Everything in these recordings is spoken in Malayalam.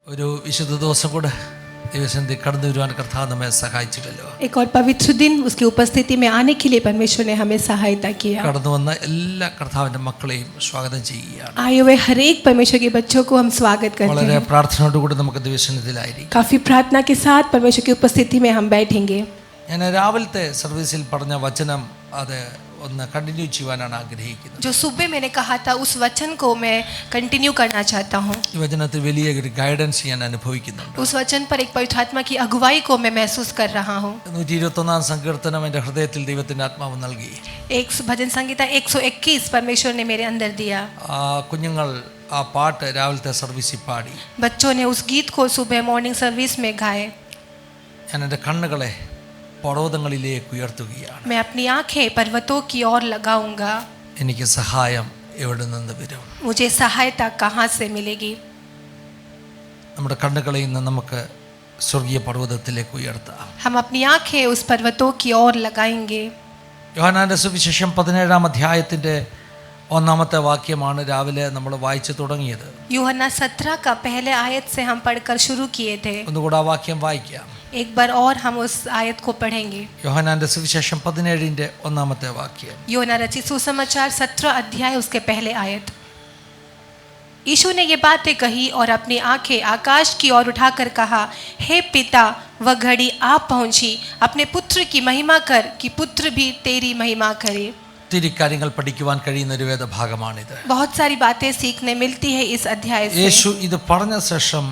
ഒരു വിശുദ്ധ ദിവസം കൂടെ ദൈവസന്നിധി കടന്നു വരുവാൻ കർത്താവ് നമ്മെ സഹായിച്ചല്ലോ. एक और पवित्र दिन उसकी उपस्थिति में आने के लिए परमेश्वर ने हमें सहायता किया. കടന്നു വന്ന എല്ലാ കർത്താവിന്റെ മക്കളെയും സ്വാഗതം ചെയ്യുകയാണ്. आए हुए हर एक परमेश्वर के बच्चों को हम स्वागत करते വളരെ हैं. പ്രാർത്ഥനയോടുകൂടി നമുക്ക് ദൈവസന്നിധിയിലായിരിക്കും. काफी प्रार्थना के साथ परमेश्वर की उपस्थिति में हम बैठेंगे. ഞാൻ രാവിലത്തെ സർവീസിൽ പറഞ്ഞ വചനം അത് ഒന്ന് കണ്ടിന്യൂ ചെയ്യാനാണ് ആഗ്രഹിക്കുന്നത്. जो सुबह मैंने कहा था उस वचन को मैं कंटिन्यू करना चाहता हूँ. ഈ വചനത്തിൽ വലിയ ഒരു ഗൈഡൻസ് ഞാൻ അനുഭവിക്കുന്നുണ്ട്. उस वचन पर एक पवित्र आत्मा की अगुवाई को मैं महसूस कर रहा हूँ. 121 സങ്കീർത്തനം എൻ്റെ ഹൃദയത്തിൽ ദൈവത്തിന്റെ ആത്മാവ് നൽകി. एक भजन संगीता 121 परमेश्वर ने मेरे अंदर दिया. കുഞ്ഞുങ്ങൾ ആ പാട്ട് രാവിലത്തെ സർവീസിൽ പാടി. बच्चों ने उस गीत को सुबह मॉर्निंग सर्विस में गाए. ഞാൻ എൻ്റെ കണ്ണുകളെ പർവ്വതങ്ങളിലേക്ക് ഉയർത്തുകയാണ്. मैं अपनी आंखें पर्वतों की ओर लगाऊंगा. എനിക്ക് സഹായം എവിടെ നിന്ന് വരും? मुझे सहायता कहाँ से मिलेगी? നമ്മുടെ കണ്ണുകളെ ഇന്ന് നമുക്ക് സ്വർഗീയ പർവ്വതത്തിലേക്ക് ഉയർത്താം. हम अपनी आंखें उस पर्वतों की ओर लगाएंगे. യോഹന്നാന്റെ സുവിശേഷം 17 അധ്യായത്തിന്റെ 1 വാക്യമാണ് രാവിലെ നമ്മൾ വായിച്ചു തുടങ്ങിയത്. यूहन्ना 17 का पहले आयत से हम पढ़कर शुरू किए थे. ഒന്നുകൂടെ ആ വാക്യം വായിക്കാം. एक बार और हम उस आयत को पढ़ेंगे. യോഹന്നാന്റെ സുവിശേഷം 17 1 വാക്യം. यूहन्ना रचित सुसमाचार 17 अध्याय उसके पहले आयत. यीशु ने ये बातें कही और अपनी आंखें आकाश की ओर उठाकर कहा, हे पिता, वह घड़ी आ पहुंची, अपने पुत्र की महिमा कर कि पुत्र भी तेरी महिमा करे. ഒത്തിരി കാര്യങ്ങൾ പഠിക്കുവാൻ കഴിയുന്ന ഒരു വേദഭാഗമാണിത്. बहुत सारी बातें सीखने मिलती है इस अध्याय से. യേശു ഇത് പറഞ്ഞ ശേഷം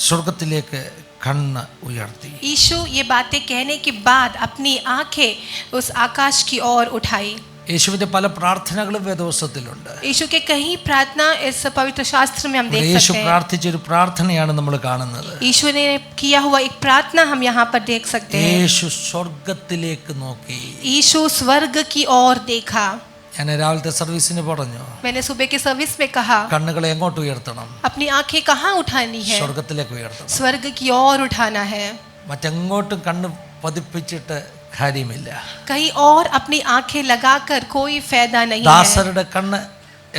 സ്വർഗ്ഗത്തിലേക്ക് കണ്ണ് ഉയർത്തി. यीशु ये बातें कहने के बाद अपनी आंखें उस आकाश की ओर उठाई. യേശുവിന്റെ പല പ്രാർത്ഥനകളും വേദപുസ്തകത്തിലുണ്ട്. यीशु के कई प्रार्थना इस पवित्र शास्त्र में हम देख യേശു सकते हैं. പ്രാർത്ഥിച്ച ഒരു പ്രാർത്ഥനയാണ് നമ്മൾ കാണുന്നത്. यीशु ने किया हुआ एक प्रार्थना हम यहाँ पर देख सकते हैं. യേശു സ്വർഗ്ഗത്തിലേക്ക് നോക്കി. यीशु स्वर्ग की ओर देखा. ഞാൻ രാവിലത്തെ സർവീസിന് പറഞ്ഞു, मैंने सुबह के सर्विस में कहा, കണ്ണുകളെ എങ്ങോട്ട് ഉയർത്തണം? अपनी आंखें कहाँ उठानी है? സ്വർഗ്ഗത്തിലേക്ക് ഉയർത്തണം. स्वर्ग की ओर उठाना है. മറ്റെങ്ങോട്ടും കണ്ണ് പതിപ്പിച്ചിട്ട് കാര്യമില്ല. कहीं और अपनी आंखें लगाकर कोई फायदा नहीं है. ദാസരുടെ കണ്ണ്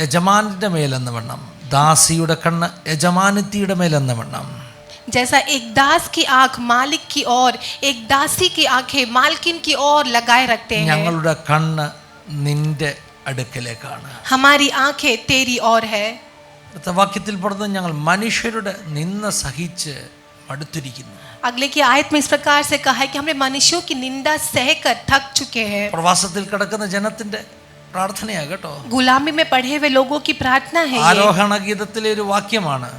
യജമാനന്റെ മേലെന്ന വണ്ണം, ദാസിയുടെ കണ്ണ് യജമാനത്തിയുടെ മേലെന്ന വണ്ണം. जैसा एक दास की आंख मालिक की ओर, एक दासी की आंखें मालकिन की ओर लगाए रखते हैं. ഞങ്ങളുടെ കണ്ണ് നിന്റെ അടുക്കലേക്കാണ്. हमारी आंखें तेरी ओर है. അടുത്ത വാക്യത്തിൽ പറഞ്ഞത് ഞങ്ങൾ മനുഷ്യരുടെ നിന്ന സഹിച്ച് മടുത്തിരിക്കുന്നു. अगले की आयत में इस प्रकार से कहा है कि हमने मनुष्यों की निंदा सहकर थक चुके हैं. പ്രവാസത്തിൽ കിടക്കുന്ന ജനത്തിന്റെ പ്രാർത്ഥനയാ കേട്ടോ. गुलामी में पढ़े हुए लोगों की प्रार्थना है ये. ആരോഹണ ഗീതത്തിലെ ഒരു വാക്യമാണ്.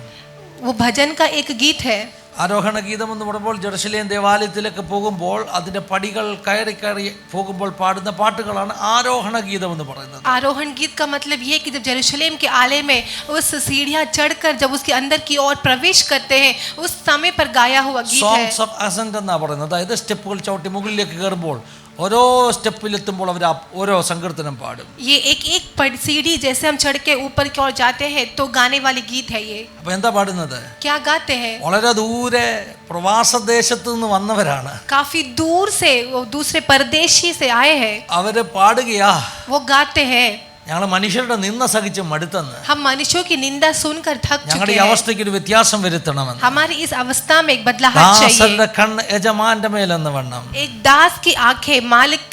वो भजन का एक गीत है. ആരോഹണ ഗീതം എന്ന് പറയുമ്പോൾ ജെറുസലേം ദേവാലയത്തിലേക്ക് പോകുമ്പോൾ അതിന്റെ പടികൾ കയറി കയറി പോകുമ്പോൾ പാടുന്ന പാട്ടുകളാണ് ആരോഹണ ഗീതം എന്ന് പറയുന്നത്. आरोहण गीत का मतलब ये कि जब जेरूशलेम के आलय में उस सीढ़ियां चढ़कर जब उसके अंदर की ओर प्रवेश करते हैं उस समय पर गाया हुआ गीत है. സോങ്സ് ഓഫ് അസെന്റ് എന്നാ പറയുന്നത്. അതായത് സ്റ്റെപ്പുകൾ ചവിട്ടി മുകളിലേക്ക് കയറുമ്പോൾ ഓരോ സ്റ്റെപ്പിലെത്തുമ്പോൾ അവർ ഓരോ സങ്കീർത്തനം പാടും. ये एक एक सीढ़ी जैसे हम चढ़ के ऊपर की ओर जाते हैं तो गाने वाली गीत है ये. അപ്പൊ എന്താ പാടുന്നത്? क्या गाते हैं? വളരെ ദൂരെ പ്രവാസദേശത്ത് നിന്ന് വന്നവരാണ്. काफी दूर से वो दूसरे परदेशी से आए हैं. അവര് പാടുകയാ, वो गाते हैं, ഞങ്ങൾ മനുഷ്യരുടെ നിന്ന സഹിച്ച് മടുത്തെന്ന്. हम मनुष्यों की निंदा सुनकर थक ഞങ്ങളുടെ चुके ഈ हैं. അവസ്ഥയ്ക്ക് ഒരു വ്യത്യാസം വരുത്തണമെന്ന്. हमारी इस अवस्था में एक बदलाव चाहिए. ദാസരുടെ കണ്ണ് യജമാന്റെ മേലെന്ന വണ്ണം, एक दास की आंखें मालिक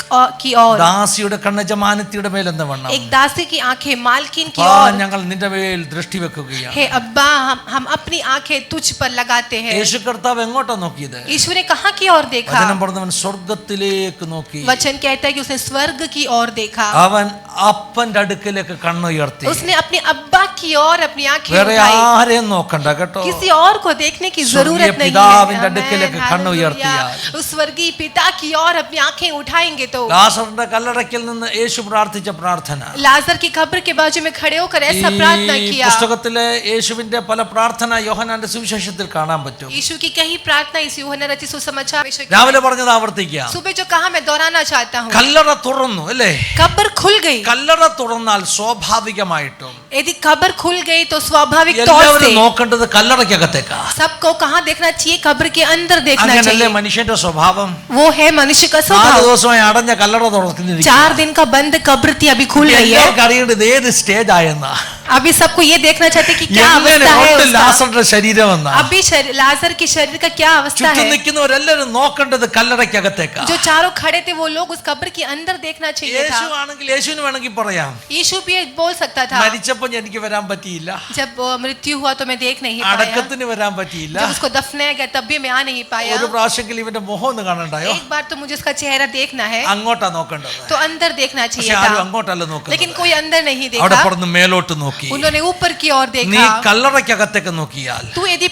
की ओर, ദാസിയുടെ കണ്ണ് യജമാനത്തിയുടെ മേലെന്ന വണ്ണം. एक दासी की आंखें मालकिन की ആ, ओर. ഞങ്ങൾ നിന്റെ മേൽ ദൃഷ്ടി വെക്കുകയാണ്. हे अब्बा, हम अपनी आंखें तुझ पर लगाते हैं. യേശു കർത്താവ് എങ്ങോട്ടാ നോക്കിയത്? यीशु ने कहाँ की ओर देखा? വചനം പറഞ്ഞവൻ സ്വർഗത്തിലേക്ക് നോക്കി. वचन कहता है कि उसने स्वर्ग की ओर देखा. അവൻ അപ്പന്റെ അടുക്കലേക്ക് കണ്ണുയർത്തി. उसने अपने अब्बा की ओर अपनी आंखें വേറെ उठाई. ആരെയും നോക്കണ്ട കേട്ടോ. किसी और को देखने की जरूरत സ്വർഗീയ नहीं പിതാവിന്റെ है. അടുക്കലേക്ക് आमेन, കണ്ണുയർത്തിയാൽ. हालेलुया. उस स्वर्गीय पिता की ओर अपनी आंखें उठाएंगे तो ലാസറിന്റെ കല്ലറയ്ക്കൽ നിന്ന് യേശു പ്രാർത്ഥിച്ച പ്രാർത്ഥന. लाजर की कब्र के बाजू में खड़े होकर ऐसा प्रार्थना ഈ किया. പുസ്തകത്തിലെ യേശുവിന്റെ പല പ്രാർത്ഥന യോഹന്നാന്റെ സുവിശേഷത്തിൽ കാണാൻ പറ്റും. यीशु की कई प्रार्थना इस यूहन्ना रचित सुसमाचार में शामिल രാവിലെ പറഞ്ഞത് ആവർത്തിക്കാം. है. सुबह जो कहा मैं दोहराना चाहता हूँ, കല്ലറ തുറന്നു അല്ലേ? कब्र खुल गई. കല്ലറ തുറന്നു തുറന്നാൽ സ്വാഭാവികമായിട്ടും यदि कब्र खुल गई तो स्वाभाविक तौर എല്ലാവരും से നോക്കേണ്ടത് കല്ലറയ്ക്കകത്തേക്കാ. सबको कहाँ देखना चाहिए? कब्र के अंदर देखना അങ്ങനല്ലേ चाहिए. മനുഷ്യന്റെ സ്വഭാവം? वो है मनुष्य का 4 स्वभाव. ദിവസമായി അടഞ്ഞ കല്ലറ തുറന്നിരിക്കുക. 4 दिन का बंद कब्र थी, अभी खुल गई है. എല്ലാവർക്കും അറിയേണ്ടത് ഏത് സ്റ്റേജ് ആയെന്നാ. अभी सबको ये देखना चाहते कि क्या എങ്ങനെ अवस्था है ഉണ്ട് उसका. ലാസറിന്റെ ശരീരമെന്നാ. अभी लाजर के शरीर का क्या अवस्था ചുറ്റും है. നിൽക്കുന്നവരെല്ലാവരും നോക്കേണ്ടത് കല്ലറയ്ക്കകത്തേക്കാ. जो चारों खड़े थे वो लोग उस कब्र के अंदर देखना चाहिए യേശു था. ആണെങ്കിൽ യേശുവിന് വേണമെങ്കിൽ പറയാം, यीशु भी बोल सकता था, മരിച്ചപ്പോൾ എനിക്ക് വരാൻ പറ്റിയില്ല, जब मृत्यु हुआ तो मैं देख नहीं पाया, അടക്കത്തിന് വരാൻ പറ്റിയില്ല, जब उसको दफनाया गया तब भी मैं आ नहीं पाया. ഒരു പ്രാവശ്യമെങ്കിലും ഇവന്റെ മുഖം ഒന്ന് കാണണ്ടായോ? एक बार तो मुझे उसका चेहरा देखना है, അങ്ങോട്ടാ നോക്കേണ്ടത്. तो अंदर देखना പക്ഷെ चाहिए ആരും था. അങ്ങോട്ടല്ല നോക്കുന്നത്. लेकिन कोई अंदर नहीं അവിടെ देखा, പുറത്ത് മേലോട്ട് നോക്കി. उन्होंने ऊपर की ओर നീ देखा. കല്ലറയ്ക്കകത്തേക്ക് നോക്കിയാൽ तू यदि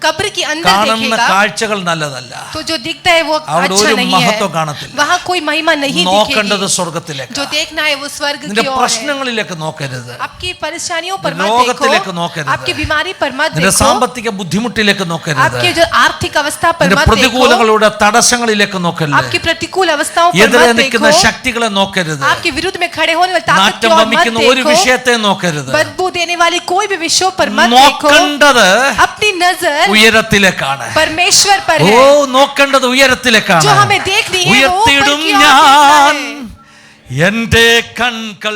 कब्र के अंदर കാണുന്ന देखेगा കാഴ്ചകൾ നല്ലതല്ല. तो जो दिखता है वो അവിടെ अच्छा ഒരു नहीं മഹത്വം है. കാണത്തില്ല. वहाँ कोई महिमा नहीं നോക്കേണ്ടത് दिखेगी. സ്വർഗത്തിലേക്ക്. जो देखना है वो स्वर्ग നിന്റെ की ओर है. പ്രശ്നങ്ങളിലേക്ക് നോക്കരുത്. आपकी परेशानियों पर मत രോഗത്തിലേക്ക് देखो, നോക്കരുത്. आपकी बीमारी पर मत നിന്റെ देखो, സാമ്പത്തിക ബുദ്ധിമുട്ടിലേക്ക് നോക്കരുത്. आपके जो आर्थिक अवस्था पर നിന്റെ मत देखो, പ്രതികൂലങ്ങളുടെ തടസ്സങ്ങളിലേക്ക് നോക്കരുത്. आपकी प्रतिकूल अवस्थाओं पर എതിരെ मत നിൽക്കുന്ന देखो, ശക്തികളെ നോക്കരുത്. आपके विरुद्ध में खड़े होने वाली ताकत की നാറ്റം ओर मत വമിക്കുന്ന ഒരു देखो, വിഷയത്തെ നോക്കരുത്. बदबू देने वाली कोई भी विषयों पर मत देखो. നോക്കേണ്ടത് अपनी नजर ഉയരത്തിലേക്കാണ്. परमेश्वर पर ഓ है. നോക്കേണ്ടത് ഉയരത്തിലേക്കാണ്. जो हमें देखनी है वो ऊपर ഉയർത്തിടും की ओर ഞാൻ देखना है. എന്റെ കൺകൾ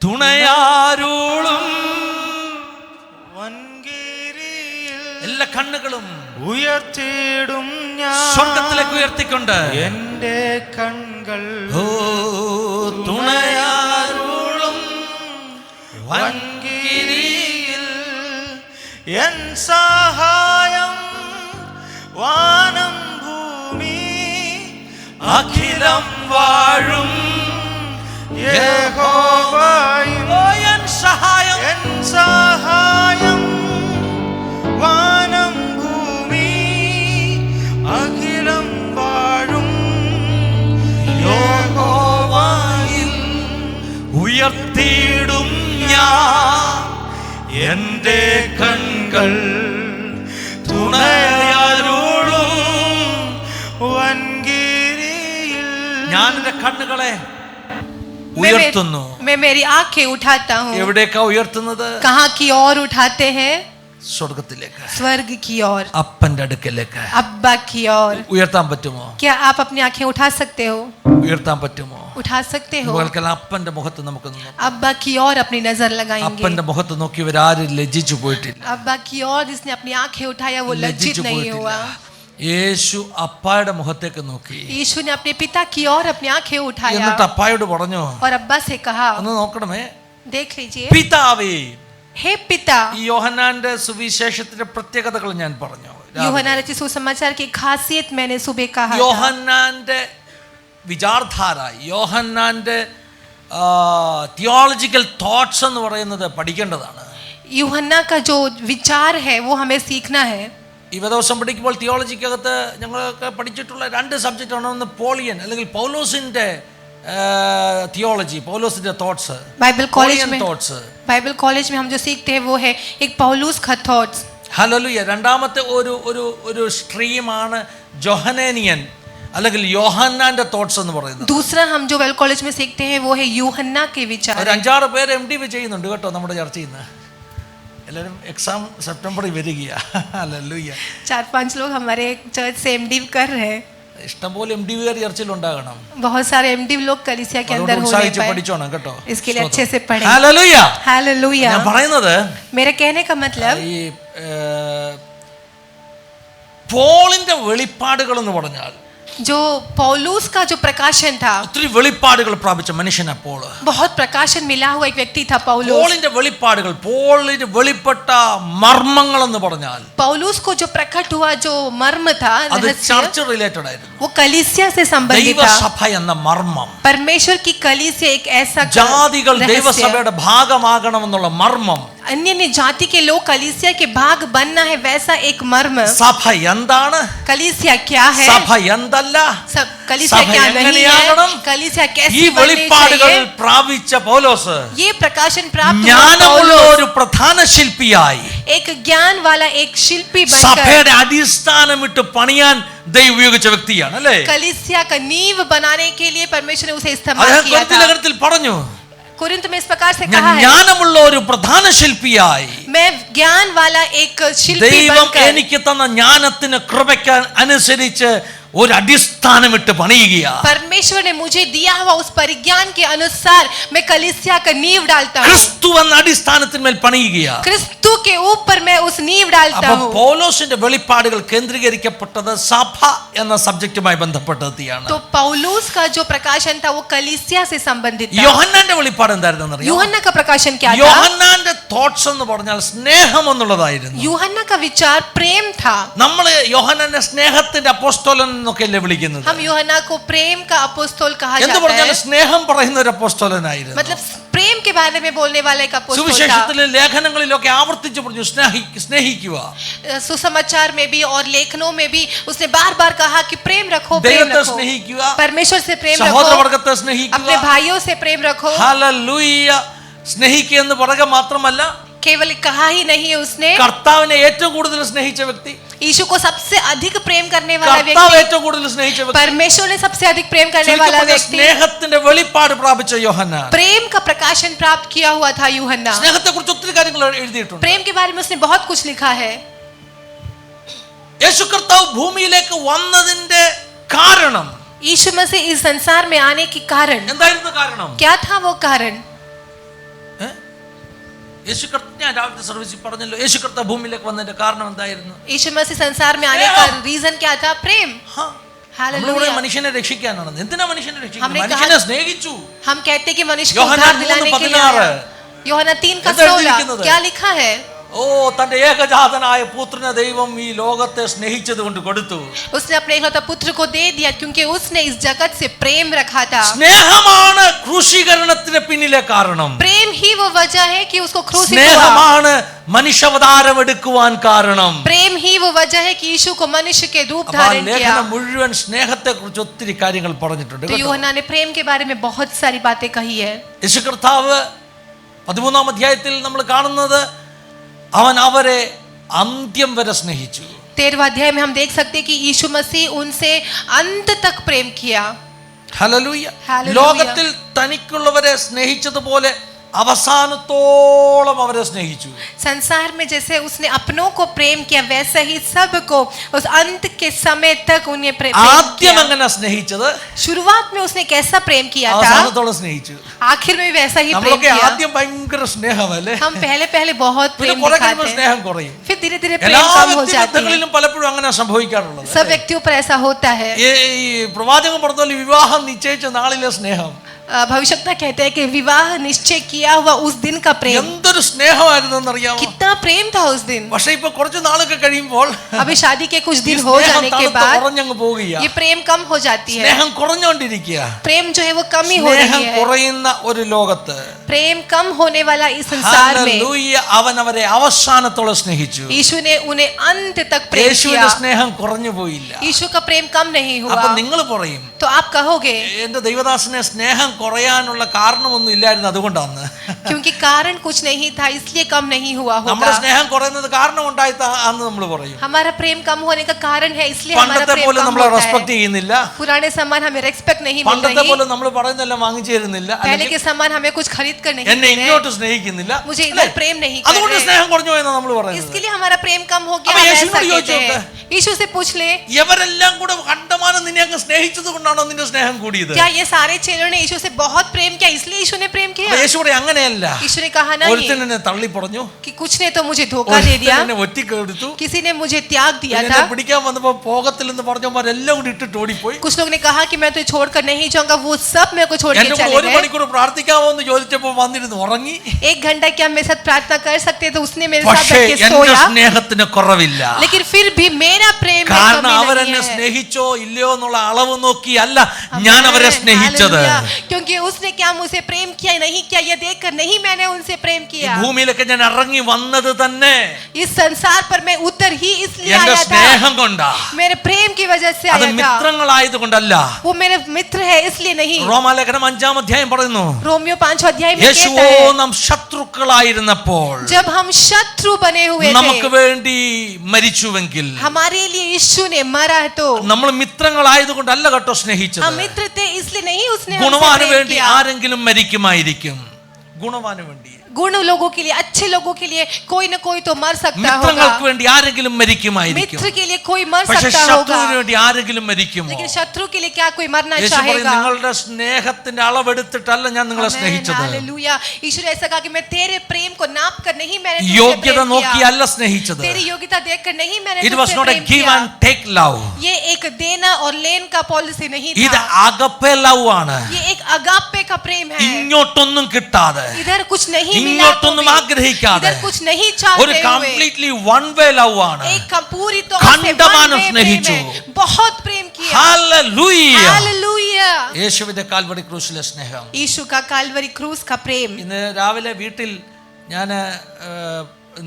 തുണയാരുളും എല്ലാ കണ്ണുകളും ഉയർത്തിടും ഞാൻ സ്വർഗത്തിലേക്ക് ഉയർത്തിക്കൊണ്ട് എന്റെ കൺകൾ ഓ തുണയാരുളും വൻകിരിയിൽ എൻ സഹായം വാനം ഭൂമി അഖിലം വാഴും യഹോവയും ഓ എൻ സഹായം എൻ സഹായം വാനം ഭൂമി അഖിലം വാഴും യഹോവയിൽ ഉയർത്തിയിടും ഞാൻ എന്റെ കൺകൾ തുണയാരുളും വൻകിരിയിൽ ഞാൻ എന്റെ കണ്ണുകളെ मैं ഉയർത്തുന്നു. मैं मेरी आंखें उठाता हूँ. എവിടേക്കാ ഉയർത്തുന്നത്? कहाँ की ओर उठाते हैं? സ്വർഗത്തിലേക്ക്, स्वर्ग की ओर, അപ്പന്റെ അടുക്കലേക്ക്. अब्बा की ओर. ഉയർത്താൻ പറ്റുമോ? क्या आप अपनी आंखें उठा सकते हो? ഉയർത്താൻ പറ്റുമോ? उठा सकते हो? അതുപോലെ അപ്പന്റെ മുഖത്ത് നമുക്ക് നോക്കാം. अब्बा की ओर अपनी नजर लगाएंगे. അപ്പന്റെ മുഖത്ത് നോക്കിയവരാരും ലജ്ജിച്ചു പോയിട്ടില്ല. अब्बा की ओर जिसने अपनी आंखें उठाया वो लज्जित ലജ്ജിച്ചു नहीं പോയിട്ടില്ല. हुआ. യേശു അപ്പായുടെ മുഖത്തേക്ക് നോക്കി. यीशु ने अपने पिता की ओर अपनी आंखें उठाया എന്നിട്ട് അപ്പായോട് പറഞ്ഞു, और अब्बा से कहा, ഒന്ന് നോക്കണമേ, देख लीजिए, പിതാവേ. हे पिता. ഈ യോഹന്നാന്റെ സുവിശേഷത്തിന്റെ പ്രത്യേകതകൾ ഞാൻ പറഞ്ഞു. यूहन्ना रचित सुसमाचार की खासियत मैंने सुबह कहा था. യോഹന്നാന്റെ വിചാരധാര, യോഹന്നാന്റെ തിയോളജിക്കൽ തോട്ട്സ് എന്ന് പറയുന്നത് പഠിക്കേണ്ടതാണ്. यूहन्ना का जो विचार है वो हमें सीखना है. ഈ ദിവസം പഠിക്കുമ്പോൾ തിയോളജിക്കകത്ത് ഞങ്ങളൊക്കെ പഠിച്ചിട്ടുള്ള 2 സബ്ജക്റ്റാണ്. ഒന്ന് പോളിയൻ അല്ലെങ്കിൽ പൗലോസിന്റെ തിയോളജി, പൗലോസിന്റെ തോട്ട്സ്, बाइबल कॉलेज में തോട്ട്സ്. बाइबल कॉलेज में हम जो सीखते हैं वो है एक पौलुस का थॉट्स. ഹല്ലേലൂയ. രണ്ടാമത്തെ ഒരു സ്ട്രീമാണ് ജോഹനാനിയൻ അല്ലെങ്കിൽ യോഹന്നാന്റെ തോട്ട്സ് എന്ന് പറയുന്നത്. दूसरा हम जो बाइबल कॉलेज में सीखते हैं वो है यूहन्ना के विचार. ഒരു 5-6 പേര് MDV ചെയ്യുന്നുണ്ട് കേട്ടോ നമ്മുടെ ചർച്ചയിൽ നിന്ന്. എല്ലാവരും എക്സാം സെപ്റ്റംബറിൽ വരികയാ. ഹല്ലേലൂയ. 4-5 लोग हमारे चर्च से एमडी कर रहे हैं. ഇഷ്ടംപോലെ MDV ചർച്ചയിൽ ഉണ്ടാകണം. बहुत सारे एमडी लोग कलीसिया के अंदर होने ഉത്സാഹിച്ച് पाए. പഠിച്ചോണം കേട്ടോ. इसके लिए अच्छे से पढ़ें. ഹല്ലേലൂയ. हालेलुया. ഞാൻ പറയുന്നത് मेरे कहने का मतलब ഈ പോളിന്റെ വെളിപ്പാടുകൾ എന്ന് പറഞ്ഞാൽ जो पौलुस का जो प्रकाशन था, ഒത്തിരി വെളിപ്പാടുകൾ പ്രാപിച്ച മനുഷ്യനാ പോള്. बहुत प्रकाशन मिला हुआ एक व्यक्ति था पौलुस. പോളിന്റെ വെളിപ്പാടുകൾ, പോളിന് വെളിപ്പെട്ട മർമ്മങ്ങൾ എന്ന് പറഞ്ഞാൽ पौलुस को जो प्रकट हुआ जो मर्म था, അത് रहस्य, ചർച്ച് റിലേറ്റഡ് ആയിരുന്നു. वो कलीसिया से संबंधित था. ദൈവസഭ എന്ന മർമ്മം, परमेश्वर की कलीसिया एक ऐसा ജാതികൾ रहस्य, ദൈവസഭയുടെ ഭാഗമാകണമെന്നുള്ള മർമ്മം. अन्य अन्य जाति के लोग कलीसिया के भाग बनना है, वैसा एक मर्म. സഭ എന്താണ്? कलीसिया क्या है? സഭ എന്തല്ല? सब कलीसिया സഭ क्या नहीं है? എങ്ങനെയാകണം? कलीसिया ഈ कैसी बननी വെളിപ്പാടുകൾ चाहिए? പ്രാപിച്ച പൗലോസ് ये प्रकाशन प्राप्त हुआ ജ്ഞാനമുള്ള पौलुस ഒരു പ്രധാന ശില്പിയായി एक ज्ञान वाला एक शिल्पी बनकर സഭയുടെ അടിസ്ഥാനമിട്ട് പണിയാൻ ദൈവം ഉപയോഗിച്ച വ്യക്തിയാണ് അല്ലേ? कलीसिया का नींव बनाने के लिए परमेश्वर ने उसे इस्तेमाल അദ്ദേഹം किया കൊരിന്ത്യർ था. ലേഖനത്തിൽ പറഞ്ഞു, कुरिन्थ में इस प्रकार से ഞാൻ कहा है, ജ്ഞാനമുള്ള ഒരു പ്രധാന ശില്പിയായി मैं ज्ञान वाला एक शिल्पी ദൈവം बनकर എനിക്ക് തന്ന ജ്ഞാനത്തിന് കൃപയ്ക്ക് അനുസരിച്ച് ഒരു അടിസ്ഥാനമിട്ട് പണിയുകയാ. परमेश्वर ने मुझे दिया हुआ उस परिज्ञान के अनुसार मैं कलीसिया का नींव डालता हूँ, ക്രിസ്തു എന്ന അടിസ്ഥാനത്തിന്മേൽ പണിയുകയാ. क्रिस्तु के ऊपर मैं उस नींव डालता അപ്പൊ हूँ। പൗലോസിന്റെ വെളിപ്പാടുകൾ കേന്ദ്രീകരിക്കപ്പെട്ടത് സഭ എന്ന സബ്ജക്റ്റുമായി ബന്ധപ്പെട്ടതാണ്. तो पौलुस का जो प्रकाशन था वो कलीसिया से संबंधित था। യോഹന്നാന്റെ വെളിപ്പാട് എന്തായിരുന്നു അറിയാമോ? यूहन्ना का प्रकाशन क्या था? യോഹന്നാന്റെ തോട്ട്സ് എന്ന് പറഞ്ഞാൽ സ്നേഹം എന്നുള്ളതായിരുന്നു. यूहन्ना का विचार प्रेम था। നമ്മൾ യോഹന്നാനെ സ്നേഹത്തിന്റെ അപ്പോസ്തലൻ എന്നൊക്കെയല്ലേ വിളിക്കുന്നത്. हम यूहन्ना को प्रेम का अपोस्तल कहा എന്ത് जाता പറഞ്ഞാൽ है, സ്നേഹം പറയുന്ന ഒരു അപ്പോസ്തലനായിരുന്നു. मतलब प्रेम के बारे में बोलने वाला एक अपोस्तल था। സുവിശേഷത്തിലെ ലേഖനങ്ങളിലൊക്കെ ആവർത്തിച്ചു പറഞ്ഞു സ്നേഹിക്കുക. सुसमाचार में भी और लेखनों में भी उसने बार बार कहा कि प्रेम रखो, प्रेम ദൈവത്തെ रखो, സ്നേഹിക്കുക, परमेश्वर से प्रेम रखो, സഹോദരവർഗത്തെ अपने സ്നേഹിക്കുക. भाइयों से प्रेम रखो। ഹല്ലേലൂയ. സ്നേഹിക്കുക എന്ന് പറയുക മാത്രമല്ല, केवल कहा ही नहीं उसने, കർത്താവിനെ ഏറ്റവും കൂടുതൽ സ്നേഹിച്ച വ്യക്തി, यीशु को सबसे अधिक प्रेम करने वाला കർത്താവ് व्यक्ति, ഏറ്റവും കൂടുതൽ സ്നേഹിച്ച വ്യക്തി, परमेश्वर ने सबसे अधिक प्रेम करने वाला व्यक्ति, സ്നേഹത്തിന്റെ വെളിപ്പാട് പ്രാപിച്ച യോഹന്നാൻ. प्रेम का प्रकाशन प्राप्त किया हुआ था यूहन्ना। സ്നേഹത്തെ കുറിച്ച് ഒത്തിരി കാര്യങ്ങൾ എഴുതിയിട്ടുണ്ട്. प्रेम के बारे में उसने बहुत कुछ लिखा है। യേശു കർത്താവ് ഭൂമിയിലേക്ക് വന്നതിന്റെ കാരണം यीशु मसीह इस संसार में आने की कारण എന്തായിരുന്നു? കാരണം क्या था? वो कारण യേശു കർത്താവ്, ഞാൻ രാവിലത്തെ സർവീസിൽ പറഞ്ഞല്ലോ, യേശു കർത്താവ് ഭൂമിയിലേക്ക് വന്നതിന്റെ കാരണം എന്തായിരുന്നു? यीशु मसीह संसार में आने का रीजन क्या था? प्रेम। നമ്മളിവിടെ हालेलुया। മനുഷ്യനെ രക്ഷിക്കാനാണ്. എന്തിനാ മനുഷ്യനെ രക്ഷിക്കുന്നത്? हमने कहा- മനുഷ്യനെ സ്നേഹിച്ചു. हम कहते हैं कि मनुष्य को യോഹന്നാൻ उद्धार दिलाने के लिए 3:16 आया। यूहन्ना 3:16 എഴുതിയിരിക്കുന്നത്? क्या लिखा है? ഓ, തന്റെ ഏകജാതനായ പുത്രനെ ദൈവം ഈ ലോകത്തെ സ്നേഹിച്ചത് കൊണ്ട് കൊടുത്തു. उसने अपने इकलौते पुत्र को दे दिया क्योंकि उसने इस जगत से प्रेम रखा था। സ്നേഹമാണ് ക്രൂശീകരണത്തിന് പിന്നിലെ കാരണം. प्रेम ही वो वजह है कि उसको क्रूसित हुआ। സ്നേഹമാണ് മനുഷ്യാവതാരം എടുക്കുവാൻ കാരണം. प्रेम ही वो वजह है कि यीशु को मनुष्य के रूप അപ്പോൾ धारण किया। ലേഖനം മുഴുവൻ സ്നേഹത്തെ കുറിച്ച് ഒത്തിരി കാര്യങ്ങൾ പറഞ്ഞിട്ടുണ്ട്. तो यूहन्ना ने प्रेम के बारे में बहुत सारी बातें कही है। യേശു കർത്താവ് 13-ാം അധ്യായത്തിൽ നമ്മൾ കാണുന്നത് അവൻ അവരെ അന്ത്യം വരെ സ്നേഹിച്ചു. 13वां अध्याय में हम देख सकते हैं कि यीशु मसीह उनसे अंत तक प्रेम किया। ഹല്ലേലൂയ. ഹല്ലേലൂയ. ലോകത്തിൽ തനിക്കുള്ളവരെ സ്നേഹിച്ചതുപോലെ അവസാനത്തോളം അവരെ സ്നേഹിച്ചു. संसार में जैसे उसने अपनों को प्रेम किया वैसे ही सबको उस अंत के समय तक उन्हें प्रेम ആദ്യം किया। എങ്ങനെ സ്നേഹിച്ചത്? शुरुआत में उसने कैसा प्रेम किया था, അവസാനത്തോളം സ്നേഹിച്ചു. आखिर में भी वैसा ही प्रेम നമ്മളൊക്കെ किया। ആദ്യം ഭയങ്കര സ്നേഹമല്ലേ, हम पहले पहले बहुत പിന്നെ प्रेम കുറെ दिखाते കഴിയുമ്പോൾ हैं, സ്നേഹം കുറയും. फिर धीरे धीरे എല്ലാ प्रेम कम हो जाती है। വ്യക്തിബന്ധങ്ങളിലും പലപ്പോഴും അങ്ങനെ സംഭവിക്കാറുള്ളത്. सब व्यक्तियों पर ऐसा होता है। ഈ പ്രവാചകൻ പറഞ്ഞ വിവാഹം നിശ്ചയിച്ച നാളിലെ സ്നേഹം भविष्यवक्ता कहते हैं कि विवाह निश्चय किया हुआ उस दिन का प्रेम, എന്തൊരു സ്നേഹമായിരുന്നു എന്നറിയാമോ? कितना प्रेम था उस दिन। പക്ഷെ ഇപ്പൊ കുറച്ച് നാളൊക്കെ കഴിയുമ്പോൾ अभी शादी के कुछ ഈ दिन हो സ്നേഹം जाने के തണുത്ത് बाद കുറഞ്ഞങ്ങ് പോവുകയാ. ये प्रेम कम हो जाती है। സ്നേഹം കുറഞ്ഞുകൊണ്ടിരിക്കുക. प्रेम जो है वो कम ही हो സ്നേഹം रही है। കുറയുന്ന ഒരു ലോകത്ത് प्रेम कम होने वाला इस संसार में ഹല്ലേലൂയ, അവൻ അവരെ അവസാനത്തോളം സ്നേഹിച്ചു. यीशु ने उन्हें अंत तक प्रेम യേശുവിന്റെ किया। സ്നേഹം കുറഞ്ഞു പോയില്ല. यीशु का प्रेम कम नहीं അപ്പൊ हुआ। നിങ്ങൾ പറയും, तो आप कहोगे എന്റെ ദൈവദാസനെ സ്നേഹം കുറയാനുള്ള കാരണമൊന്നും ഇല്ലായിരുന്നു, അതുകൊണ്ടാണ്. क्योंकि कारण कुछ नहीं था इसलिए कम नहीं हुआ നമ്മുടെ होगा। സ്നേഹം കുറയുന്നത് കാരണം ഉണ്ടായിട്ട് അന്ന് നമ്മൾ പറയും. हमारा प्रेम कम होने का कारण है इसलिए हमारा പണ്ടത്തെ प्रेम പോലെ कम നമ്മൾ होता റെസ്പെക്ട് है। ചെയ്യുന്നില്ല. पुराने सामान हमें रेस्पेक्ट नहीं मिल പണ്ടത്തെ रही, പോലെ നമ്മൾ പറയുന്നതെല്ലാം വാങ്ങിച്ചു തരുന്നില്ല. पहले के सामान हमें कुछ खरीद कर नहीं എന്നെ दे रहे, ഇങ്ങോട്ട് സ്നേഹിക്കുന്നില്ല. मुझे इधर प्रेम नहीं कर അതുകൊണ്ട് रहे, സ്നേഹം കുറഞ്ഞു പോയെന്നാണ് നമ്മൾ പറയുന്നത്. इसके लिए हमारा प्रेम कम हो गया। अब हम यीशु ऐसा ने कहते पूछा हैं। यीशु से पूछ ले, ഇവരെല്ലാം കൂടെ കണ്ടമാനം നിന്നെ അങ്ങ് സ്നേഹിച്ചത് കൊണ്ടാണോ നിന്റെ സ്നേഹം കൂടിയത്? क्या ये सारे चेलों ने यीशु से बहुत प्रेम किया इसलिए यीशु ने प्रेम किया? അപ്പൊ യേശു പറയും, അങ്ങനെയല്ല. यीशु ने कहा नहीं ഒരുത്തൻ എന്നെ തള്ളി പറഞ്ഞു, कि कुछ ने तो मुझे धोखा दे दिया, എന്നെ ഒറ്റിക്കെടുത്തു, किसी ने मुझे त्याग दिया എന്നെ था, പിടിക്കാൻ വന്നപ്പോ പോകത്തില്ലെന്ന് പറഞ്ഞവരെല്ലാം കൂടി ഇട്ടിട്ട് ഓടിപ്പോയി. कुछ लोग ने कहा कि मैं तुझे छोड़कर नहीं जाऊंगा, वो सब मेरे को छोड़ के എന്റെ കൂടെ चले ഒരു गए। മണിക്കൂർ പ്രാർത്ഥിക്കാമോ എന്ന് ചോദിച്ചപ്പോ വന്നിരുന്ന് ഉറങ്ങി. 1 घंटा क्या मेरे साथ प्रार्थना कर सकते तो उसने मेरे साथ പക്ഷേ बैठ के എന്റെ सोया, സ്നേഹത്തിന് കുറവില്ല. लेकिन फिर भी मेरा प्रेम में കാരണം कमी അവരെന്നെ नहीं है। സ്നേഹിച്ചോ ഇല്ലയോ എന്നുള്ള അളവ് നോക്കിയല്ല ഞാൻ അവരെ സ്നേഹിച്ചത്. हालेलुया, क्योंकि उसने क्या मुझे प्रेम किया नहीं किया ये देखकर नहीं मैंने उनसे प्रेम ഈ किया। ഭൂമിയിലൊക്കെ ഞാൻ ഇറങ്ങി വന്നത് തന്നെ इस संसार पर मैं उतर ही इसलिए എന്റെ आया था, സ്നേഹം കൊണ്ടാ. मेरे प्रेम की वजह से അത് आया था। മിത്രങ്ങളായത് കൊണ്ടല്ല. वो मेरे मित्र है इसलिए नहीं। റോമാലേഖനം 5-ാം അധ്യായം പറയുന്നു, रोमियो 5 अध्याय में യേശുവോ कहता है, നാം ശത്രുക്കളായിരുന്നപ്പോൾ जब हम शत्रु बने हुए നമുക്ക് थे വേണ്ടി മരിച്ചുവെങ്കിൽ, हमारे लिए यीशु ने मरा है, तो നമ്മൾ മിത്രങ്ങളായതുകൊണ്ടല്ല കേട്ടോ സ്നേഹിച്ചത്. हम मित्र थे इसलिए नहीं उसने हमसे ഗുണവാന് प्रेम വേണ്ടി किया। ആരെങ്കിലും മരിക്കുമായിരിക്കും. ഗുണവാന് വേണ്ടി, गुण लोगों के लिए, अच्छे लोगों के लिए कोई न कोई तो मर सकता होगा। മിത്രങ്ങൾക്ക് വേണ്ടി ആരെങ്കിലും മരിക്കുമായിരിക്കും, मित्र के लिए कोई मर പക്ഷെ सकता होगा, ശത്രുവിന് വേണ്ടി ആരെങ്കിലും മരിക്കുമോ? लेकिन शत्रु के लिए क्या कोई मरना യേശു പറയും, चाहेगा? നിങ്ങളുടെ സ്നേഹത്തിന്റെ അളവെടുത്തിട്ടല്ല ഞാൻ നിങ്ങളെ സ്നേഹിച്ചത്, हालेलुया। यीशु ने ऐसा कहा कि मैं तेरे प्रेम को नाप कर नहीं, मैंने तुझसे യോഗ്യത प्रेम किया। നോക്കിയല്ല സ്നേഹിച്ചത്. तेरी योग्यता देखकर नहीं मैंने It was तुझसे not a प्रेम give किया। and take love. ये एक देना और लेन का पॉलिसी नहीं ഇത് था, അഗപ്പെ ലവ് ആണ്. ये एक अगापे का प्रेम है। ഇങ്ങോട്ടൊന്നും കിട്ടാതെ, इधर कुछ नहीं मिला, ഇങ്ങോട്ടൊന്നും ആഗ്രഹിക്കാതെ, इधर कुछ नहीं ഒരു चाहते हुए കംപ്ലീറ്റ്ലി വൺ വേ ലവ് ആണ്. एक पूरी तौर से ഖണ്ഡമാനം one way സ്നേഹിച്ചു. प्रेम है, बहुत प्रेम किया। ഹല്ലേലൂയ. हालेलुया। യേശുവിന്റെ കാൽവരി ക്രൂശിലെ സ്നേഹം. यीशु का काल्वरी क्रूस का प्रेम। ഇന്ന് രാവിലെ വീട്ടിൽ ഞാൻ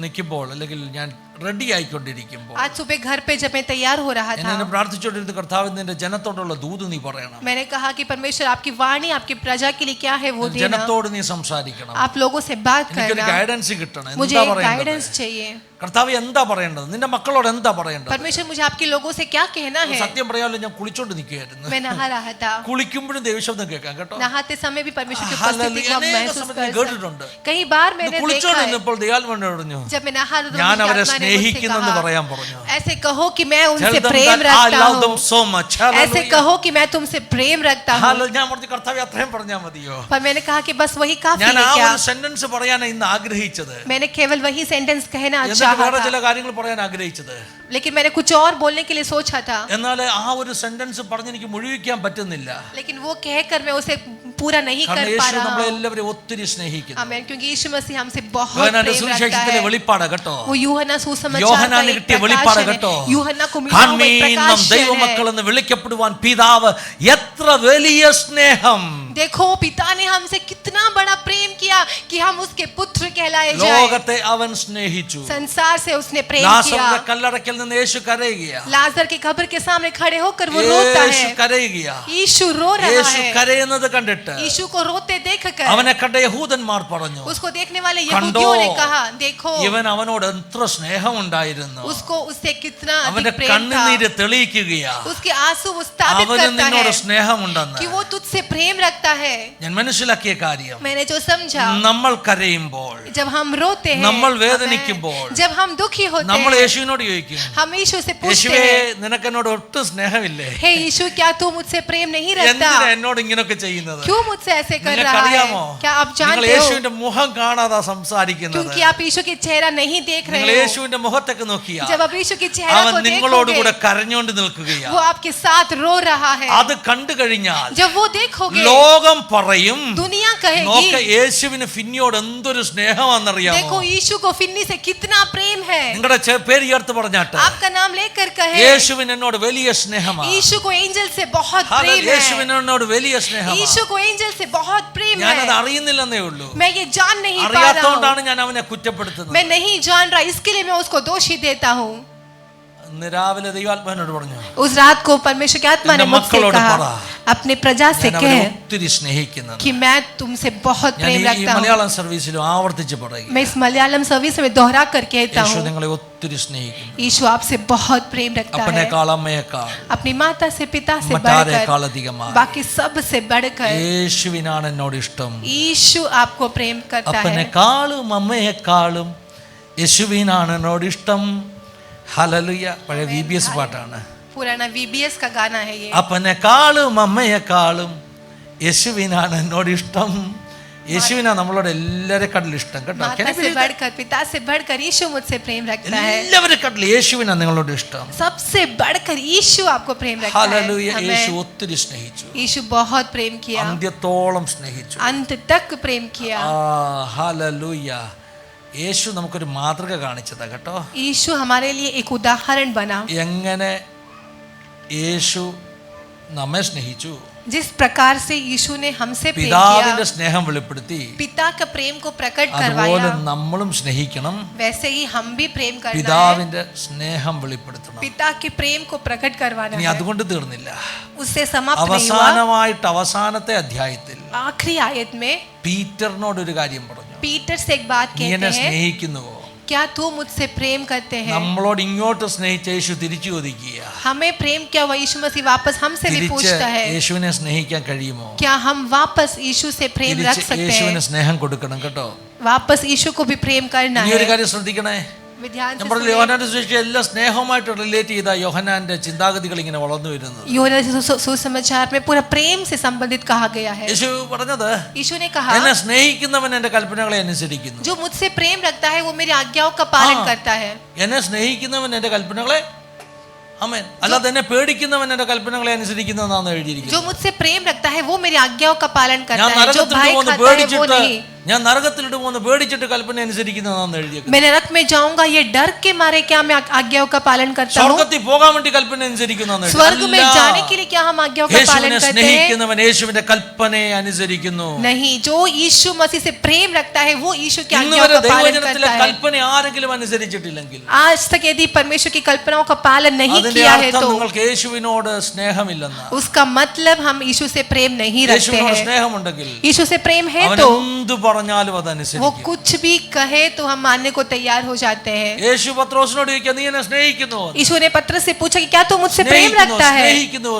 നിൽക്കുമ്പോൾ, അല്ലെങ്കിൽ ഞാൻ റെഡി ആയിക്കൊണ്ടിരിക്കുമ്പോൾ, आज सुबह घर पे जब मैं तैयार हो रहा था, എന്നെ പ്രാർത്ഥിച്ചുകൊണ്ടിരുന്ന കർത്താവ് നിന്റെ ജനത്തോടുള്ള ദൂത് നീ പറയണം, मैंने कहा कि परमेश्वर आपकी वाणी आपकी प्रजा के लिए क्या है वो देना, ജനത്തോട് നീ സംസാരിക്കണം, आप लोगों से बात എനിക്കൊരു करना, ഗൈഡൻസ് കിട്ടണം. मुझे എന്താ एक പറയേണ്ടത്? गाइडेंस चाहिए। കർത്താവ് എന്താ പറയേണ്ടത്? നിന്റെ മക്കളോട് എന്താ പറയേണ്ടത്? परमेश्वर मुझे आपके लोगों से क्या कहना है? സത്യം പറയാമല്ലോ, ഞാൻ കുളിച്ചോണ്ട് നിൽക്കുകയായിരുന്നു. मैं नहा रहा था, കുളിക്കുമ്പോഴും ദൈവശബ്ദം കേൾക്കാം കേട്ടോ. नहाते समय भी परमेश्वर की उपस्थिति को हम അനേക महसूस സമയത്ത് कर ഞാൻ കേട്ടിട്ടുണ്ട്. सकते। कई बार मैंने देखा കുളിച്ചോണ്ട് है, നിന്നപ്പോൾ ദൈവാത്മാവ് പറഞ്ഞു, जब मैं नहा रहा था, ഞാൻ അവരെ आत्मा ने मुझसे സ്നേഹിക്കുന്നെന്ന് कहा, പറയാൻ പറഞ്ഞു. ऐसे कहो कि मैं Tell उनसे them प्रेम that I रखता love them हूँ, so much. ऐसे Hallelujah. कहो कि मैं तुमसे प्रेम रखता हूँ। ഞാൻ പറഞ്ഞു, കർത്താവേ അത്രയും പറഞ്ഞാൽ മതിയോ? पर मैंने कहा कि बस वही काफी ഞാൻ है ആ क्या? ഒരു സെന്റൻസ് പറയാനാണ് ഇന്ന് ആഗ്രഹിച്ചത്. मैंने केवल वही सेंटेंस कहना എന്നിട്ട് चाहा വേറെ था, ചില കാര്യങ്ങൾ പറയാൻ ആഗ്രഹിച്ചത്. लेकिन मैंने कुछ और बोलने के लिए सोचा था, എന്നാൽ ആ ഒരു സെന്റൻസ് പറഞ്ഞ് എനിക്ക് മുഴുവിക്കാൻ പറ്റുന്നില്ല. लेकिन वो कहकर मैं उसे पूरा नहीं कर കാരണം पा യേശു रहा നമ്മളെ हूँ। എല്ലാവരെയും ഒത്തിരി സ്നേഹിക്കുന്നു. आमीन। क्योंकि यीशु मसीह हमसे बहुत യോഹന്നാന്റെ प्रेम रखता സുവിശേഷത്തിലെ है। വെളിപ്പാട് കേട്ടോ. वो यूहन्ना सुसमाचार का യോഹന്നാന് एक കിട്ടിയ प्रकाशन വെളിപ്പാട് है। കേട്ടോ. यूहन्ना को मिला हुआ एक കാൺമീൻ നാം प्रकाशन ദൈവമക്കൾ है। എന്ന് വിളിക്കപ്പെടുവാൻ പിതാവ് എത്ര വലിയ സ്നേഹം. देखो पिता ने हमसे कितना बड़ा प्रेम किया कि हम उसके पुत्र कहलाए जाए। ലോകത്തെ അവൻ സ്നേഹിച്ചു. संसार से उसने प्रेम ലാസറുടെ किया। കല്ലറയ്ക്കൽ നിന്ന് യേശു കരയുകയാ. लाजर के कब्र के सामने खड़े होकर वो रोता യേശു है। കരയുകയാ. यीशु रो रहा യേശു है। കരയുന്നത് കണ്ടിട്ട് यीशु को रोते देखकर അവനെ കണ്ട യഹൂദന്മാർ പറഞ്ഞു, उसको देखने वाले കണ്ടോ, यहूदियों ने कहा, देखो ഇവൻ അവനോട് എത്ര സ്നേഹമുണ്ടായിരുന്നു. उसको उससे कितना അവന്റെ अधिक प्रेम था। കണ്ണുനീര് തെളിയിക്കുകയാ, उसके आंसू वो स्थापित അവന് करता നിന്നോട് है സ്നേഹമുണ്ടെന്ന്. कि वो तुझसे प्रेम रखता है। ഞാൻ മനസ്സിലാക്കിയ കാര്യം, मैंने जो समझा, നമ്മൾ കരയുമ്പോൾ, जब हम रोते हैं, നമ്മൾ വേദനിക്കുമ്പോൾ, जब हम दुखी होते നമ്മൾ हैं, യേശുവിനോട് ചോദിക്കും, हम यीशु से पूछते യേശുവേ हैं, നിനക്ക് എന്നോട് ഒട്ടും സ്നേഹമില്ലേ? हे यीशु क्या तू मुझसे प्रेम नहीं रखता? എന്തിനാ എന്നോട് ഇങ്ങനൊക്കെ ചെയ്യുന്നത്? क्यों मुझसे ऐसे कर रहा നിങ്ങൾക്കറിയാമോ, है? क्या आप നിങ്ങൾ जानते हो? യേശുവിന്റെ മുഖം കാണാതെ സംസാരിക്കുന്നത്. क्योंकि आप यीशु के चेहरा नहीं देख നിങ്ങൾ रहे हो। യേശുവിന്റെ മുഖത്തൊക്കെ നോക്കിയാ जब आप यीशु के चेहरा അവൻ को നിങ്ങളോട് കൂടെ देखोगे, കരഞ്ഞോണ്ട് നിൽക്കുകയാ. वो आपके साथ रो रहा है। അത് കണ്ടു കഴിഞ്ഞാൽ जब वो देखोगे, ലോകം പറയും, दुनिया നോക്ക कहेगी, യേശുവിന് ഫിന്നിയോട് എന്തൊരു സ്നേഹമാണെന്നറിയാമോ? देखो यीशु को फिन्नी से कितना प्रेम है। നിങ്ങളുടെ പേര് ചേർത്ത് പറഞ്ഞാട്ടെ, आपका नाम लेकर कहे, യേശുവിന് എന്നോട് വലിയ സ്നേഹമാണ്. यीशु को एंजल से बहुत प्रेम है। യേശുവിന് എന്നോട് വലിയ സ്നേഹമാണ്. यीशु को एंजल से बहुत प्रेम ഞാനത് है। അറിയുന്നില്ലെന്നേ ഉള്ളൂ. मैं ये जान नहीं पा रहा അറിയാത്തോണ്ടാണ് हूँ, ഞാൻ അവനെ കുറ്റപ്പെടുത്തുന്നത്. मैं नहीं जान रहा, इसके लिए मैं उसको दोषी देता हूँ। ഇന്ന് രാവിലെ ദൈവാത്മാവിനോട് പറഞ്ഞു, उस रात को परमेश्वर की आत्मा ने എന്റെ मुझसे മക്കളോട് कहा, പറ, अपने प्रजा से ഞാൻ അവനെ कह ഒത്തിരി സ്നേഹിക്കുന്നത്. कि मैं तुमसे बहुत ഞാൻ प्रेम ഈ रखता हूँ। മലയാളം സർവീസിലും ആവർത്തിച്ച് പറയും, मैं इस मलयालम सर्विस में दोहरा कर कहता യേശു हूँ, നിങ്ങളെ ഒത്തിരി സ്നേഹിക്കുന്നു. यीशु आपसे बहुत प्रेम रखता है, അപ്പനേക്കാൾ അമ്മയേക്കാൾ अपनी माता से पिता से മറ്റാരേക്കാൾ बढ़कर, അധികമായി बाकी सब से बढ़कर യേശുവിനാണ് എന്നോട് ഇഷ്ടം. यीशु आपको प्रेम करता है। അപ്പനേക്കാളും അമ്മയെക്കാളും യേശുവിനാണ് എന്നോട് ഇഷ്ടം. ഹല്ലേലൂയ. പഴയ VBS പാട്ടാണ്. पुराना VBS का गाना है ये। അപ്പനേക്കാളും അമ്മയെക്കാളും യേശുവിനാണ് എന്നോട് ഇഷ്ടം. യേശുവിനാ നമ്മളോട് എല്ലാരെക്കാട്ടിലും ഇഷ്ടം കേട്ടോ. माता से बढ़कर, पिता से बढ़कर यीशु मुझसे प्रेम रखता है। എല്ലാവരെക്കാട്ടിലും യേശുവിനാ നിങ്ങളോട് ഇഷ്ടം. सबसे बढ़कर यीशु आपको प्रेम रखता है। ഹല്ലേലൂയ. യേശു हमें ഒത്തിരി സ്നേഹിച്ചു, यीशु बहुत प्रेम किया, അന്ത്യത്തോളം സ്നേഹിച്ചു. अंत तक प्रेम किया। ഹല്ലേലൂയ. യേശു നമുക്കൊരു മാതൃക കാണിച്ചതാ കേട്ടോ. यीशु हमारे लिए एक उदाहरण बना। എങ്ങനെ യേശു നമ്മെ സ്നേഹിച്ചു, जिस प्रकार से यीशु ने हमसे प्रेम പിതാവിന്റെ किया, സ്നേഹം വെളിപ്പെടുത്തി, पिता का प्रेम को प्रकट അതുപോലെ करवाया, നമ്മളും സ്നേഹിക്കണം. वैसे ही हम भी प्रेम करना है। പിതാവിന്റെ സ്നേഹം വെളിപ്പെടുത്തണം. पिता के प्रेम को प्रकट करवाना ഇനി है। അതുകൊണ്ട് തീർന്നില്ല. उससे समाप्त नहीं हुआ। അവസാനമായിട്ട് അവസാനത്തെ അധ്യായത്തിൽ आखिरी आयत में പീറ്ററിനോട് ഒരു കാര്യം പറഞ്ഞു, पीटर से एक बात നീ എന്നെ कहते हैं, സ്നേഹിക്കുന്നുവോ? क्या तू मुझसे प्रेम करते हैं? നമ്മളോട് ഇങ്ങോട്ട് സ്നേഹിച്ച യേശു തിരിച്ചു ചോദിക്കുക, हमें प्रेम क्या हुआ? यीशु मसीह वापस हमसे भी തിരിച്ച് पूछता है, യേശുവിനെ സ്നേഹിക്കാൻ കഴിയുമോ? क्या हम वापस यीशु से प्रेम रख തിരിച്ച് सकते യേശുവിന് हैं? സ്നേഹം കൊടുക്കണം കേട്ടോ. वापस यीशु को भी प्रेम करना ഈ ഒരു है। കാര്യം ശ്രദ്ധിക്കണേ. वे ध्यान से നമ്മുടെ सुने। യോഹന്നാന്റെ സുവിശേഷം എല്ലാം സ്നേഹമായിട്ട് റിലേറ്റ് ചെയ്ത യോഹന്നാന്റെ ചിന്താഗതികൾ ഇങ്ങനെ വളർന്നു വരുന്നത്. यूहन्ना सुसमाचार में पूरा प्रेम से संबंधित कहा गया है। യേശു പറഞ്ഞത്, यीशु ने कहा, എന്നെ സ്നേഹിക്കുന്നവൻ എന്റെ കൽപ്പനകളെ അനുസരിക്കുന്നു. जो मुझसे प्रेम रखता है वो मेरी आज्ञाओं का पालन हाँ। करता है। എന്നെ സ്നേഹിക്കുന്നവൻ എന്റെ കൽപ്പനകളെ, ആമേൻ, അല്ലാതെ എന്നെ പേടിക്കുന്നവൻ എന്റെ കൽപ്പനകളെ അനുസരിക്കുന്നതെന്നാണ് जो എഴുതിയിരിക്കുന്നത്. मुझसे प्रेम रखता है वो मेरी आज्ञाओं का पालन ഞാൻ करता है। जो നരകത്തിൽ भाई പോകുന്ന खाता है वो പേടിച്ചിട്ട്, नहीं। ഞാൻ നരകത്തിലിടുമെന്ന് പേടിച്ചിട്ട് കൽപ്പന അനുസരിക്കുന്നതെന്നാണ് എഴുതിയിരിക്കുന്നത്. मैं नरक में जाऊंगा ये डर के मारे क्या मैं आज्ञाओं का पालन करता हूँ? സ്വർഗ്ഗത്തിൽ പോകാൻ വേണ്ടി കൽപ്പന അനുസരിക്കുന്നതെന്ന് स्वर्ग में എഴുതിയിരിക്കുന്നത്. जाने के लिए क्या हम आज्ञाओं का पालन യേശുവിനെ करते हैं? സ്നേഹിക്കുന്നവൻ യേശുവിന്റെ കൽപ്പനയെ അനുസരിക്കുന്നു. नहीं, जो यीशु मसीह से प्रेम रखता है वो यीशु की ഇന്ന് आज्ञाओं വരെ का पालन ദൈവവചനത്തിലെ करता है। കൽപ്പന ആരെങ്കിലും അനുസരിച്ചിട്ടില്ലെങ്കിൽ आज तक यदि परमेश्वर की कल्पनाओं का पालन नहीं അതിന്റെ किया है അർത്ഥം तो നിങ്ങൾക്ക് യേശുവിനോട് സ്നേഹമില്ലെന്നാണ്. उसका मतलब हम यीशु से प्रेम नहीं रखते യേശുവിനോട് हैं। സ്നേഹമുണ്ടെങ്കിൽ यीशु से प्रेम है അവൻ तो എന്ത് പറഞ്ഞാലും वो അതനുസരിക്കും. कुछ भी कहे तो हम मानने को तैयार हो जाते हैं। യേശു പത്രോസിനോട് ചോദിക്കുക, നീ എന്നെ സ്നേഹിക്കുന്നുവോ? यीशु ने पत्रस से पूछा कि क्या तू मुझसे प्रेम रखता है?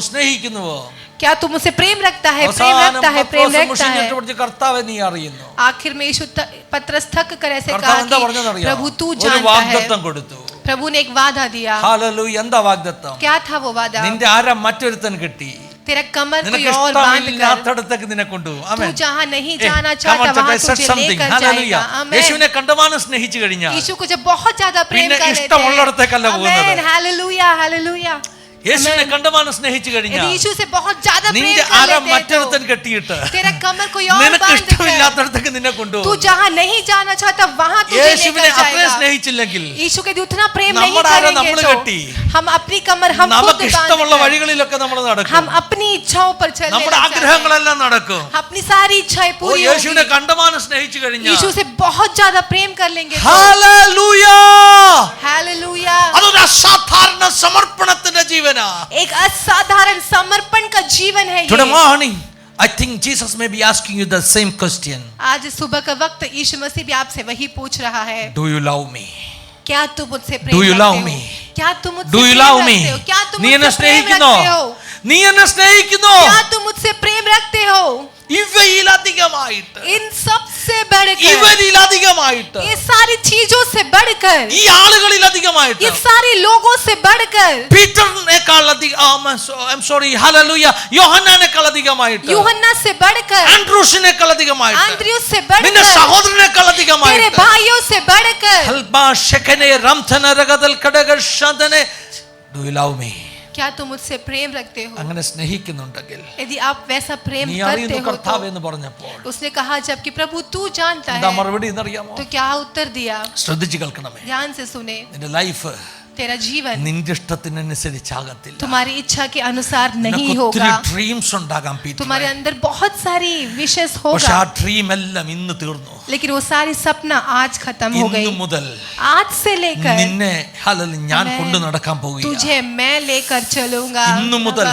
സ്നേഹിക്കുന്നുവോ? क्या तू मुझसे प्रेम रखता है? प्रेम അവസാനം रखता है, प्रेम പത്രോസ് रखता മുഷിഞ്ഞിട്ട് है। പിടിച്ച്, കർത്താവേ നീ അറിയുന്നു. आखिर में यीशु पत्रस थक कर ऐसे കർത്താവ് कहा എന്താ कि പറഞ്ഞതെന്നറിയാമോ? प्रभु तू ഒരു जानता है। വാഗ്ദത്തം കൊടുത്തു. प्रभु ने एक वादा दिया। ഹല്ലേലൂയ. എന്താ വാഗ്ദത്തം? क्या था वो वादा? നിന്റെ അര മറ്റൊരുത്തൻ കിട്ടി, तेरा कमर कोई നിനക്ക് और बांध कर ഇഷ്ടമില്ലാത്തടത്തേക്ക് നിന്നെ കൊണ്ടുപോകും. तू ആമേൻ. जहाँ नहीं Eh, जाना come चाहता on, वहाँ church, I said तुझे something. लेकर Hallelujah. जाएगा। आमेन। യേശുവിനെ കണ്ടമാനം സ്നേഹിച്ചു കഴിഞ്ഞാൽ यीशु को जब बहुत ज्यादा प्रेम പിന്നെ कर लेते ഇഷ്ടമുള്ളിടത്തേക്കല്ല हैं। പോകുന്നത്. आमेन, हालेलुया, हालेलुया। യേശുവിനെ കണ്ടമാനം സ്നേഹിച്ചു കഴിഞ്ഞാൽ यदि यीशु से बहुत ज्यादा प्रेम നിന്റെ कर അര लेते हैं മറ്റൊരുത്തൻ तो കെട്ടിയിട്ട് तेरा कमर कोई और നിനക്ക് बांध कर ഇഷ്ടമില്ലാത്തടത്തേക്ക് നിന്നെ तू കൊണ്ടുപോകും. जहाँ नहीं जाना चाहता वहाँ तुझे യേശുവിനെ लेकर അത്രയും जाएगा। സ്നേഹിച്ചില്ലെങ്കിൽ यीशु के लिए उतना प्रेम नहीं നമ്മുടെ ആരെ करेंगे നമ്മൾ तो കെട്ടി हम अपनी कमर हम खुद നമുക്ക് बांध ഇഷ്ടമുള്ള कर വഴികളിലൊക്കെ നമ്മൾ നടക്കും. हम अपनी इच्छाओं पर चलने നമ്മുടെ लग जाते हैं। ആഗ്രഹങ്ങളെല്ലാം നടക്കും. अपनी सारी इच्छाएं ഓ, पूरी യേശുവിനെ होंगी। കണ്ടമാനം സ്നേഹിച്ചു കഴിഞ്ഞാൽ यीशु से बहुत ज्यादा प्रेम कर लेंगे तो ഹല്ലേലൂയ. हालेलुया। അതൊരു അസാധാരണ സമർപ്പണത്തിന്റെ ജീവനാ. एक असाधारण समर्पण का जीवन है Today ये। morning I think Jesus may be asking you the same question. आज सुबह का वक्त यीशु मसीह भी आपसे वही पूछ रहा है, Do you love me? क्या तुम मुझसे प्रेम Do you रखते love हो? me? क्या तुम मुझसे Do you Prem love me? रखते हो? क्या तुम നീ എന്നെ मुझसे प्रेम സ്നേഹിക്കുന്നോ? रखते हो? നീ എന്നെ സ്നേഹിക്കുന്നോ? क्या तुम मुझसे प्रेम रखते हो? ഇവയിലധികമായിട്ട്, इन सब से बढ़कर, ഇവരിലധികമായിട്ട്, ये सारी चीजों से बढ़कर, ഈ ആളുകളിലധികമായിട്ട്, ये सारे लोगों से बढ़कर, പീറ്ററിനേക്കാൾ യോഹന്നാനേക്കാൾ അധികമായിട്ട്, यूहन्ना से बढ़कर, ആൻഡ്രൂസിനേക്കാൾ അധികമായിട്ട്, आंद्रियुस से നിന്റെ बढ़कर, സഹോദരനേക്കാൾ तेरे അധികമായിട്ട്, भाइयों से बढ़कर, Do you love me? क्या तुम मुझसे प्रेम रखते हो? അങ്ങനെ സ്നേഹിക്കുന്നുണ്ടെങ്കിൽ यदि आप वैसा प्रेम നീ करते അറിയുന്നു हो കർത്താവ് तो എന്ന് പറഞ്ഞപ്പോൾ उसने कहा जबकि प्रभु तू जानता എന്താ है, മറുപടി എന്നറിയാമോ? तो क्या उत्तर दिया? ശ്രദ്ധിച്ചു കേൾക്കണമേ. ध्यान से सुने। നിന്റെ ലൈഫ് तेरा जीवन നിന്റെ ഇഷ്ടത്തിനനുസരിച്ചാകത്തില്ല. तुम्हारी इच्छा के अनुसार नहीं നിനക്ക് ഒത്തിരി होगा। ഡ്രീംസ് ഉണ്ടാകാം പീറ്റർ, तुम्हारे अंदर बहुत सारी विशेष പക്ഷെ ആ होगा, ഡ്രീം എല്ലാം ഇന്ന് തീർന്നു. लेकिन वो सारी सपना आज खत्म हो ഇന്നു गई। മുതൽ आज से लेकर നിന്നെ ഞാൻ मैं കൊണ്ടു നടക്കാൻ പോവുകയാണ്. तुझे मैं लेकर चलूंगा। ഇന്നു മുതൽ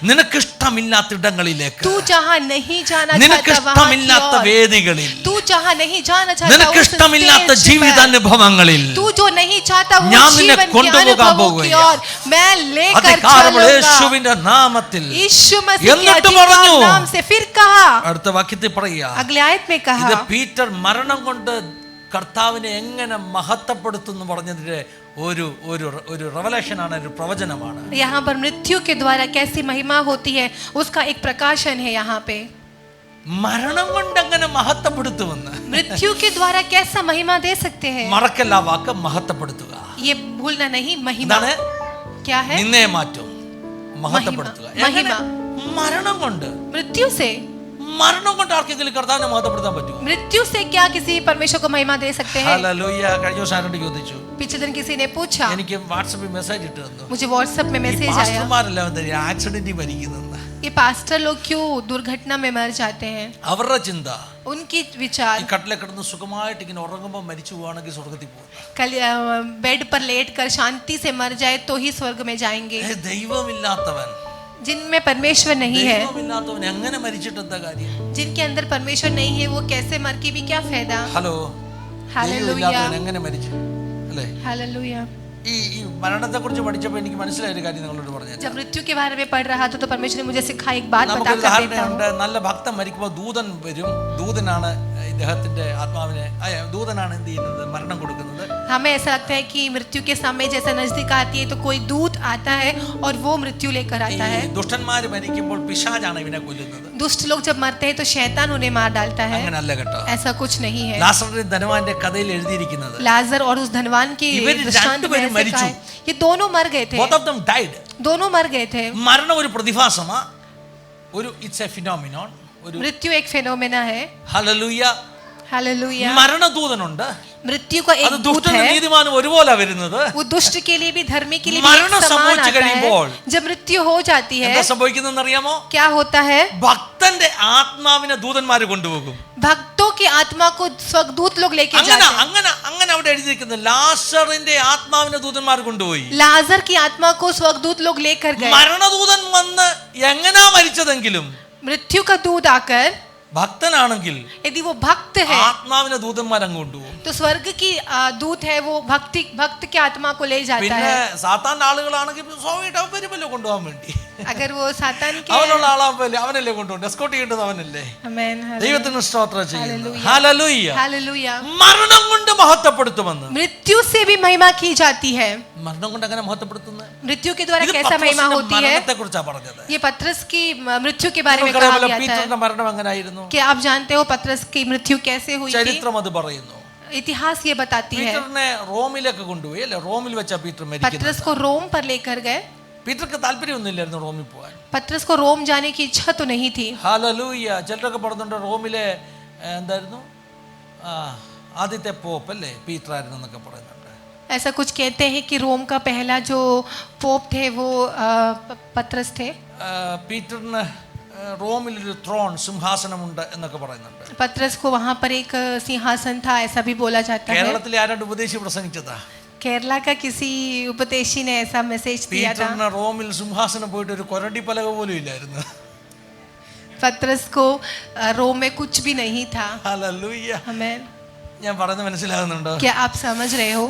നിനക്ക് ഇഷ്ടമില്ലാത്ത ഇടങ്ങളിലേക്ക്, तू जहाँ नहीं जाना നിനക്ക് चाहता वहाँ ഇഷ്ടമില്ലാത്ത की ओर, വേദികളിൽ, तू जहाँ नहीं जाना चाहता നിനക്ക് उस ഇഷ്ടമില്ലാത്ത stage पर, ജീവിതാനുഭവങ്ങളിൽ तू जो नहीं चाहता वो ഞാൻ നിന്നെ जीवन के കൊണ്ടുപോകാൻ अनुभवों की പോവുകയാണ്. ओर मैं लेकर അധികാരമുള്ള चलूंगा। യേശുവിന്റെ നാമത്തിൽ. यीशु मसीह के എന്നിട്ട് अधिकार പറഞ്ഞു, नाम से फिर कहा, അടുത്ത വാക്യത്തിൽ പറയുക, अगले आयत में ഇത് कहा, പീറ്റർ മരണം കൊണ്ട് കർത്താവിനെ എങ്ങനെ മഹത്വപ്പെടുത്തുന്നു പറഞ്ഞതിന്റെ ഒരു ഒരു ഒരു റെവലേഷനാണ്, ഒരു പ്രവചനമാണ്. यहाँ पर मृत्यु के द्वारा कैसी महिमा होती है उसका एक प्रकाशन है। यहाँ पे മരണം കൊണ്ട് എങ്ങനെ മഹത്വപ്പെടുത്തുമെന്ന് मृत्यु के द्वारा कैसा महिमा दे सकते हैं? മറക്കല്ല ആ വാക്ക്, മഹത്വപ്പെടുത്തുക. ये भूलना नहीं, महिमा എന്താണ്? क्या है? നിന്നെ മാറ്റും, മഹത്വപ്പെടുത്തുക. महिमा മരണം കൊണ്ട്, मृत्यु से, മരണം കൊണ്ട് ആർക്കെങ്കിലും കർത്താവിനെ മഹത്വപ്പെടുത്താൻ പറ്റുമോ? मृत्यु से क्या किसी परमेश्वर को महिमा दे सकते हैं? ഹല്ലേലൂയ. കഴിഞ്ഞ ദിവസം ആരോട് ചോദിച്ചു, पिछले दिन किसी ने पूछा, എനിക്ക് വാട്സപ്പിൽ മെസ്സേജ് ഇട്ട് തന്നു, मुझे व्हाट्सएप में ഈ मैसेज आया, പാസ്റ്റർമാരെല്ലാം എന്താ ആക്സിഡന്റിൽ മരിക്കുന്നെന്ന്. ये पास्टर लोग क्यों दुर्घटना में मर जाते हैं? അവരുടെ ചിന്ത, उनकी ഈ विचार, കട്ടിലെ കിടന്ന് സുഖമായിട്ട് ഇങ്ങനെ ഉറങ്ങുമ്പോൾ മരിച്ചു പോവാണെങ്കിൽ സ്വർഗത്തിൽ പോകും. कल बेड पर लेट कर शांति से मर जाए तो ही स्वर्ग में जाएंगे। ദൈവമില്ലാത്തവൻ, जिनमें परमेश्वर नहीं है, ദൈവമില്ലാത്തവൻ എങ്ങനെ മരിച്ചിട്ട് എന്താ കാര്യം? जिनके अंदर परमेश्वर नहीं है, वो कैसे मर के भी क्या फायदा? ഹലോ, ദൈവമില്ലാത്തവൻ എങ്ങനെ മരിച്ചു അല്ലേ? हालेलुया। ഈ മരണത്തെക്കുറിച്ച് പഠിച്ചപ്പോൾ എനിക്ക് മനസ്സിലായ ഒരു കാര്യം നിങ്ങളോട് പറഞ്ഞു. जब मृत्यु के बारे में पढ़ रहा था तो परमेश्वर ने मुझे सिखाई एक बात बता നമുക്കൊരു कर देता हूँ। ധാരണയുണ്ട്, നല്ല ഭക്തൻ മരിക്കുമ്പോൾ ദൂതൻ വരും. ദൂതനാണ് ഇദ്ദേഹത്തിന്റെ ആത്മാവിനെ, ദൂതനാണ് എന്ത് ചെയ്യുന്നത്, മരണം കൊടുക്കുന്നത്. हमें ऐसा लगता है कि मृत्यु के समय जैसा नजदीक आती है तो कोई दूत आता है और वो मृत्यु लेकर आता है। ദുഷ്ടന്മാര് മരിക്കുമ്പോൾ പിശാചാണ് ഇവനെ കൊല്ലുന്നത്. दुष्ट लोग जब मरते हैं तो शैतान उन्हें मार डालता है। അങ്ങനല്ല കേട്ടോ. ऐसा कुछ नहीं है। ലാസറിന്റെ ധനവാന്റെ കഥയിൽ എഴുതിയിരിക്കുന്നത് लाजर और उस धनवान की ഇവര് दृष्टांत में രണ്ടുപേരും ऐसे മരിച്ചു. कहा है, ये दोनों मर गए थे। both of them died. दोनों मर गए थे। മരണം ഒരു പ്രതിഭാസമാ, ഒരു ഇറ്റ്സ് എ ഫിനോമിനോൺ. ഒരു मृत्यु एक फेनोमेना है। ഹല്ലേലൂയ. हालेलुया। മരണദൂതനുണ്ട്. मृत्यु का അത് एक दूत ദുഷ്ടനും है। നീതിമാനും ഒരുപോലെ വരുന്നത്. वो दुष्ट के लिए भी धर्मी के लिए भी മരണം एक समान സംഭവിച്ചു आता കഴിയുമ്പോൾ है। जब मृत्यु हो जाती है എന്താ സംഭവിക്കുന്നതെന്ന് അറിയാമോ? क्या होता है? ഭക്തന്റെ ആത്മാവിനെ ദൂതന്മാര് കൊണ്ടുപോകും. भक्तों की आत्मा को स्वर्गदूत लोग लेके അങ്ങനെ जाते हैं। അങ്ങനെ അങ്ങനെ അവിടെ എഴുതിയിരിക്കുന്നത് ലാസറിന്റെ ആത്മാവിനെ ദൂതന്മാർ കൊണ്ടുപോയി. लाजर की आत्मा को स्वर्गदूत लोग लेकर गए। മരണദൂതൻ വന്ന് എങ്ങനാ മരിച്ചതെങ്കിലും मृत्यु का दूत आकर ഭക്തനാണെങ്കിൽ यदि वो भक्त है ആത്മാവിനെ ദൂതന്മാർ അങ്ങ് കൊണ്ടുപോകും. तो स्वर्ग की दूत है वो भक्त की आत्मा को ले जाता പിന്നെ है। സാത്താന്റെ ആളുകളാണെങ്കിൽ സ്വാഭാവികമായിട്ട് അവൻ വരുമല്ലോ കൊണ്ടുപോകാൻ വേണ്ടി. अगर वो सातान के അവനുള്ള ആളാവുമ്പല്ലേ അവനല്ലേ കൊണ്ടുപോകും, എസ്കോർട്ട് ചെയ്യേണ്ടത് അവനല്ലേ. आमेन। ദൈവത്തിന് സ്തോത്രം ചെയ്യുന്നു. हालेलुया। ഹല്ലേലൂയ. हालेलुया। മരണം കൊണ്ട് മഹത്വപ്പെടുത്തുമെന്ന്. मृत्यु से भी महिमा की जाती है। മരണം കൊണ്ട് എങ്ങനെ മഹത്വപ്പെടുത്തുന്നത്? मृत्यु के द्वारा ഇത് कैसा महिमा പത്രോസിന്റെ होती है? മരണത്തെക്കുറിച്ചാ പറഞ്ഞത്. ये पतरस की मृत्यु के बारे में कहा നിങ്ങൾക്കറിയാമല്ലോ गया था। പീറ്ററിന്റെ മരണം എങ്ങനെയായിരുന്നു? क्या आप जानते हो पतरस की मृत्यु कैसे हुई थी? ചരിത്രം അത് പറയുന്നു. इतिहास ये बताती है। പീറ്ററിനെ റോമിലേക്ക് കൊണ്ടുപോയി അല്ലെ, റോമിൽ വെച്ചാ പീറ്റർ മരിക്കുന്നത്. पतरस को रोम पर लेकर गए। പീറ്റർക്ക് താല്പര്യമൊന്നുമില്ലായിരുന്നു റോമിൽ പോകാൻ. पतरस को रोम जाने की इच्छा तो नहीं थी। ഹല്ലേലൂയ. ചിലരൊക്കെ പറഞ്ഞുണ്ട് റോമിലെ എന്തായിരുന്നു ആദ്യത്തെ പോപ്പ് അല്ലേ പീറ്റർ ആയിരുന്നു എന്നൊക്കെ പറയുന്നുണ്ട്. ऐसा कुछ कहते हैं कि रोम का पहला जो पोप थे वो पतरस थे। പീറ്ററിന് റോമിലൊരു ത്രോൺ സിംഹാസനമുണ്ട് എന്നൊക്കെ പറയുന്നുണ്ട്. पतरस को वहाँ पर एक सिंहासन था ऐसा भी बोला जाता है। കേരളത്തിലെ ആരാണ്ട് ഉപദേശി പ്രസംഗിച്ചതാ. केरला का किसी उपदेशी ने ऐसा मैसेज दिया था। പീറ്ററിന് റോമിൽ സിംഹാസനം പോയിട്ട് ഒരു കൊരണ്ടി പലക പോലും ഇല്ലായിരുന്നു. पतरस को रोम में कुछ भी नहीं था। ഹല്ലേലൂയ. आमेन। ഞാൻ പറയുന്നത് മനസ്സിലാകുന്നുണ്ടോ? क्या आप समझ रहे हो?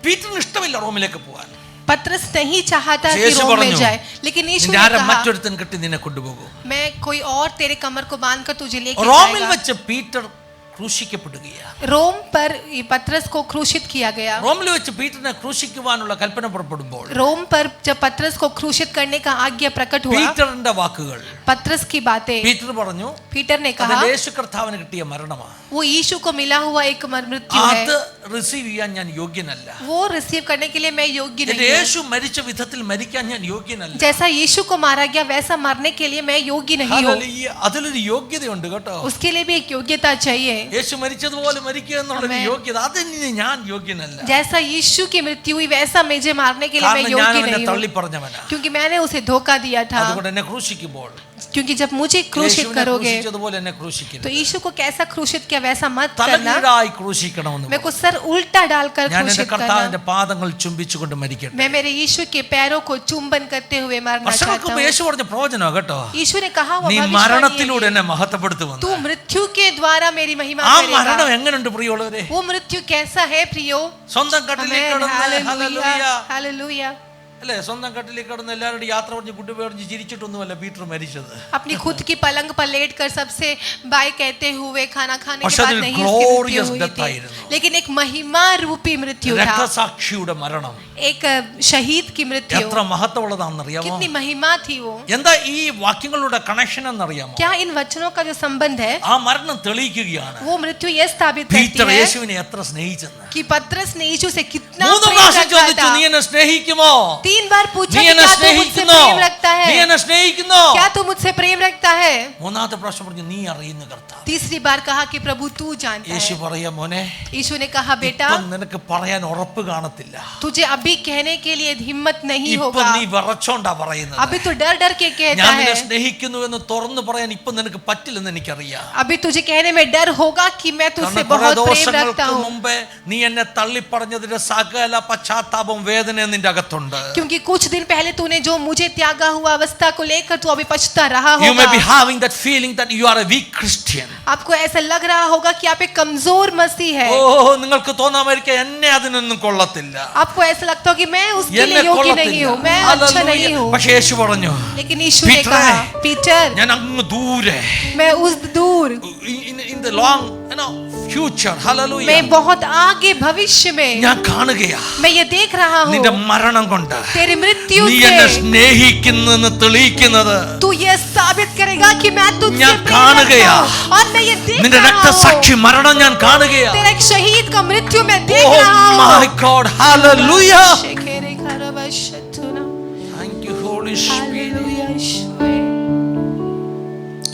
പീറ്ററിന് ഇഷ്ടമില്ല റോമിലേക്ക് പോകാൻ. पतरस नहीं चाहता कि യേശു रोम में പറഞ്ഞു, जाए, लेकिन यीशु ने നിന്റെ कहा മറ്റൊരുത്തൻ കെട്ടി നിന്നെ കൊണ്ടുപോകും. मैं कोई और तेरे कमर को बांधकर तुझे लेके റോമിൽ जाएगा। വെച്ച് പീറ്റർ ക്രൂശിക്കപ്പെടുകയാണ്. रोम पर पतरस को क्रूशित किया गया। റോമിൽ വെച്ച് പീറ്ററിനെ ക്രൂശിക്കുവാനുള്ള കൽപ്പന പുറപ്പെടുമ്പോൾ रोम पर जब पतरस को क्रूशित करने का आज्ञा प्रकट हुआ, പീറ്ററിന്റെ വാക്കുകൾ, पतरस की बातें, പീറ്റർ പറഞ്ഞു पीटर ने അത് कहा യേശു കർത്താവിന് കിട്ടിയ മരണമാണ്. वो यीशु को मिला हुआ एक मृत्यु है, അത് റിസീവ് ചെയ്യാൻ ഞാൻ യോഗ്യനല്ല. वो रिसीव करने के लिए मैं योग्य എന്റെ नहीं हूँ। യേശു മരിച്ച വിധത്തിൽ മരിക്കാൻ ഞാൻ യോഗ്യനല്ല. जैसा यीशु को मारा गया वैसा मरने के लिए मैं योग्य नहीं हूँ। ഹല്ലേലൂയ. അതിലൊരു യോഗ്യതയുണ്ട് കേട്ടോ. उसके लिए भी एक योग्यता चाहिए। യേശു മരിച്ചതുപോലെ മരിക്കുക എന്നുള്ളൊരു യോഗ്യത, അതിന് ഞാൻ യോഗ്യനല്ല. जैसा यीशु की मृत्यु हुई वैसा मुझे मारने के लिए मैं കാരണം ഞാൻ योग्य അവനെ नहीं हूँ, തള്ളി പറഞ്ഞവനാ. क्योंकि मैंने उसे धोखा दिया था। അതുകൊണ്ട് എന്നെ ക്രൂശിക്കുമ്പോൾ क्योंकि जब मुझे क्रूशित യേശുവിനെ करोगे ക്രൂശിച്ചതുപോലെ എന്നെ ക്രൂശിക്കരുത്. तो यीशु को कैसा क्रूशित किया वैसा मत करना। തലകീഴായി ക്രൂശിക്കണമെന്ന് मेरे को सर उल्टा डालकर ഞാൻ എന്റെ क्रूशित കർത്താവിന്റെ करना। പാദങ്ങൾ ചുംബിച്ചുകൊണ്ട് മരിക്കട്ടെ. मैं मेरे यीशु के पैरों को चुंबन करते हुए मरना വർഷങ്ങൾക്ക് चाहता മുമ്പ് हूँ। യേശു പറഞ്ഞ പ്രവചനോ കേട്ടോ. यीशु ने कहा वो നീ भविष्यवाणी മരണത്തിലൂടെ है, എന്നെ മഹത്വപ്പെടുത്തുമെന്ന്. तू मृत्यु के द्वारा मेरी महिमा ആ करेगा। മരണം എങ്ങനെയുണ്ട് പ്രിയമുള്ളവരെ? वो मृत्यु कैसा है प्रियो? സ്വന്തം കട്ടിലേക്ക് आमेन। കിടന്ന് हालेलुया ഹല്ലേലൂയ हालेलुया। അല്ലേ, സ്വന്തം കട്ടിലേക്ക് കിടന്ന് എല്ലാവരോടും യാത്ര പറഞ്ഞ് കുട്ടി പറഞ്ഞ് ചിരിച്ചിട്ടൊന്നുമല്ല പീറ്റർ മരിച്ചത്. अपनी खुद की पलंग पर लेटकर सबसे बाय कहते हुए खाना खाने के പക്ഷേ बाद അതൊരു नहीं उसकी मृत्यु glorious हुई death थी, ആയിരുന്നു. लेकिन एक महिमा रूपी मृत्यु था, രക്തസാക്ഷിയുടെ മരണം एक शहीद की मृत्यु। എത്ര മഹത്വമുള്ളതാണെന്നറിയാമോ? कितनी महिमा थी वो। എന്താ ഈ വാക്യങ്ങളുടെ കണക്ഷൻ എന്നറിയാമോ? क्या इन वचनों का जो संबंध है ആ മരണം തെളിയിക്കുകയാണ് वो मृत्यु ये स्थापित പീറ്റർ करती है യേശുവിനെ എത്ര സ്നേഹിച്ചെന്ന്. कि पतरस ने यीशु से कितना മൂന്ന് प्रेम പ്രാവശ്യം रखता ചോദിച്ചു, था। നീ എന്നെ സ്നേഹിക്കുമോ? 3 बार पूछा നീ कि എന്നെ क्या तू मुझसे സ്നേഹിക്കുന്നോ? प्रेम रखता നീ है? എന്നെ സ്നേഹിക്കുന്നോ? क्या तू मुझसे प्रेम रखता है? മൂന്നാമത്തെ പ്രാവശ്യം പറഞ്ഞു, നീ അറിയുന്ന കർത്താവ്. तीसरी बार कहा कि प्रभु तू जानता യേശു है। പറയാ, മോനെ यीशु ने कहा बेटा ഇപ്പം നിനക്ക് പറയാൻ ഉറപ്പ് കാണത്തില്ല. तुझे अभी कहने के लिए हिम्मत नहीं ഇപ്പൊ होगा, നീ വിറച്ചോണ്ടാ പറയുന്നത്. अभी तो डर डर के कहता ഞാൻ നിന്നെ है, സ്നേഹിക്കുന്നു എന്ന് തുറന്നു പറയാൻ ഇപ്പൊ നിനക്ക് പറ്റില്ലെന്ന് എനിക്കറിയാം. अभी तुझे कहने में डर होगा कि मैं तुझसे കാരണം കുറെ बहुत प्रेम रखता ദിവസങ്ങൾക്ക് हूँ, മുമ്പേ നീ എന്നെ തള്ളിപ്പറഞ്ഞതിന്റെ സകല പശ്ചാത്താപം വേദന നിന്റെ അകത്തുണ്ട്. क्योंकि कुछ दिन पहले तूने जो मुझे त्यागा हुआ अवस्था को लेकर तू अभी पछता रहा You may be होगा। having that feeling that you are a weak Christian. आपको ऐसा लग रहा होगा कि आप एक कमजोर मसीह है। ഓ നിങ്ങൾക്ക് തോന്നാമായിരിക്കും എന്നെ അതിനൊന്നും കൊള്ളത്തില്ല, आपको ऐसा लगता हो कि मैं उसके എന്നെ लिए योग्य नहीं കൊള്ളത്തില്ല. हूँ, मैं अच्छा नहीं Hallelujah. हूँ। പക്ഷേ യേശു പറഞ്ഞു, लेकिन यीशु ने पीटर, कहा, पीटर ഞാൻ അങ്ങ് ദൂരെ, मैं उस दूर, in the long future, hallelujah, मैं बहुत आगे भविष्य में ഞാൻ കാണുകയാ मैं ये देख रहा हूँ നിന്റെ മരണം കൊണ്ട് तेरी मृत्यु നീ എന്നെ से സ്നേഹിക്കുന്നെന്ന് തെളിയിക്കുന്നത് तू ये साबित करेगा कि मैं तुझसे ഞാൻ प्रेम കാണുകയാ. रखता हूँ और मैं ये देख നിന്റെ रहा രക്തസാക്ഷി हूँ മരണം ഞാൻ കാണുകയാ. तेरा एक शहीद का मृत्यु मैं देख Oh रहा हूँ। my God, hallelujah. शेखेरे खरबशतुना। Thank you Holy Spirit. Hallelujah ईश्वर।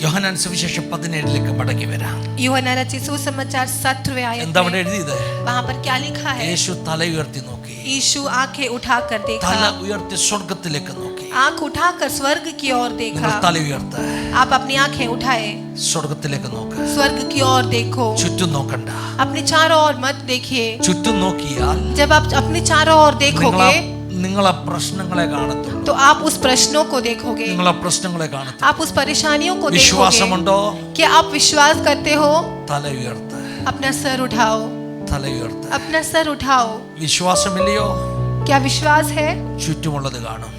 യോഹന്നാൻ സുവിശേഷം 17 മടങ്ങി വരാം. यूहन्ना रचित सुसमाचार 17वें आयत എന്താ അവിടെ में എഴുതിയത്? वहां पर क्या लिखा है? യേശു തല ഉയർത്തി നോക്കി, यीशु आंखें उठाकर തല देखा, ഉയർത്തി സ്വർഗത്തിലേക്ക് നോക്കി. आंख उठाकर स्वर्ग की ओर നിങ്ങൾ देखा। തല ഉയർത്ത आप अपनी आंखें उठाए, സ്വർഗത്തിലേക്ക് നോക്ക്. स्वर्ग की ओर देखो, ചുറ്റും നോക്കണ്ട. अपने चारों ओर मत देखिए। ചുറ്റും നോക്കിയാൽ जब आप अपने चारों ओर देखोगे നിങ്ങളെ പ്രശ്നങ്ങളെ കാണത്തുള്ളൂ. तो आप उस प्रश्नों को देखोगे, നിങ്ങളെ പ്രശ്നങ്ങളെ കാണത്തുള്ളൂ. आप उस परेशानियों को देखोगे। വിശ്വാസമുണ്ടോ? क्या आप विश्वास करते हो? തല ഉയർത്ത, अपना सर उठाओ, തല ഉയർത്ത. अपना सर उठाओ। വിശ്വാസമില്ലയോ? क्या विश्वास है? ചുറ്റുമുള്ളത് കാണും.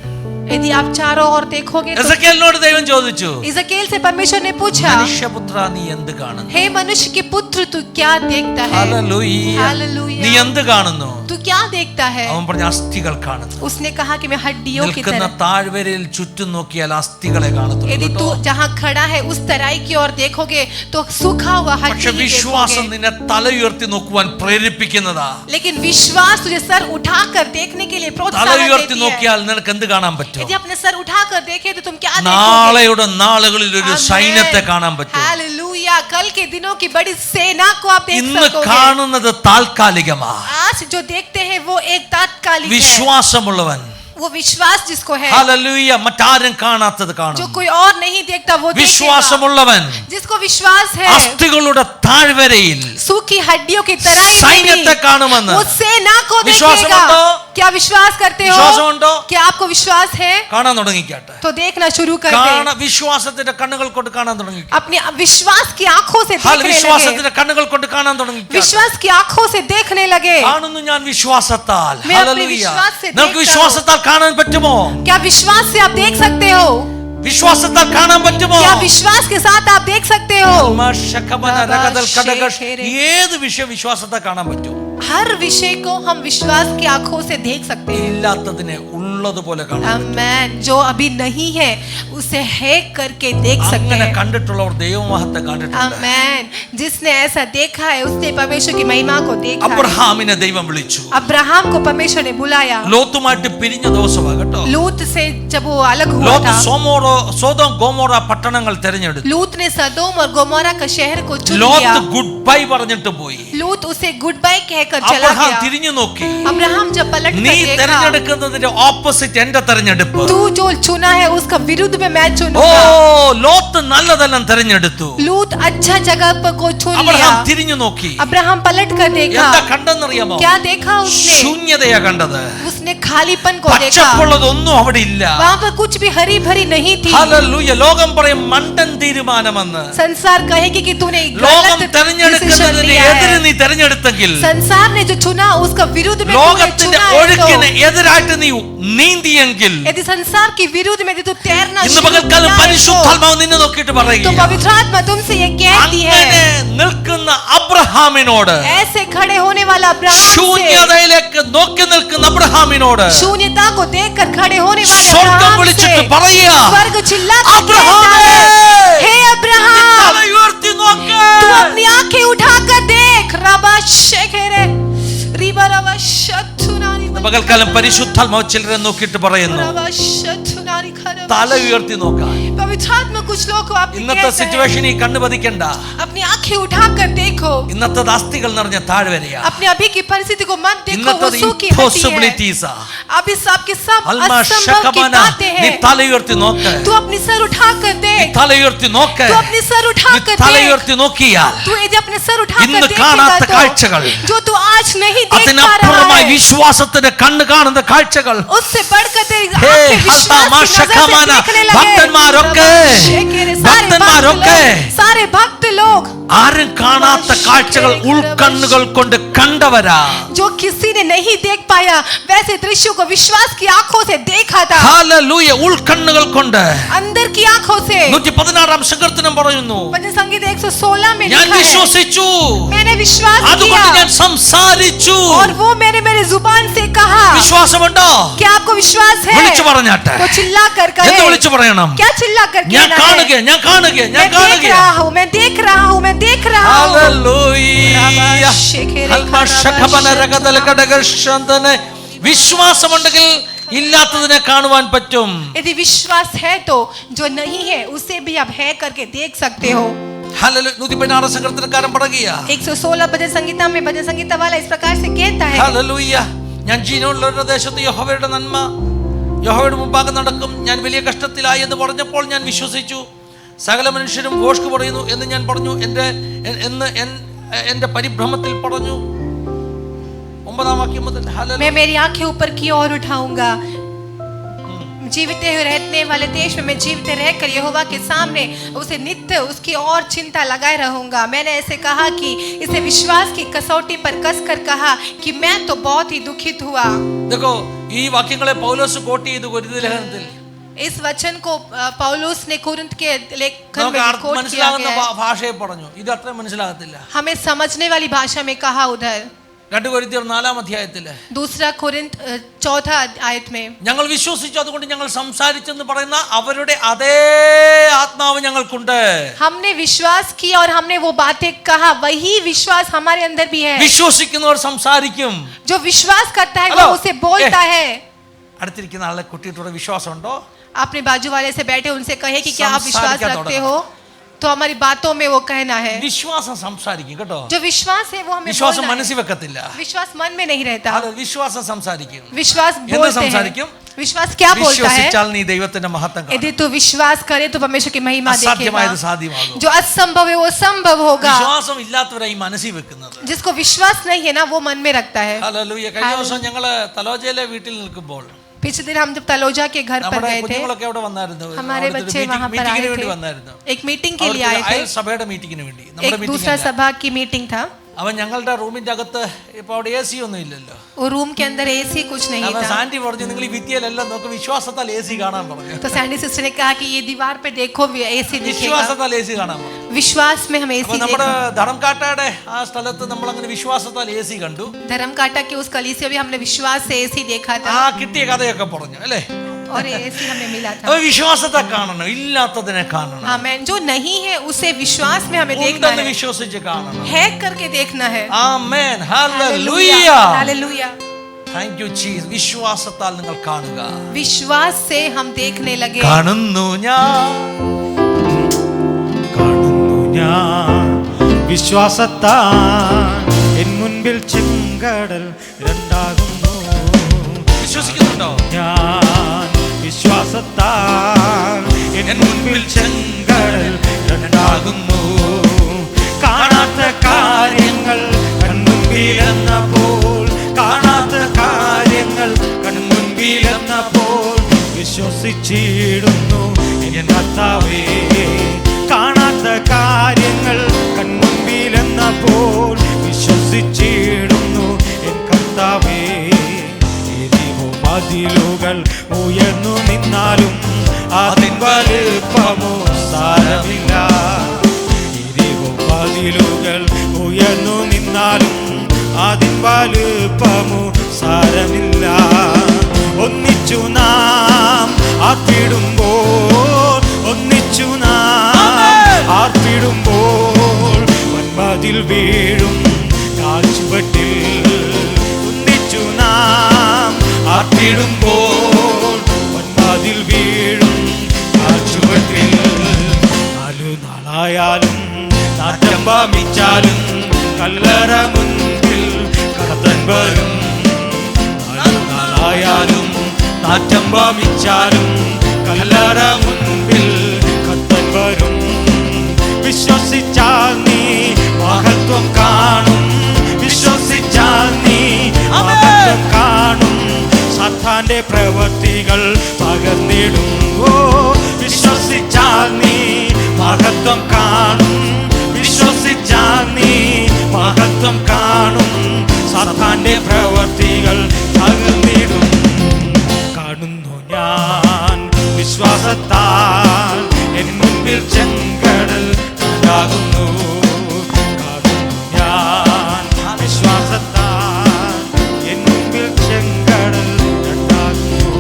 यदि आप चारों ओर देखोगे तो എസെക്കിയേലിനോട് ദൈവം ചോദിച്ചു, इज़केल से परमेश्वर ने पूछा, മനുഷ്യപുത്ര നീ എന്ത് കാണുന്നു? हे मनुष्य के पुत्र तू क्या देखता है? ഹല്ലേലൂയ. हालेलुया। നീ എന്ത് കാണുന്നു? तू क्या देखता है? അവൻ പറഞ്ഞ അസ്ഥികൾ കാണുന്നു. उसने कहा कि मैं हड्डियों की നിൽക്കുന്ന तरह। താഴ്വരയിൽ ചുറ്റും നോക്കിയാൽ അസ്ഥികളെ കാണത്തുള്ളൂ यदि കേട്ടോ. तू जहाँ खड़ा है उस तराई की ओर देखोगे तो सूखा हुआ പക്ഷെ हड्डी വിശ്വാസം देखोगे। നിന്നെ തല ഉയർത്തി നോക്കുവാൻ പ്രേരിപ്പിക്കുന്നതാ. लेकिन विश्वास तुझे सर उठाकर देखने के लिए തല प्रोत्साहन ഉയർത്തി देती है। നോക്കിയാൽ നിനക്ക് എന്ത് കാണാൻ പറ്റും? यदि अपने सर उठाकर देखे तो तुम क्या देखोगे? നാളെയുടെ നാളുകളിൽ ഒരു സൈന്യത്തെ കാണാൻ പറ്റും. हालेलुया। कल के दिनों की बड़ी सेना को आप देख ഇന്ന് सकोगे। കാണുന്നത് താൽക്കാലികമാ. आज जो देखते हैं वो एक तात्कालिक है। വിശ്വാസമുള്ളവൻ, वो विश्वास जिसको है, ഹല്ലേലൂയ, മറ്റാരും കാണാത്തത് जो കാണും. कोई और नहीं देखता वो देखेगा। വിശ്വാസമുള്ളവൻ जिसको विश्वास है, അസ്ഥികളുടെ താഴ്വരയിൽ सूखी हड्डियों की तराई में സൈന്യത്തെ भी കാണുമെന്ന്. वो सेना को വിശ്വാസമുണ്ടോ? देखेगा। क्या विश्वास करते हो? വിശ്വാസമുണ്ടോ? क्या आपको विश्वास है? കാണാൻ തുടങ്ങിക്കട്ടെ. तो देखना शुरू कर दे। വിശ്വാസത്തിന്റെ കണ്ണുകൾ കൊണ്ട് കാണാൻ തുടങ്ങി. अपने विश्वास की आंखों से देखने लगे। വിശ്വാസത്തിന്റെ കണ്ണുകൾ കൊണ്ട് കാണാൻ തുടങ്ങി. विश्वास की आंखों से देखने लगे। കാണുന്നു ഞാൻ വിശ്വാസത്താൽ. मैं अपने ഹല്ലേലൂയ. विश्वास से നമുക്ക് देखता വിശ്വാസത്താൽ കാണാൻ പറ്റുമോ? क्या विश्वास से आप देख सकते हो? വിശ്വാസത്താൽ കാണാൻ പറ്റുമോ? क्या विश्वास के साथ आप देख सकते हो? ഏത് വിഷയം വിശ്വാസത്താൽ കാണാൻ പറ്റും? हर विषय को हम विश्वास की आंखों से देख सकते हैं। ഇല്ലാത്തതിനെ ഉള്ളതുപോലെ കാണാം. आमेन। जो अभी नहीं है उसे है करके देख सकते അങ്ങനെ हैं। കണ്ടിട്ടുള്ളവർ ദൈവമഹത്വം കണ്ടിട്ടുണ്ട്. आमेन। जिसने ऐसा देखा है उसने परमेश्वर की महिमा को देखा है। അബ്രഹാമിനെ ദൈവം വിളിച്ചു. अब्राहम को परमेश्वर ने बुलाया। ലോത്തുമായിട്ട് പിരിഞ്ഞ ദിവസമാ കേട്ടോ. लूत से जब वो अलग हुआ ലോത്ത് था, സോദോം ഗോമോറ പട്ടണങ്ങൾ തിരഞ്ഞെടുത്തു. लूत ने सदोम और गोमोरा का शहर को चुन ലോത്ത് लिया। ഗുഡ് ബൈ പറഞ്ഞിട്ട് പോയി. लूत उसे गुड बाय कहकर चला അബ്രഹാം गया। തിരിഞ്ഞു നോക്കി. अब्राहम जब पलट നീ कर देखा, തെരഞ്ഞെടുക്കുന്നതിന്റെ ഓപ്പോസിറ്റ് എന്റെ തെരഞ്ഞെടുപ്പ്. तू जो चुना है उसका विरुद्ध में मैं ഓ चुनूंगा। ലോത്ത് നല്ലതെല്ലാം തെരഞ്ഞെടുത്തു. लूत अच्छा जगह पर को चुन लिया। അബ്രഹാം തിരിഞ്ഞു നോക്കി. अब्राहम पलट कर देखा। എന്താ കണ്ടെന്നറിയാമോ? क्या देखा उसने? ശൂന്യതയാ കണ്ടത്. उसने खालीपन को देखा। പച്ചപ്പുള്ളതൊന്നും അവിടെ ഇല്ല. वहां पर कुछ भी हरी भरी नहीं थी। ഹല്ലേലൂയ. ലോകം പറയും മണ്ടൻ തീരുമാനമെന്ന്. संसार कहेगी कि तूने ലോകം गलत डिसीजन തെരഞ്ഞെടുക്കുന്നതിന് लिया എതിര് है। നീ തെരഞ്ഞെടുത്തെങ്കിൽ संसार ने जो चुना उसका विरुद्ध में तूने ലോകത്തിന്റെ चुना है ഒഴുക്കിന് तो, എതിരായിട്ട് നീ നീന്തിയെങ്കിൽ यदि संसार के विरुद्ध में यदि तू तैरना ഇന്ന് शुरू പകൽക്കാലം किया है പരിശുദ്ധാത്മാവ് നിന്നെ നോക്കിയിട്ട് तो പറയുക, पवित्र आत्मा तुमसे ये कहती അങ്ങനെ है, നിൽക്കുന്ന അബ്രഹാമിനോട്, ऐसे खड़े होने वाला अब्राहम से, ശൂന്യതയിലേക്ക് നോക്കി നിൽക്കുന്ന അബ്രഹാമിനോട് शून्यता को देखकर खड़े होने वाले സ്വർഗം अब्राहम से വിളിച്ചിട്ട് പറയുക, स्वर्ग चिल्लाकर अब्राहम कहता है, हे തല अब्राहम ഉയർത്തി നോക്ക്. तू अपनी आंखें उठाकर देख। रबा शेखेरे रिबा रबा शथुनारी ഇന്ന് പകൽക്കാലം പരിശുദ്ധാത്മാവ് ചിലരെ നോക്കിയിട്ട് പറയുന്നു, रबा शथुनारी खरबा തല ഉയർത്തി നോക്കാൻ. पवित्र आत्मा कुछ लोगों को आप ഇന്നത്തെ സിറ്റുവേഷനിൽ കണ്ണു പതിക്കണ്ട. अपनी आंखें उठाकर देखो. ഇന്നത്തെ അസ്ഥികൾ നിറഞ്ഞ താഴ്വരയാ. अपने अभी की परिस्थिति को मत देखो, वो ഇന്നത്തെ सूखी हड्डी है. impossibilities ആ. अभी सबके सब असंभव की बातें നീ हैं. തല ഉയർത്തി നോക്ക്. तू अपनी सर उठाकर देख. തല ഉയർത്തി നോക്ക്. तू अपनी सर उठाकर തല देख. ഉയർത്തി നോക്കിയാൽ तू यदि अपने सर उठाकर ഇന്ന് देखेगा കാണാത്ത तो കാഴ്ചകൾ, जो तू आज नहीं देख पा रहा അതിനപ്പുറമായി है, വിശ്വാസത്തിന്റെ കണ്ണ് കാണുന്ന കാഴ്ചകൾ उससे बढ़कर तेरी ഹേ आंखें विश्वास की नजर से ഹർത്താമാശകമാന देखने लगे. ഭക്തന്മാരൊക്കെ ഭക്തന്മാരൊക്കെ सारे भक्त लोग ആരും കാണാത്ത കാഴ്ചകൾ ഉൾക്കണ്ണുകൾ കൊണ്ട് കണ്ടവരാ. जो किसी ने नहीं देख पाया वैसे दृश्यों को विश्वास की आंखों से देखा था. ഹല്ലേലൂയ. ഉൾക്കണ്ണുകൾ കൊണ്ട് अंदर की आंखों से. 116 സങ്കീർത്തനം പറയുന്നു, भजन संगीत 116 में ഞാൻ लिखा है, വിശ്വസിച്ചു, मैंने विश्वास അതുകൊണ്ട് ഞാൻ किया സംസാരിച്ചു. और वो मैंने मेरे जुबान से कहा. വിശ്വാസമുണ്ടോ? क्या आपको विश्वास है? വിളിച്ചു പറഞ്ഞാട്ടെ. वो चिल्ला कर എന്ത് कहे. വിളിച്ചു പറയണം? क्या चिल्ला कर ഞാൻ कहना है? കാണുക, ഞാൻ കാണുക, ഞാൻ मैं देख കാണുക. रहा हूँ, मैं देख रहा हूँ, मैं देख रहा हूँ. ഹല്ലേലൂയ. ഹൽമശകബനരകതലകടകശന്തനെ. വിശ്വാസമുണ്ടെങ്കിൽ ഇല്ലാത്തതിനെ കാണുവാൻ പറ്റും. यदि विश्वास है तो जो नहीं है उसे भी आप है करके देख सकते हो. ഹല്ലേലൂയ. 116 സങ്കീർത്തനക്കാരൻ പറയുക, 116 भजन संगीता में भजन संगीता वाला इस प्रकार से कहता है, ഹല്ലേലൂയ. ഞാൻ ജീവനുള്ളവരുടെ ദേശത്ത് യഹോവയുടെ നന്മ യഹോവയുടെ മുമ്പാകെ നടക്കും. ഞാൻ വലിയ കഷ്ടത്തിലായി എന്ന് പറഞ്ഞപ്പോൾ ഞാൻ വിശ്വസിച്ചു. സകല മനുഷ്യരും ഭോഷ്ക് പറയുന്നു എന്ന് ഞാൻ പറഞ്ഞു. എന്റെ പരിഭ്രമത്തിൽ പറഞ്ഞു. 9 വാക്യം മുതൽ. मैं मेरी आंखें ऊपर की ओर उठाऊंगा. जीवित रहने वाले देश में मैं जीवित रहकर यहोवा के सामने उसे नित्य उसकी और चिंता लगाए रहूंगा. मैंने ऐसे कहा कि इसे विश्वास की कसौटी पर कसकर कहा कि मैं तो बहुत ही दुखित हुआ. देखो ഈ വാക്യങ്ങളെ പൗലോസ് കോട്ട് ചെയ്തു കൊരിന്ത്യർ ലേഖനത്തിൽ. इस वचन को पौलुस ने कुरिन्थ के लेखन നമുക്ക് में कोट किया മനസ്സിലാകുന്ന गया है. ഭാഷയെ പറഞ്ഞു. ഇത് അത്ര മനസ്സിലാകത്തില്ല. हमें समझने वाली भाषा में कहा उधर 2 കൊരിന്ത്യർ 4 അധ്യായത്തില് दूसरा कुरिन्थ 4 आयत में ഞങ്ങൾ വിശ്വസിച്ചു അതുകൊണ്ട് ഞങ്ങൾ സംസാരിച്ചെന്ന് പറയുന്ന അവരുടെ അതേ ആത്മാവ് ഞങ്ങൾക്കുണ്ട്. हमने विश्वास किया और हमने वो बातें कहा, वही विश्वास हमारे अंदर भी है. വിശ്വസിക്കുന്നവർ സംസാരിക്കും. जो विश्वास करता है हेलो, वो उसे बोलता है. അടുത്തിരിക്കുന്ന ആളെ കുട്ടിയുടെ വിശ്വാസമുണ്ടോ? अपने बाजू वाले से बैठे उनसे कहे कि क्या आप विश्वास संसार क्या रखते हो? तो हमारी बातों में वो कहना है. വിശ്വാസം സംസാരിക്കും കേട്ടോ. जो विश्वास है वो हमें വിശ്വാസം बोलना മനസ്സിൽ है. വെക്കത്തില്ല. विश्वास मन में नहीं रहता. അത് വിശ്വാസം സംസാരിക്കും. विश्वास എന്ത് बोलते സംസാരിക്കും? हैं. विश्वास क्या बोलता है? വിശ്വസിച്ചാൽ നീ ദൈവത്തിന്റെ മഹത്വം കാണും. यदि तू विश्वास करे तो परमेश्वर की महिमा देखेगा. അസാധ്യമായത് സാധ്യമാകും. जो असंभव है वो संभव होगा. വിശ്വാസം ഇല്ലാത്തവരായി മനസ്സിൽ വെക്കുന്നത്. जिसको विश्वास नहीं है ना वो मन में रखता है. ഹല്ലേലൂയ. കഴിഞ്ഞ ദിവസം ഞങ്ങള് തലോജയിലെ വീട്ടിൽ നിൽക്കുമ്പോൾ पिछले दिन हम जब तलोजा के घर पर നമ്മുടെ गए थे, കുഞ്ഞുങ്ങളൊക്കെ അവിടെ വന്നായിരുന്നു. हमारे बच्चे वहां पर आए മീറ്റിംഗിന് വേണ്ടി थे. വന്നായിരുന്നു. एक मीटिंग के लिए आए थे. അയൽ സഭയുടെ മീറ്റിംഗിന് വേണ്ടി. एक നമ്മുടെ दूसरा മീറ്റിംഗ്. सभा की मीटिंग था. അവൻ ഞങ്ങളുടെ റൂമിന്റെ അകത്ത് ഇപ്പൊ അവിടെ AC ഒന്നും ഇല്ലല്ലോ. वो रूम के अंदर एसी कुछ नहीं അപ്പൊ था. സാൻഡി പറഞ്ഞു നിങ്ങൾ ഈ ഭിത്തിയിലെല്ലാം നോക്ക് വിശ്വാസത്താൽ AC കാണാൻ പറഞ്ഞു. तो सैंडी सिस्टर ने कहा कि ये दीवार पे देखो एसी दिखेगा. വിശ്വാസത്താൽ AC കാണാൻ പറഞ്ഞു. विश्वास में हम അപ്പൊ एसी നമ്മുടെ देखा. ധർമ്മക്കാട്ടയുടെ ആ സ്ഥലത്ത് നമ്മൾ അങ്ങനെ വിശ്വാസത്താൽ AC കണ്ടു. धर्मकाटा के उस कलीसिया भी हमने विश्वास से एसी देखा ആ था കിട്ടിയ കഥയൊക്കെ പറഞ്ഞു അല്ലേ. और एसी हमें मिला था. അപ്പൊ വിശ്വാസത്തെ കാണണം, ഇല്ലാത്തതിനെ കാണണം. आमेन. जो नहीं है उसे विश्वास में हमें देखना ഉണ്ടെന്ന് है. വിശ്വസിച്ച് കാണണം. है करके देखना है. Amen. Hallelujah. Hallelujah. Thank you Jesus. വിശ്വാസത്താൽ നിങ്ങൾ കാണുക. विश्वास से हम देखने लगे. കാണുന്നു ഞാൻ വിശ്വാസത്താൽ എൻ മുൻപിൽ ചെങ്കടൽ രണ്ടാകുന്നു. വിശ്വസിക്കുന്നുണ്ടോ? ഞാൻ വിശ്വാസത്താൽ എൻ മുൻപിൽ ചെങ്കടൽ രണ്ടാകുന്നു. കാണാത്ത കാര്യങ്ങൾ കൺമുൻപിലെന്നപ്പോൾ, കാണാത്ത കാര്യങ്ങൾ കൺമുൻപിലെന്നപ്പോൾ വിശ്വസിച്ചിടുന്നു എൻ കർത്താവേ. കാണാത്ത കാര്യങ്ങൾ കൺമുൻപിലെന്നപ്പോൾ വിശ്വസിച്ചിടുന്നു എൻ കർത്താവേ. മതിലുകൾ ഉയർന്നു നിന്നാലും അതിൻ വലുപ്പമോ സാരമില്ല. മതിലുകൾ ഉയർന്നു നിന്നാലും അതിൻ വലുപ്പമോ സാരമില്ല. ഒന്നിച്ചു നാം ആർത്തിടുമ്പോൾ, ഒന്നിച്ചു നാം ആർത്തിടുമ്പോൾ വൻമതിൽ വീഴും കാൽച്ചുവട്ടിൽ. ഒന്നിച്ചു നാം ആർത്തിടുമ്പോൾ വൻമതിൽ വീഴും കാൽച്ചുവട്ടിൽ. സംഭവിച്ചാലും കല്ലറ മുൻപിൽ കർത്തൻ വരും. നായാലും നാറ്റം വമിച്ചാലും കല്ലറ മുൻപിൽ കർത്തൻ വരും. വിശ്വസിച്ചാൽ നീ മഹത്വം കാണും. വിശ്വസിച്ചാൽ നീ മഹത്വം കാണും. സാത്താന്റെ പ്രവൃത്തികൾ പകർന്നിടും. ഓ വിശ്വസിച്ചാൽ നീ മഹത്വം കാണും. വിശ്വസിച്ചാൽ നീ മഹത്വം കാണും. സാത്താന്റെ പ്രവൃത്തികൾ പകർന്നിടും. കാണുന്നു ഞാൻ വിശ്വാസത്താൽ എൻ മുൻപിൽ ചെങ്കടൽ ഉണ്ടാകുന്നു. കാണുന്നു ഞാൻ വിശ്വാസത്താൽ എൻ മുൻപിൽ ചെങ്കടൽ ഉണ്ടാകുന്നു.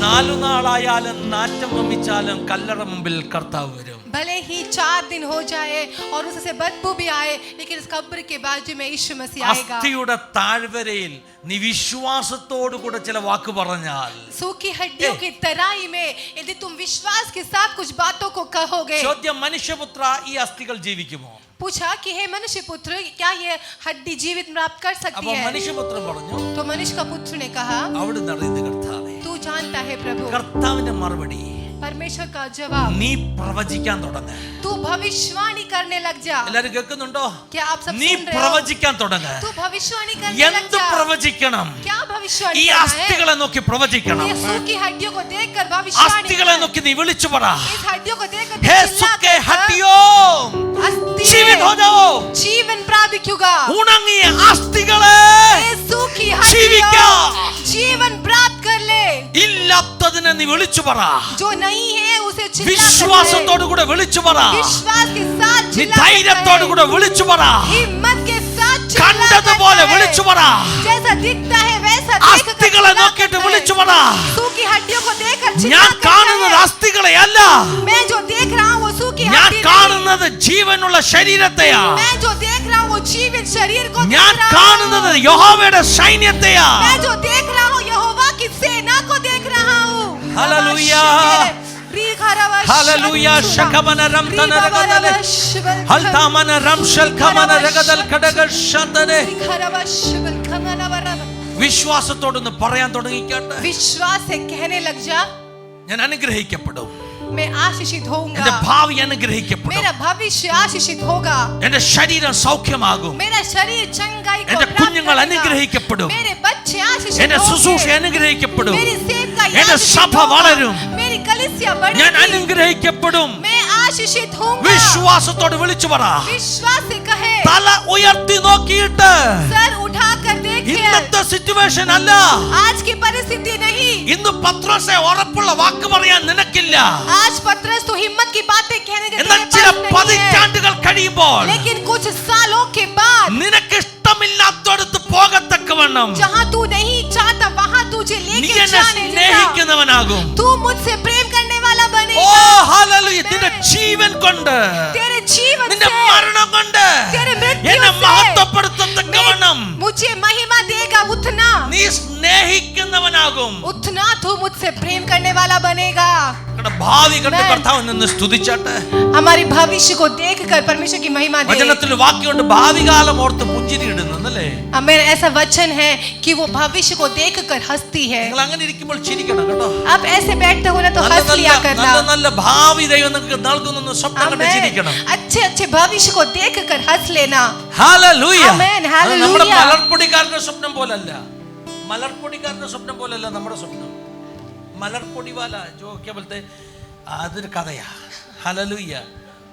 4 നാളായാലും നാറ്റം വമിച്ചാലും കല്ലറ മുമ്പിൽ കർത്താവ് വരും. भले ही 4 दिन हो जाए और उससे बदबू भी आए, लेकिन इस कब्र के बाजू में यीशु मसीह आएगा. അസ്ഥിയുടെ താഴ്വരയിൽ നീ വിശ്വാസത്തോടു കൂടെ ചില വാക്ക് പറഞ്ഞാൽ, सूखी हड्डियों की तराई में यदि तुम विश्वास के साथ कुछ बातों को कहोगे. ചോദ്യം, മനുഷ്യപുത്ര ഈ അസ്ഥികൾ ജീവിക്കുമോ? पूछा कि हे मनुष्य पुत्र, क्या ये हड्डी जीवित प्राप्त कर सकती അപ്പൊ है? മനുഷ്യപുത്രൻ പറഞ്ഞു, तो मनुष्य का पुत्र ने कहा, അവിടുന്ന് അറിയുന്ന കർത്താവേ. तू जानता है प्रभु. കർത്താവിന്റെ മറുപടി, परमेश्वर का जवाब, നീ പ്രവചിക്കാൻ തുടങ്ങ്. तू भविष्यवाणी करने लग जा. എല്ലാരും കേൾക്കുന്നുണ്ടോ? क्या आप सब നീ सुन रहे हो? പ്രവചിക്കാൻ തുടങ്ങ്. तू भविष्यवाणी करने लग എന്ത് जा. പ്രവചിക്കണം? क्या भविष्यवाणी ഈ करना है? അസ്ഥികളെ നോക്കി പ്രവചിക്കണം. ये सूखी हड्डियों को देखकर भविष्यवाणी അസ്ഥികളെ कर. നോക്കി നീ വിളിച്ചു പറ, इस हड्डियों को देखकर ഹേ चिल्ला സുഖേ कर, ഹട്ടിയോ अस्थि ജീവിത ഹോ ജാവോ. जीवन प्रापित ഉണങ്ങിയ അസ്ഥികളെ सूखी ജീവിക്കാ. हड्डियों जीवन प्राप्त कर ले. ഇല്ലാത്തതിനെ നീ വിളിച്ചു പറ. जो नहीं है उसे चिल्ला कर വിശ്വാസത്തോടു കൂടെ വിളിച്ചു പറ. ले. विश्वास के साथ നീ चिल्ला कर ധൈര്യത്തോടു ले. കൂടെ വിളിച്ചു പറ. हिम्मत के साथ चिल्ला കണ്ടതുപോലെ कर ले. വിളിച്ചു പറ. जैसा दिखता है वैसा देखकर അസ്ഥികളെ चिल्ला നോക്കിയിട്ട് कर വിളിച്ചു ले. പറ. सूखी हड्डियों को देखकर चिल्ला ഞാൻ कर കാണുന്നത് ले. അസ്ഥികളെ അല്ല, मैं जो देख रहा हूँ वो सूखी ഞാൻ हड्डी नहीं. കാണുന്നത് ജീവനുള്ള ശരീരത്തെയാ. मैं जो देख रहा हूँ वो जीवित शरीर को ഞാൻ देख रहा കാണുന്നത് हूँ. യഹോവയുടെ സൈന്യത്തെയാ. मैं जो देख रहा हूँ यहोवा की सेना को देख रहा हूँ. हालेलुया. हालेलुया. शकमन रमतन रगदले हलतामन रमशल खमन रगदल खडगल शतने. വിശ്വാസത്തോടൊന്ന് പറയാൻ തുടങ്ങിക്കട്ടെ. विश्वास से कहने लग जा, ഞാൻ അനുഗ്രഹിക്കപ്പെടും. मैं आशीषित होऊंगा. എന്റെ ഭാവി അനുഗ്രഹിക്കപ്പെടും. मेरा भविष्य आशीषित होगा. എന്റെ ശരീരം സൗഖ്യമാകും. मेरा शरीर चंगाई को എന്റെ प्राप्त കുഞ്ഞുങ്ങൾ करेगा. അനുഗ്രഹിക്കപ്പെടും. मेरे बच्चे आशीषित എന്റെ ശുശ്രൂഷ होंगे. അനുഗ്രഹിക്കപ്പെടും. मेरी सेवकाई എന്റെ आशीषित സഭ होगा. വളരും. मेरी कलीसिया ഞാൻ बढ़ेगी. അനുഗ്രഹിക്കപ്പെടും. मैं आशीषित होऊंगा. വിശ്വാസത്തോട് വിളിച്ചു പറ. विश्वास से कहे, തല ഉയർത്തി നോക്കിയിട്ട്, सर उठाकर देखे. ഇന്നത്തെ സിറ്റുവേഷൻ അല്ല, आज की परिस्थिति नहीं. ഇന്ന് പത്രോസെ ഉറപ്പുള്ള വാക്ക് പറയാൻ നിനക്കില്ല. आज पतरस तो हिम्मत की बातें कहने के എന്നാൽ तेरे ചില पास नहीं है. പതിറ്റാണ്ടുകൾ കഴിയുമ്പോൾ लेकिन कुछ सालों के बाद നിനക്ക് ഇഷ്ടമില്ലാത്തടത്ത് പോകത്തക്കവണ്ണം जहाँ तू नहीं चाहता वहाँ तुझे നീ लेके എന്നെ जाने देगा. സ്നേഹിക്കുന്നവനാകും. तू मुझसे प्रेम करने वाला ഓ बनेगा. ഹല്ലേലൂയ. നിന്റെ ജീവൻ കൊണ്ട്, तेरे जीवन നിന്റെ से, മരണം കൊണ്ട് तेरे मृत्यु എന്നെ से മഹത്വപ്പെടുത്തത്തക്കവണ്ണം मुझे महिमा देगा. उठना നീ സ്നേഹിക്കുന്നവനാകും. उठना तू मुझसे प्रेम करने वाला बनेगा. നിങ്ങളുടെ ഭാവി കണ്ട് കർത്താവ് നിന്ന് സ്തുതിച്ചാട്ടെ. हमारे भविष्य को देखकर परमेश्वर की महिमा दे. വചനത്തിൽ വാക്യമുണ്ട്, ഭാവി കാലം ഓർത്ത് പുഞ്ചിരി ഇടുന്നല്ലേ. मेरा ऐसा वचन है कि वो भविष्य को देखकर हंसती है. നിങ്ങൾ അങ്ങനെ ഇരിക്കുമ്പോൾ ചിരിക്കണം കേട്ടോ. आप ऐसे बैठते हो ना तो നല്ല हंस लिया करना. നല്ല നല്ല ഭാവി ദൈവം നിങ്ങൾക്ക് നൽകുന്നു സ്വപ്നം കണ്ട് ചിരിക്കണം. अच्छे अच्छे भविष्य को देखकर हंस लेना. ഹല്ലേലൂയ. ആമേൻ, ഹല്ലേലൂയ. നമ്മുടെ മലർപ്പൊടിക്കാരന്റെ സ്വപ്നം പോലല്ല. മലർപ്പൊടിക്കാരന്റെ സ്വപ്നം പോലല്ല നമ്മുടെ സ്വപ്നം. മലർപ്പൊടി വാല ജോ ക്യാ ബോലത്തെ, അതൊരു കഥയാ. ഹല്ലേലൂയ.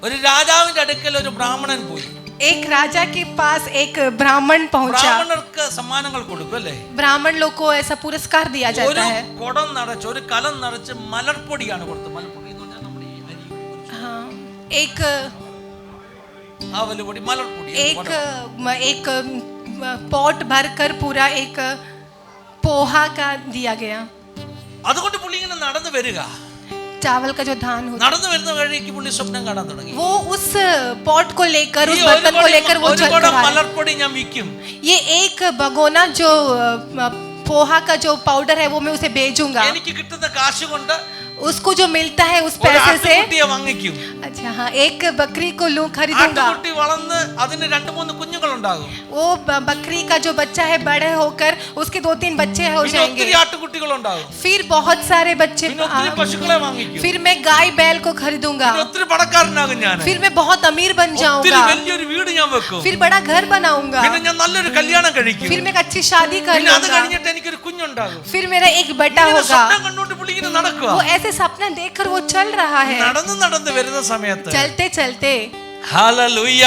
ഒരു രാജാവിന്റെ അടുക്കൽ ഒരു ബ്രാഹ്മണൻ പോയി. एक राजा के पास एक ब्राह्मण पहुंचा. ബ്രാഹ്മണർക്ക് സമ്മാനങ്ങൾ കൊടുക്കും അല്ലേ. ब्राह्मण लोग को ऐसा पुरस्कार दिया ഒരു जाता है. കുടം നിറച്ച്, ഒരു കലം നിറച്ച് മലർപ്പൊടിയാണ് കൊടുത്തത്. മലർപ്പൊടി എന്ന് പറഞ്ഞാൽ നമ്മുടെ ഈ അരി, हाँ, एक അവലുപൊടി, മലർപ്പൊടി. एक पॉट भरकर पूरा एक पोहा का दिया गया. അതുകൊണ്ട് പുള്ളി ഇങ്ങനെ നടന്നു വരിക. चावल का जो धान होता നടന്നു വരുന്ന വഴിക്ക് പുള്ളി സ്വപ്നം കാണാൻ തുടങ്ങി. वो उस पॉट को लेकर, ഈ उस बर्तन को लेकर वो ഒരു चल കുടം रहा है. മലർപ്പൊടി ഞാൻ വിൽക്കും. ये एक भगोना जो पोहा का जो पाउडर है वो मैं उसे बेचूंगा. എനിക്ക് കിട്ടുന്ന കാശ് കൊണ്ട് उसको जो मिलता है उस ഒരു पैसे से, ആട്ടുകുട്ടിയെ വാങ്ങിക്കും. अच्छा हाँ, एक बकरी को लूं खरीदूंगा। ആട്ടുകുട്ടി വളർന്ന് അതിന് 2-3 കുഞ്ഞുങ്ങളുണ്ടാകും. वो बकरी का जो बच्चा है बड़े होकर उसके 2-3 बच्चे हो പിന്നെ जाएंगे। ഒത്തിരി ആട്ടുകുട്ടികളുണ്ടാകും. फिर बहुत सारे बच्चे, പിന്നെ ഒത്തിരി പശുക്കളെ വാങ്ങിക്കും. फिर मैं गाय बैल को खरीदूंगा। പിന്നെ ഒത്തിരി പണക്കാരനാകും ഞാൻ. फिर मैं बहुत अमीर बन ഒത്തിരി जाऊंगा। വലിയൊരു വീട് ഞാൻ വെക്കും. फिर बड़ा घर बनाऊंगा। പിന്നെ ഞാൻ നല്ലൊരു കല്യാണം കഴിക്കും. फिर मैं एक अच्छी शादी कर പിന്നെ അത് लूंगा। കഴിഞ്ഞിട്ട് എനിക്കൊരു കുഞ്ഞുണ്ടാകും. फिर मेरा एक बेटा ഇങ്ങനെ होगा। സ്വപ്നം കണ്ടുകൊണ്ട് പുള്ളി ഇങ്ങനെ നടക്കുക. वो ऐसे सपना देखकर वो चल रहा है। നടന്ന് നടന്ന് വരുന്ന സമയത്ത് चलते चलते ഹല്ലേലൂയ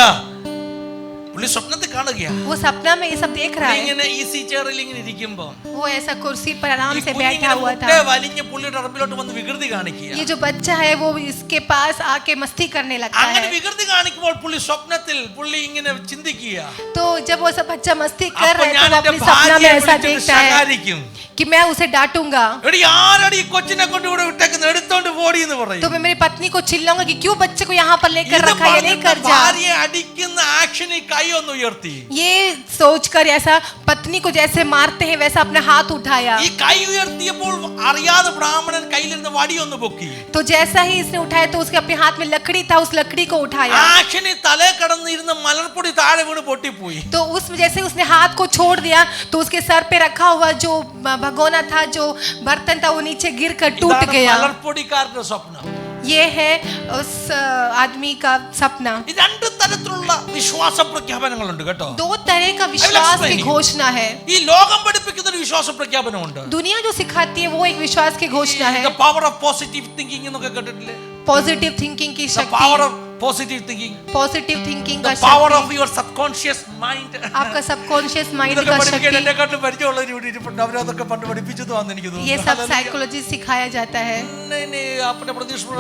പുള്ളി സ്വപ്നത്തിൽ കാണുകയാ. वो सपना में ये सब देख रहा പുള്ളി है। ഇങ്ങനെ ഈസി ചെയറിൽ ഇങ്ങനെ ഇരിക്കുമ്പോ वो ऐसा कुर्सी पर ഈ आराम से बैठा കുഞ്ഞിങ്ങനെ हुआ മുട്ടേ था। വലിഞ്ഞ് പുള്ളിയുടെ അറമ്പിലോട്ട് വന്ന് വികൃതി കാണിക്കുക. ये जो बच्चा है वो इसके पास आके मस्ती करने लगता അങ്ങനെ है। വികൃതി കാണിക്കുമ്പോൾ പുള്ളി സ്വപ്നത്തിൽ പുള്ളി ഇങ്ങനെ ചിന്തിക്കുക. तो जब वो सब बच्चा मस्ती कर അപ്പോൾ रहा है ഞാൻ तो वो എൻ്റെ अपने सपना में ഭാര്യയെ ऐसा വിളിച്ചിട്ട് देखता है ശകാരിക്കും. कि मैं उसे डांटूंगा। എടി ആരടി ഈ കൊച്ചിനെ കൊണ്ട് ഇവിടെ വിട്ടേക്കുന്നത്, എടുത്തോണ്ട് പോടി എന്ന് പറയും. तो मैं मेरी पत्नी को चिल्लाऊंगा कि क्यों बच्चे को यहाँ पर लेकर ഇത് रखा है, പറഞ്ഞിട്ട് लेकर जा। ഭാര്യയെ അടിക്കുന്ന ആക്ഷനിൽ കൈ ഒന്ന് ഉയർത്തി. ये सोचकर ऐसा पत्नी को जैसे मारते हैं वैसा अपना हाथ उठाया। ഈ കൈ ഉയർത്തിയപ്പോൾ അറിയാതെ ബ്രാഹ്മണൻ കയ്യിലിരുന്ന വടി ഒന്ന് പൊക്കി. तो जैसा ही इसने उठाया तो उसके अपने हाथ में लकड़ी था, उस लकड़ी को उठाया। ആക്ഷനിൽ തലേ കടന്നിരുന്ന മലർപ്പൊടി താഴെ വീണ് പൊട്ടിപ്പോയി. तो उस जैसे उसने हाथ को छोड़ दिया तो उसके सर पे रखा हुआ जो भगोना था, जो बर्तन था, वो नीचे गिर कर टूट ഇതാണ് गया। മലർപ്പൊടിക്കാരന്റെ സ്വപ്നം. ये है उस आदमी का सपना। ഈ രണ്ട് തരത്തിലുള്ള വിശ്വാസ പ്രഖ്യാപനങ്ങളുണ്ട് കേട്ടോ. 2 तरह का विश्वास की घोषणा है। ഈ ലോകം പഠിപ്പിക്കുന്ന ഒരു വിശ്വാസ പ്രഖ്യാപനമുണ്ട്. दुनिया जो सिखाती है वो एक विश्वास की घोषणा है। The power of positive thinking എന്നൊക്കെ കേട്ടിട്ടില്ലേ? पॉजिटिव थिंकिंग की The power शक्ति, of positive thinking. Positive thinking का The power शक्ति, of your subconscious mind. आपका सबकॉन्शियस माइंड ഇതൊക്കെ का പഠിപ്പിക്കാൻ शक्ति। എന്നെക്കാട്ടും പരിചയമുള്ളവർ ഇവിടെ ഇരിപ്പുണ്ട്. അവരതൊക്കെ പണ്ട് പഠിപ്പിച്ചതാണെന്ന് എനിക്ക് ये തോന്നുന്നു. सब साइकोलॉजी सिखाया जाता है। नहीं अपने प्रदेश में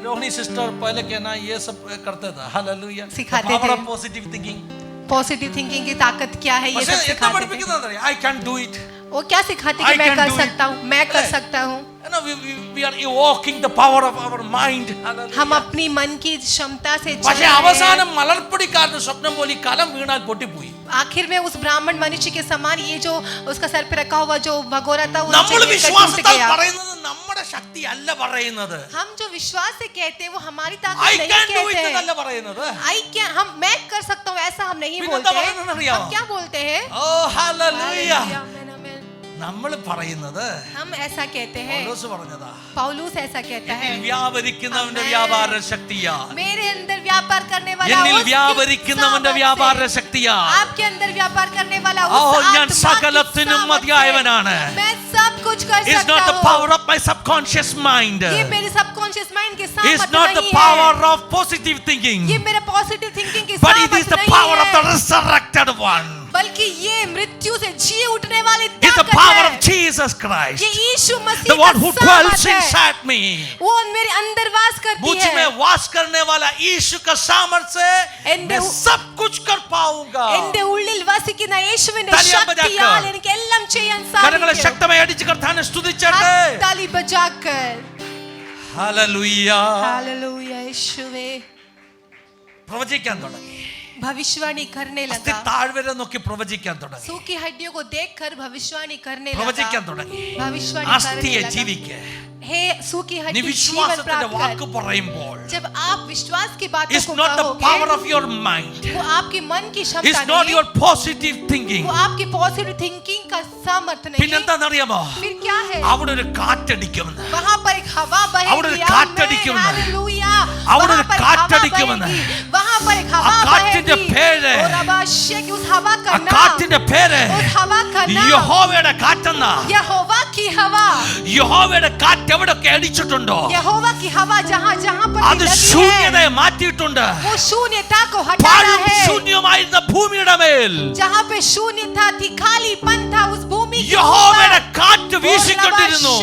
रोहिणी सिस्टर पहले क्या ना ये सब करते था. हालेलुया. सिखाते पावर थे। Of positive thinking. Positive thinking की ताकत क्या है ये പക്ഷേ सब എന്താ सिखाते थे। പഠിപ്പിക്കുന്നത്? I can do it. वो क्या सिखाते I कि मैं can कर do it. सकता हूँ, मैं कर अरे, सकता हूँ। You know, we are evoking the power of our mind. Hallelujah. हम अपनी मन की क्षमता से चल പക്ഷേ रहे हैं। അവസാനം മലർപ്പൊടിക്കാരന്റെ സ്വപ്നം പോലെ ഈ കലം വീണാൽ പൊട്ടിപ്പോയി. आखिर में उस ब्राह्मण मनुष्य के समान ये जो उसका सर पे रखा हुआ जो भगोरा था वो നമ്മൾ नीचे गिरकर टूट വിശ്വാസത്താൽ गया। പറയുന്നത് നമ്മുടെ ശക്തി അല്ല പറയുന്നത്. हम जो विश्वास से कहते हैं वो हमारी ताकत I नहीं can do it कहते എന്നല്ല हैं। പറയുന്നത്. मैं कर सकता हूँ ऐसा हम नहीं फिर बोलते तो हैं। बोलना नहीं हम क्या बोलते हैं? ഓ ഹല്ലേലൂയ. आमेन, आमेन। നമ്മൾ പറയുന്നത് हम ऐसा कहते हैं, പൗലോസ് പറഞ്ഞതാ. पौलुस ऐसा कहता है, എന്നിൽ വ്യാപരിക്കുന്നവന്റെ Amen. വ്യാപാര ശക്തിയാ. मेरे अंदर व्यापार करने वाला എന്നിൽ उसकी വ്യാപരിക്കുന്നവന്റെ सामर्थ വ്യാപാര से, ശക്തിയാ. आपके अंदर व्यापार करने वाला ഓ उस ഞാൻ आत्मा की സകലത്തിനും सामर्थ से മതിയായവനാണ്. मैं सब कुछ कर It's सकता not the हूँ। power of my subconscious mind. ये मेरे सबकॉन्शियस माइंड के It's सामर्थ not the नहीं power है। of positive thinking. ये मेरा पॉजिटिव थिंकिंग की But it is सामर्थ the नहीं power of the है, resurrected one. बल्कि ये मृत्यु से जी उठने वाली It's the ताकत power of है। Jesus Christ. ये यीशु The मसीह one who का सामर्थ dwells है। inside me. वो मेरे अंदर वास करती मुझ है। में वास करने वाला यीशु का सामर्थ से എന്റെ मैं सब कुछ कर पाऊंगा. എന്റെ ഉള്ളിൽ വസിക്കുന്ന യേശുവിന്റെ താലിയാ ശക്തിയാൽ ബജാക്കർ. എനിക്ക് എല്ലാം ചെയ്യാൻ കരങ്ങളെ സാധിക്കും। ശക്തമായി അടിച്ച് കർത്താവിനെ സ്തുതിച്ചട്ടെ. हाथ ताली बजाकर ഹല്ലേലൂയ. हालेलुया यीशुवे। പ്രവചിക്കാൻ തുടങ്ങി. भविष्यवाणी करने അസ്ഥി लगा, താഴ്വര നോക്കി പ്രവചിക്കാൻ തുടങ്ങി. सूखी हड्डियों को देखकर भविष्यवाणी करने പ്രവചിക്കാൻ लगा, തുടങ്ങി. भविष्यवाणी करने അസ്ഥിയെ लगा। ജീവിക്ക്. हे सूखी നീ हड्डी जीवन വിശ്വാസത്തിന്റെ प्राप्त വാക്ക് कर। പറയുമ്പോൾ जब आप विश्वास की बातों it's को not the power कहोगे of your mind. वो आपकी मन की It's क्षमता not नहीं, your positive thinking. वो आपकी पॉजिटिव थिंकिंग का सामर्थ्य नहीं। പിന്നെന്താണെന്നറിയാമോ? फिर क्या है? അവിടെ ഒരു കാറ്റടിക്കുമെന്ന്. वहां पर एक हवा അവിടെ ഒരു बहेगी। കാറ്റടിക്കുമെന്ന്. हालेलुया। അവിടെ वहां ഒരു पर हवा കാറ്റടിക്കുമെന്ന്. बहेगी। वहां पर एक हवा ആ കാറ്റിന്റെ बहेगी। പേര്, और अवश्य कि उस हवा का ആ नाम, കാറ്റിന്റെ പേര് उस हवा का नाम യഹോവയുടെ കാറ്റെന്നാ. यहोवा की हवा। യഹോവയുടെ കാറ്റ് എവിടൊക്കെ അടിച്ചിട്ടുണ്ടോ यहोवा की हवा जहां जहां पर അത് भी लगी है, ശൂന്യതയെ മാറ്റിയിട്ടുണ്ട്. वो शून्यता को हटाना പാഴും है। ശൂന്യമായിരുന്ന ഭൂമിയുടെ മേൽ जहां पे शून्यता थी, खालीपन था, उस भूमि के യഹോവയുടെ ऊपर കാറ്റ് വീശിക്കൊണ്ടിരുന്നു.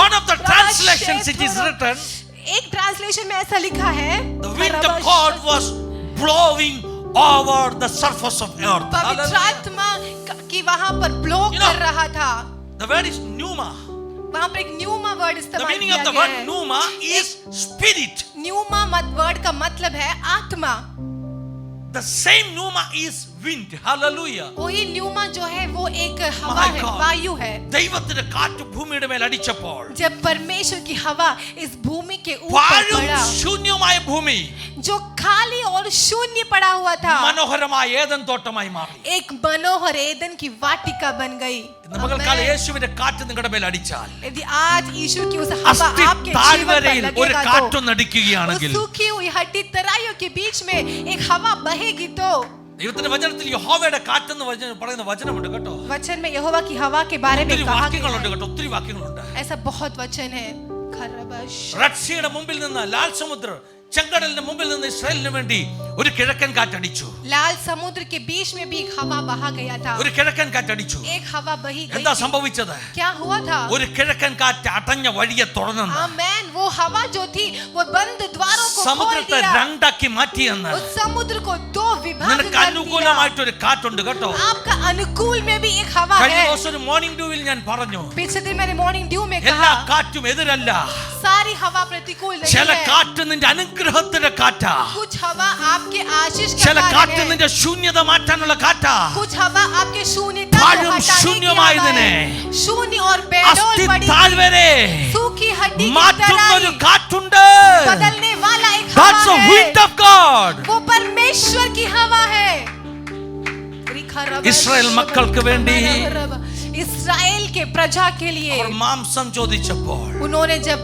One of the translations it is written, एक ट्रांसलेशन में ऐसा लिखा है, the wind of God was blowing over the surface of earth. पवित्र आत्मा की वहां पर ब्लो You know, कर रहा था। The word is pneuma. वहां पर एक न्यूमा वर्ड The इस्तेमाल meaning किया of the गया word है। pneuma is spirit. Pneuma word का मतलब है आत्मा। The same pneuma is wind. Hallelujah. वही न्यूमा जो है वो एक हवा My है, God. वायु है। ദൈവത്തിന്റെ കാറ്റ് ഭൂമിയുടെ മേൽ അടിച്ചപ്പോൾ जब परमेश्वर की हवा इस भूमि के ऊपर പാഴും पड़ा, ശൂന്യമായ ഭൂമി जो खाली और शून्य पड़ा हुआ था, മനോഹരമായ ഏദൻ തോട്ടമായി മാറി. एक मनोहर एदन की वाटिका बन गई। ഇന്ന് പകൽക്കാലം യേശുവിന്റെ കാറ്റ് നിങ്ങളുടെ മേൽ അടിച്ചാൽ, यदि आज यीशु की उस हवा അസ്ഥി आपके जीवन पर താഴ്വരയിൽ ഒരു लगेगा तो, കാറ്റൊന്ന് उस അടിക്കുകയാണെങ്കിൽ, सूखी हुई हड्डी तराइयों के बीच में एक हवा बहेगी तो, ദൈവത്തിന്റെ വചനത്തിൽ യഹോവയുടെ കാറ്റെന്ന് പറയുന്ന വചനമുണ്ട് കേട്ടോ. वचन में यहोवा की हवा के बारे में ഒത്തിരി कहा गया വാക്യങ്ങളുണ്ട് है। കേട്ടോ, ഒത്തിരി വാക്യങ്ങളുണ്ട്. ऐसा बहुत वचन है। खरबश റെഡ് സീയുടെ മുമ്പിൽ നിന്ന് ലാൽ സമുദ്രം, ചെങ്കടലിന്റെ മുമ്പിൽ നിന്ന് ഇസ്രായേലിന് വേണ്ടി ഒരു കിഴക്കൻ കാറ്റടിച്ചു. लाल समुद्र के बीच में भी एक हवा बहा गया था, ഒരു കിഴക്കൻ കാറ്റടിച്ചു. एक हवा बही गई എന്താ थी। സംഭവിച്ചത്? क्या हुआ था? ഒരു കിഴക്കൻ കാറ്റ് അടഞ്ഞ വഴിയെ തുറന്നു आमेन। वो हवा जो थी वो बंद द्वारों को खोल സമുദ്രത്തെ दिया, രണ്ടാക്കി മാറ്റിയെന്ന്. उस समुद्र को दो विभाग നിനക്ക് कर दिया। അനുകൂലമായിട്ടൊരു കാറ്റുണ്ട് കേട്ടോ. आपका अनुकूल में भी एक हवा കഴിഞ്ഞ है। ദിവസം ഒരു മോർണിംഗ് ഡ്യൂവിൽ ഞാൻ പറഞ്ഞു, पिछले दिन मैंने मॉर्निंग ड्यू में എല്ലാ कहा കാറ്റും എതിരല്ല. सारी हवा प्रतिकूल नहीं ചില है। കാറ്റ് നിന്റെ അനുഗ്രഹത്തിന്റെ കാറ്റാ, कुछ हवा आपके आशीष का ചില कारण കാറ്റ് है, നിന്റെ ശൂന്യത മാറ്റാനുള്ള കാറ്റാ. कुछ हवा आपके शून्यता को പാഴും हटाने की हवा ശൂന്യമായതിനെ है। शून्य और बेडौल അസ്ഥി पड़ी താഴ്വരെ सूखी हड्डी की മാറ്റുന്നൊരു तराई കാറ്റുണ്ട്. बदलने वाला एक That's हवा the है। wind of God. वो परमेश्वर की हवा है। ഇസ്രായേൽ മക്കൾക്ക് വേണ്ടി इस्राएल के प्रजा के लिए അവർ മാംസം ചോദിച്ചപ്പോൾ उन्होंने जब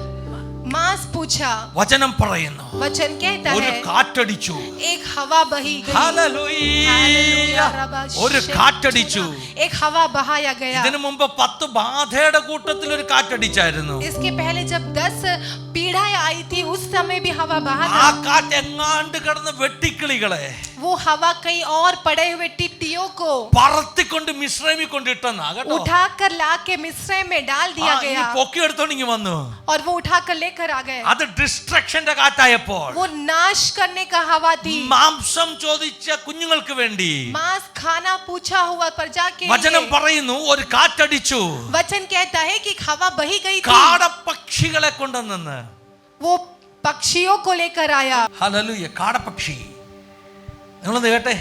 मांस पूछा, വചനം പറയുന്നു, वचन कहता ഒരു है കാറ്റടിച്ചു. एक हवा बही गई। ഹല്ലേലൂയ. हालेलुया, रबा ഒരു കാറ്റടിച്ചു. एक हवा बहाया गया। ഇതിനു മുമ്പ് 10 ബാധയുടെ കൂട്ടത്തിൽ ഒരു കാറ്റടിച്ചായിരുന്നു. इसके पहले जब 10 पीड़ाएं आई थी उस समय भी हवा बहा ആ था। കാറ്റ് എങ്ങാണ്ട് കിടന്ന് വെട്ടിക്കിളികളെ वो हवा कहीं और पड़े हुए टिड्डियों को പറത്തിക്കൊണ്ട് മിശ്രമി കൊണ്ടിട്ടെന്നാ കേട്ടോ. उठाकर लाके मिस्र में डाल दिया ഈ गया പൊക്കിയെടുത്തോണ്ടിങ്ങി വന്നു. और वो उठाकर लेकर आ गए। അത് ഡിസ്ട്രക്ഷന്റെ കാറ്റായപ്പോൾ वो नाश करने का हवा थी। മാംസം ചോദിച്ച കുഞ്ഞുങ്ങൾക്ക് വേണ്ടി मांस खाना पूछा हुआ प्रजा के വചനം लिए പറയുന്നു, ഒരു കാറ്റടിച്ചു. वचन कहता है कि हवा बही गई थी। കാടപ്പക്ഷികളെ കൊണ്ടുവന്ന്, वो पक्षियों को लेकर आया। ഹല്ലേലൂയ, കാടപ്പക്ഷി. നിങ്ങളൊന്ന് കേട്ടെ,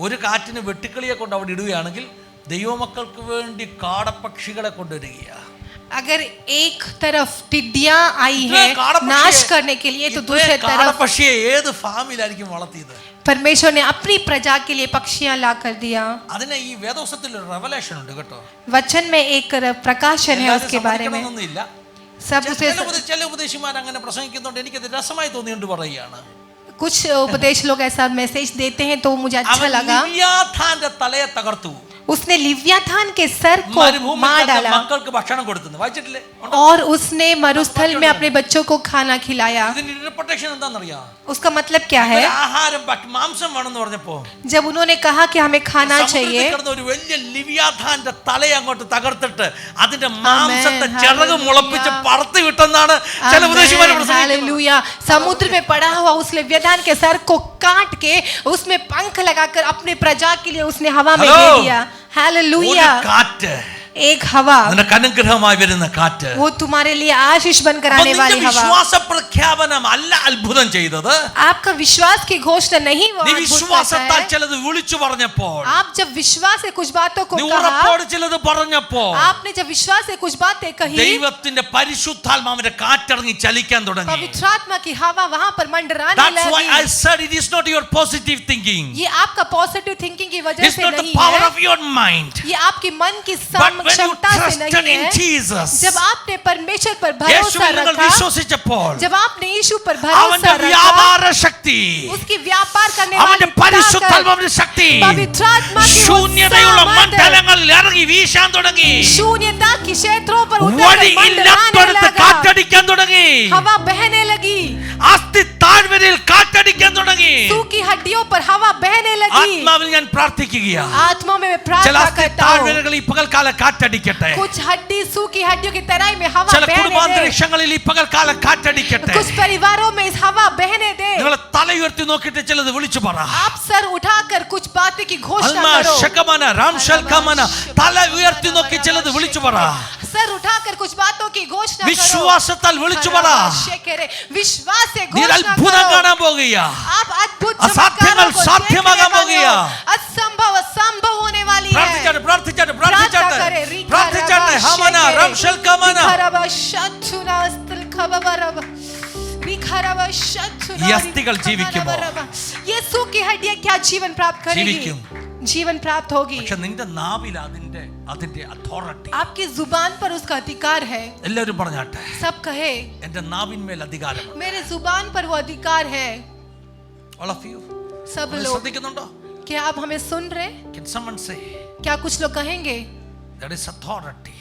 ഒരു കാറ്റിന് വെട്ടിക്കിളിയെ കൊണ്ട് അവിടെ ഇടുകയാണെങ്കിൽ ദൈവമക്കൾക്ക് വേണ്ടി കാടപ്പക്ഷികളെ കൊണ്ടുവരികയാ. अगर एक तरफ टिड्डियां आई इतने है काड़पक्षी नाश है। करने के लिए तो ഇത്രയും दूसरे तरफ കാടപ്പക്ഷിയെ ഏത് ഫാമിലായിരിക്കും വളർത്തിയത്? परमेश्वर ने अपनी प्रजा के लिए पक्षियां ला कर दिया। അതിന് ഈ വേദോസത്തിൽ ഒരു റെവലേഷൻ ഉണ്ട് കേട്ടോ. वचन में एक प्रकाशन है उसके बारे में। സമ്മതിക്കണമെന്നൊന്നുമില്ല. सब उसे ചില ഉപദേശിമാർ അങ്ങനെ പ്രസംഗിക്കുന്നുണ്ട്, എനിക്കത് രസമായി തോന്നിയുണ്ട് പറയുകയാണ്. कुछ उपदेश लोग ऐसा मैसेज देते हैं तो मुझे अच्छा അവൻ लगा। ലിവ്യാഥാന്റെ തലയെ തകർത്തു, उसने लिव्याथान के सर को മരുഭൂമിയിൽ मार തന്റെ डाला മക്കൾക്ക് ഭക്ഷണം കൊടുത്തു. വായിച്ചിട്ടില്ലേ? और उसने मरुस्थल में अपने बच्चों को खाना खिलाया। ഇതിന്റെ ഇന്റർപ്രിട്ടേഷൻ എന്താണെന്നറിയാം? उसका मतलब क्या है? ആഹാരം മാംസം വേണമെന്ന് പറഞ്ഞപ്പോ जब उन्होंने कहा कि हमें खाना സമുദ്രത്തിൽ चाहिए, കിടന്ന ഒരു വലിയ ലിവ്യാഥാന്റെ തലയെ അങ്ങോട്ട് തകർത്തിട്ട് അതിന്റെ മാംസത്തെ ചിറക് മുളപ്പിച്ച് പറത്തി വിട്ടെന്നാണ് ചില ഉപദേശിമാർ പ്രസംഗിക്കുന്നത്. हालेलुया। समुद्र में पड़ा हुआ उस लिव्याधान के सर को काट के उसमें पंख लगाकर अपने प्रजा के लिए उसने हवा में दे दिया। ഒരു हालेलुया। കാറ്റ്, एक हवा, നിനക്ക് അനുഗ്രഹമായി വരുന്ന കാറ്റ്, वो तुम्हारे लिए आशीष बनकर അപ്പൊ आने നിന്റെ वाली हवा। വിശ്വാസ പ്രഖ്യാപനം അല്ല അത്ഭുതം ചെയ്തത്. आपका विश्वास की घोषणा नहीं वो നീ अद्भुत करता വിശ്വാസത്താൽ है। ചിലത് വിളിച്ചു പറഞ്ഞപ്പോൾ, आप जब विश्वास से कुछ बातों को നീ कहा, ഉറപ്പോട് ചിലത് പറഞ്ഞപ്പോൾ, आपने जब विश्वास से कुछ बातें कही, ദൈവത്തിന്റെ പരിശുദ്ധാത്മാവിന്റെ കാറ്റിറങ്ങി ചലിക്കാൻ തുടങ്ങി. पवित्र आत्मा की हवा वहां पर मंडराने That's why I लगी। said it is not your positive thinking. ये आपका पॉजिटिव थिंकिंग की वजह It's से not the नहीं power है, of your mind. ये आपके मन की But when you क्षमता से trusted नहीं in है। Jesus, जब आपने परमेश्वर पर भरोसा യേശുവിൽ നിങ്ങൾ रखा, വിശ്വസിച്ചപ്പോൾ जब आपने यीशु पर भरोसा അവന്റെ रखा, വ്യാപാര ശക്തി, उसकी व्यापार करने അവന്റെ वाली പരിശുദ്ധാത്മാവിന്റെ ശക്തി पवित्र आत्मा की वो ശൂന്യതയുള്ള सामर्थ മണ്ഡലങ്ങളിൽ ഇറങ്ങി വീശാൻ തുടങ്ങി. शून्यता की क्षेत्रों पर उतरकर വഴിയില്ലാത്തടത്ത് मंडराने लगा। കാറ്റടിക്കാൻ തുടങ്ങി. हवा बहने लगी, അസ്ഥി താഴ്വരയിൽ കാറ്റടിക്കാൻ തുടങ്ങി. सूखी हड्डियों पर हवा बहने लगी। ആത്മാവിൽ ഞാൻ പ്രാർത്ഥിക്കുകയാണ്, आत्मा में मैं ചില प्रार्थना അസ്ഥി करता हूँ, താഴ്വരകൾ ഈ പകൽക്കാല കാറ്റടിക്കട്ടെ. कुछ हड्डी सूखी हड्डियों की तराई में हवा ചില बहने दे, കുടുംബാന്തരീക്ഷങ്ങളിൽ ഈ പകൽക്കാല കാറ്റടിക്കട്ടെ. कुछ परिवारों में इस हवा बहने दे। നിങ്ങൾ തല ഉയർത്തി നോക്കിയിട്ട് ചിലത് വിളിച്ചു പറ. आप सर उठाकर कुछ बातें की घोषणा അൽമാ करो। ശകമന രാംശൽകമന, തല ഉയർത്തി നോക്കി ചിലത് വിളിച്ചു പറ. सर उठाकर कुछ बातों की घोषणा करो। വിശ്വാസത്താൽ വിളിച്ചു പറ. विश्वास से നീ ഒരു घोषणा അത്ഭുതം करो। കാണാൻ പോകുക. आप अद्भुत അസാധ്യങ്ങൾ चमत्कारों को സാധ്യമാകാൻ देखने പോകുക. वाले हो। असंभव असंभव होने वाली है। പ്രാർത്ഥിച്ചാട്ടെ, പ്രാർത്ഥിച്ചാട്ടെ, പ്രാർത്ഥിച്ചാട്ടെ. ഈ അസ്ഥികൾ ജീവിക്കുമോ? यीशु की हड्डियां क्या जीवन प्राप्त करेगी? ജീവിക്കും. जीवन प्राप्त होगी. പക്ഷെ നിന്റെ നാവിൽ അതിന്റെ അതോറിറ്റി, आपकी जुबान पर उसका अधिकार है. എല്ലാവരും പറഞ്ഞാട്ടെ, सब कहे എന്റെ നാവിന്മേൽ അധികാരം. मेरे जुबान पर वो अधिकार है. All of you, सब लोग ശ്രദ്ധിക്കുന്നുണ്ടോ? क्या आप हमें सुन रहे? Can someone say क्या कुछ लोग कहेंगे there is authority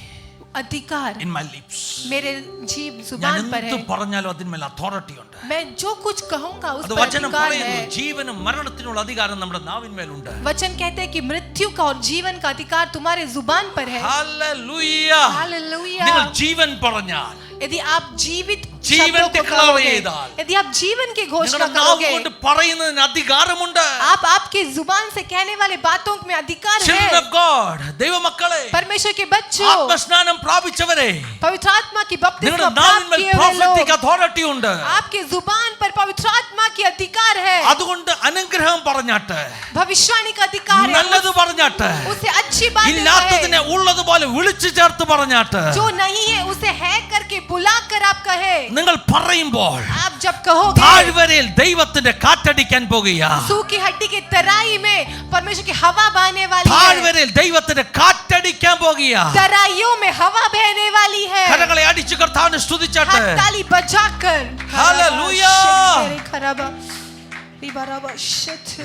अधिकार in my lips? मेरे जीव ഞാൻ जुबान पर എന്ത് है. പറഞ്ഞാലും അതിന്മേൽ അതോറിറ്റി ഉണ്ട്. मैं जो कुछ कहूंगा उस അത് पर വചനം अधिकार പറയുന്നു, है. ജീവനും മരണത്തിനുള്ള അധികാരം നമ്മുടെ നാവിന്മേലുണ്ട്. वचन कहते हैं कि मृत्यु का और जीवन का अधिकार तुम्हारे जुबान पर है. ഹല്ലേലൂയ. हालेलुया. നിങ്ങൾ ജീവൻ പറഞ്ഞാൽ, यदि आप जीवित जीवन शब्दों को declare कहोगे, ചെയ്താൽ, यदि आप जीवन की घोषणा നിങ്ങളുടെ നാവ് करोगे, കൊണ്ട് പറയുന്നതിന് അധികാരമുണ്ട്. आप आपके जुबान से कहने वाले बातों में अधिकार Children है. of God, ദൈവമക്കളെ, परमेश्वर के बच्चों, ആത്മസ്നാനം പ്രാപിച്ചവരെ, पवित्र आत्मा की बपतिस्मा നിങ്ങളുടെ प्राप्त നാവിന്മേൽ किए हुए prophetic लोग, authority ഉണ്ട്. आपके जुबान पर पवित्र आत्मा की अधिकार है. അതുകൊണ്ട് അനുഗ്രഹം പറഞ്ഞാട്ടെ, भविष्यवाणी का अधिकार है. നല്ലത് പറഞ്ഞാട്ടെ, उसे अच्छी बातें ഇല്ലാത്തതിനെ कहे. ഉള്ളതുപോലെ വിളിച്ചു ചേർത്ത് പറഞ്ഞാട്ടെ. जो नहीं है उसे है करके बुलाकर आप कहे. നിങ്ങൾ പറയുമ്പോൾ आप जब कहोगे, താഴ്വരയിൽ ദൈവത്തിന്റെ കാറ്റടിക്കാൻ പോകുകയാ. सूखी हड्डी की तराई में परमेश्वर की हवा बहने वाली है. താഴ്വരയിൽ ദൈവത്തിന്റെ കാറ്റടിക്കാൻ പോകുകയാ. तराइयों में हवा बहने वाली है. കരങ്ങളെ അടിച്ചു കർത്താവിനെ സ്തുതിച്ചാട്ടെ. हाथ ताली बजाकर हालेलुया.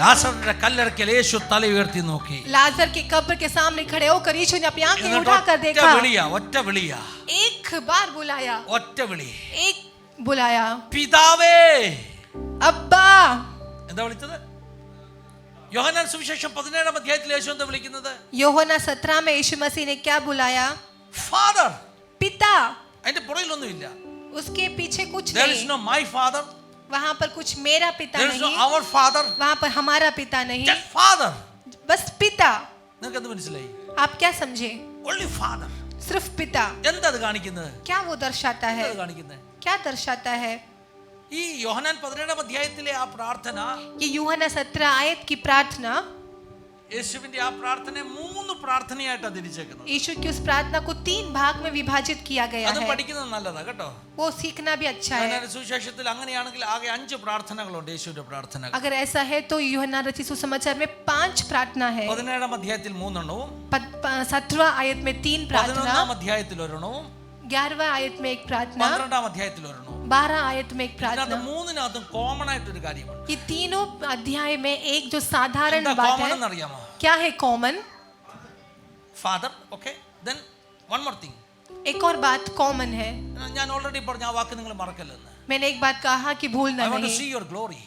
ലാസറിന്റെ കല്ലറയ്ക്കൽ യേശു തല ഉയർത്തി നോക്കി. लाजर के कब्र के सामने खड़े होकर यीशु ने अपनी आंखें എന്നിട്ട് उठाकर ഒറ്റ देखा. വിളിയാ, ഒറ്റ വിളിയാ, एक बार बुलाया, ഒറ്റ വിളി. एक बुलाया, പിതാവേ. अब्बा. എന്താ വിളിച്ചത്? യോഹന്നാൻ സുവിശേഷം 17 അധ്യായത്തിൽ യേശു എന്താ വിളിക്കുന്നത്? യോഹന്നാൻ 17 में यीशु मसीह ने क्या बुलाया? ഫാദർ. पिता. അതിന്റെ പുറകിലൊന്നുമില്ല. उसके पीछे कुछ There is नहीं. no my father. वहां पर कुछ मेरा पिता There is no नहीं, our father. वहां पर हमारा पिता नहीं, Just father. बस पिता. നിങ്ങൾക്ക് എന്ത് മനസ്സിലായി? आप क्या समझे? Only father. सिर्फ पिता. എന്താ അത് കാണിക്കുന്നത്? क्या वो दर्शाता है? എന്താ അത് കാണിക്കുന്നത്? क्या दर्शाता है? ഈ യോഹന്നാൻ 17 അധ്യായത്തിലെ ആ പ്രാർത്ഥന, ये यूहन्ना 17 आयत की प्रार्थना, യേശുവിന്റെ ആ പ്രാർത്ഥനയെ 3 പ്രാർത്ഥനയായിട്ടാണ് തിരിച്ചേക്കുന്നത്. यीशु की उस प्रार्थना को 3 भाग में विभाजित किया गया അത് है. പഠിക്കുന്നത് നല്ലതാ കേട്ടോ. वो सीखना भी अच्छा है. യോഹന്നാൻ സുവിശേഷത്തിൽ അങ്ങനെയാണെങ്കിൽ ആകെ 5 പ്രാർത്ഥനകളുണ്ട് യേശുവിന്റെ പ്രാർത്ഥനകൾ. अगर ऐसा है तो यूहन्ना रचित सुसमाचार में 5 प्रार्थना है. 17 അധ്യായത്തിൽ 3 എണ്ണവും, 17 आयत में 3 प्रार्थना, 11 അധ്യായത്തിൽ ഒരെണ്ണവും, 11 आयत में एक प्रार्थना, 12 അധ്യായത്തിൽ ഒരെണ്ണവും. 12 आयत में एक ഇതിനകത്ത് प्रार्थना. മൂന്നിനകത്തും കോമൺ ആയിട്ടൊരു കാര്യമുണ്ട്. ये तीनों अध्याय में एक जो साधारण എന്താ बात കോമൺ है, എന്നറിയാമോ? क्या है common? Father. Okay, then one more thing. एक और बात कॉमन है. ഞാൻ ഓൾറെഡി പറഞ്ഞ ആ വാക്ക് നിങ്ങൾ മറക്കല്ലെന്ന്. मैंने एक बात कहा कि भूलना I want to नहीं. see your glory.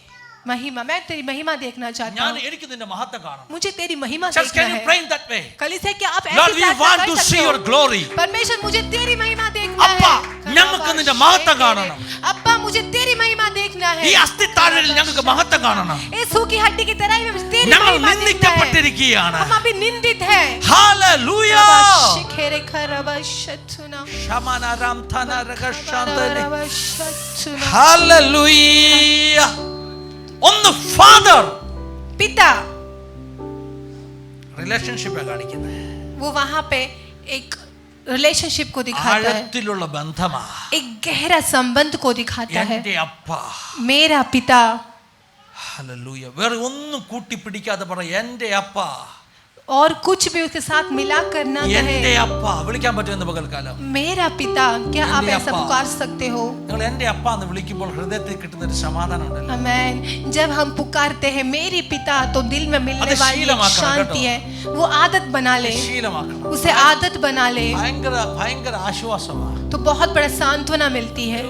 महिमा, मैं तेरी महिमा देखना चाहता ഞാൻ हूँ. എനിക്ക് നിന്റെ മഹത്വം കാണണം. मुझे तेरी महिमा Just देखना can you है. pray in that way? कलीसिया क्या आप Lord, ऐसी we प्रार्थना want कर to सकते see हो? your glory. परमेश्वर मुझे तेरी महिमा देखना है. അപ്പാ, ഞങ്ങൾക്ക് നിന്റെ മഹത്വം കാണണം. अब्बा मुझे तेरी महिमा देखना है. ഈ അസ്ഥിത്താഴയിൽ ഞങ്ങൾക്ക് മഹത്വം കാണണം. इस सूखी हड्डी की तरह में तेरी ഞങ്ങൾ महिमा देखना है. നിന്ദിക്കപ്പെട്ടിരിക്കുകയാണ്. हम अभी निंदित है. ഹല്ലേലൂയ. शिखेरे खरबशतुना. ശമനരം തനരകശാന്തനെ. खरबशतुना. ഹല്ലേലൂയ. ഒന്ന് ഫാദർ, पिता. റിലേഷൻഷിപ്പ് കാണിക്കുന്നത്. वो वहां पे एक रिलेशनशिप को दिखाता है, ആഴത്തിലുള്ള ബന്ധമാ. एक गहरा संबंध को दिखाता है. എന്റെ അപ്പ. मेरा पिता. ഹല്ലേലൂയ. വേറെ ഒന്നും കൂട്ടി പിടിക്കാതെ പറ, എന്റെ അപ്പ. और कुछ भी उसके साथ मिलाकर न എന്റെ कहे. അപ്പ വിളിക്കാൻ പറ്റുമെന്ന് പകൽക്കാലം. मेरा पिता. क्या आप मेरे ऐसा अप्पा. पुकार सकते हो? നിങ്ങൾ എന്റെ അപ്പ എന്ന് വിളിക്കുമ്പോൾ ഹൃദയത്തിൽ കിട്ടുന്ന ഒരു സമാധാനം ഉണ്ടല്ലോ. आमेन. जब हम पुकारते हैं मेरी पिता तो दिल में मिलने अरे वाली एक शीलमाकर शांति है. वो आदत बना ले, ശീലമാക്കണം. उसे आदत बना ले ഭയങ്കര ആശ്വാസമാണ്. तो बहुत बड़ा सांत्वना मिलती है.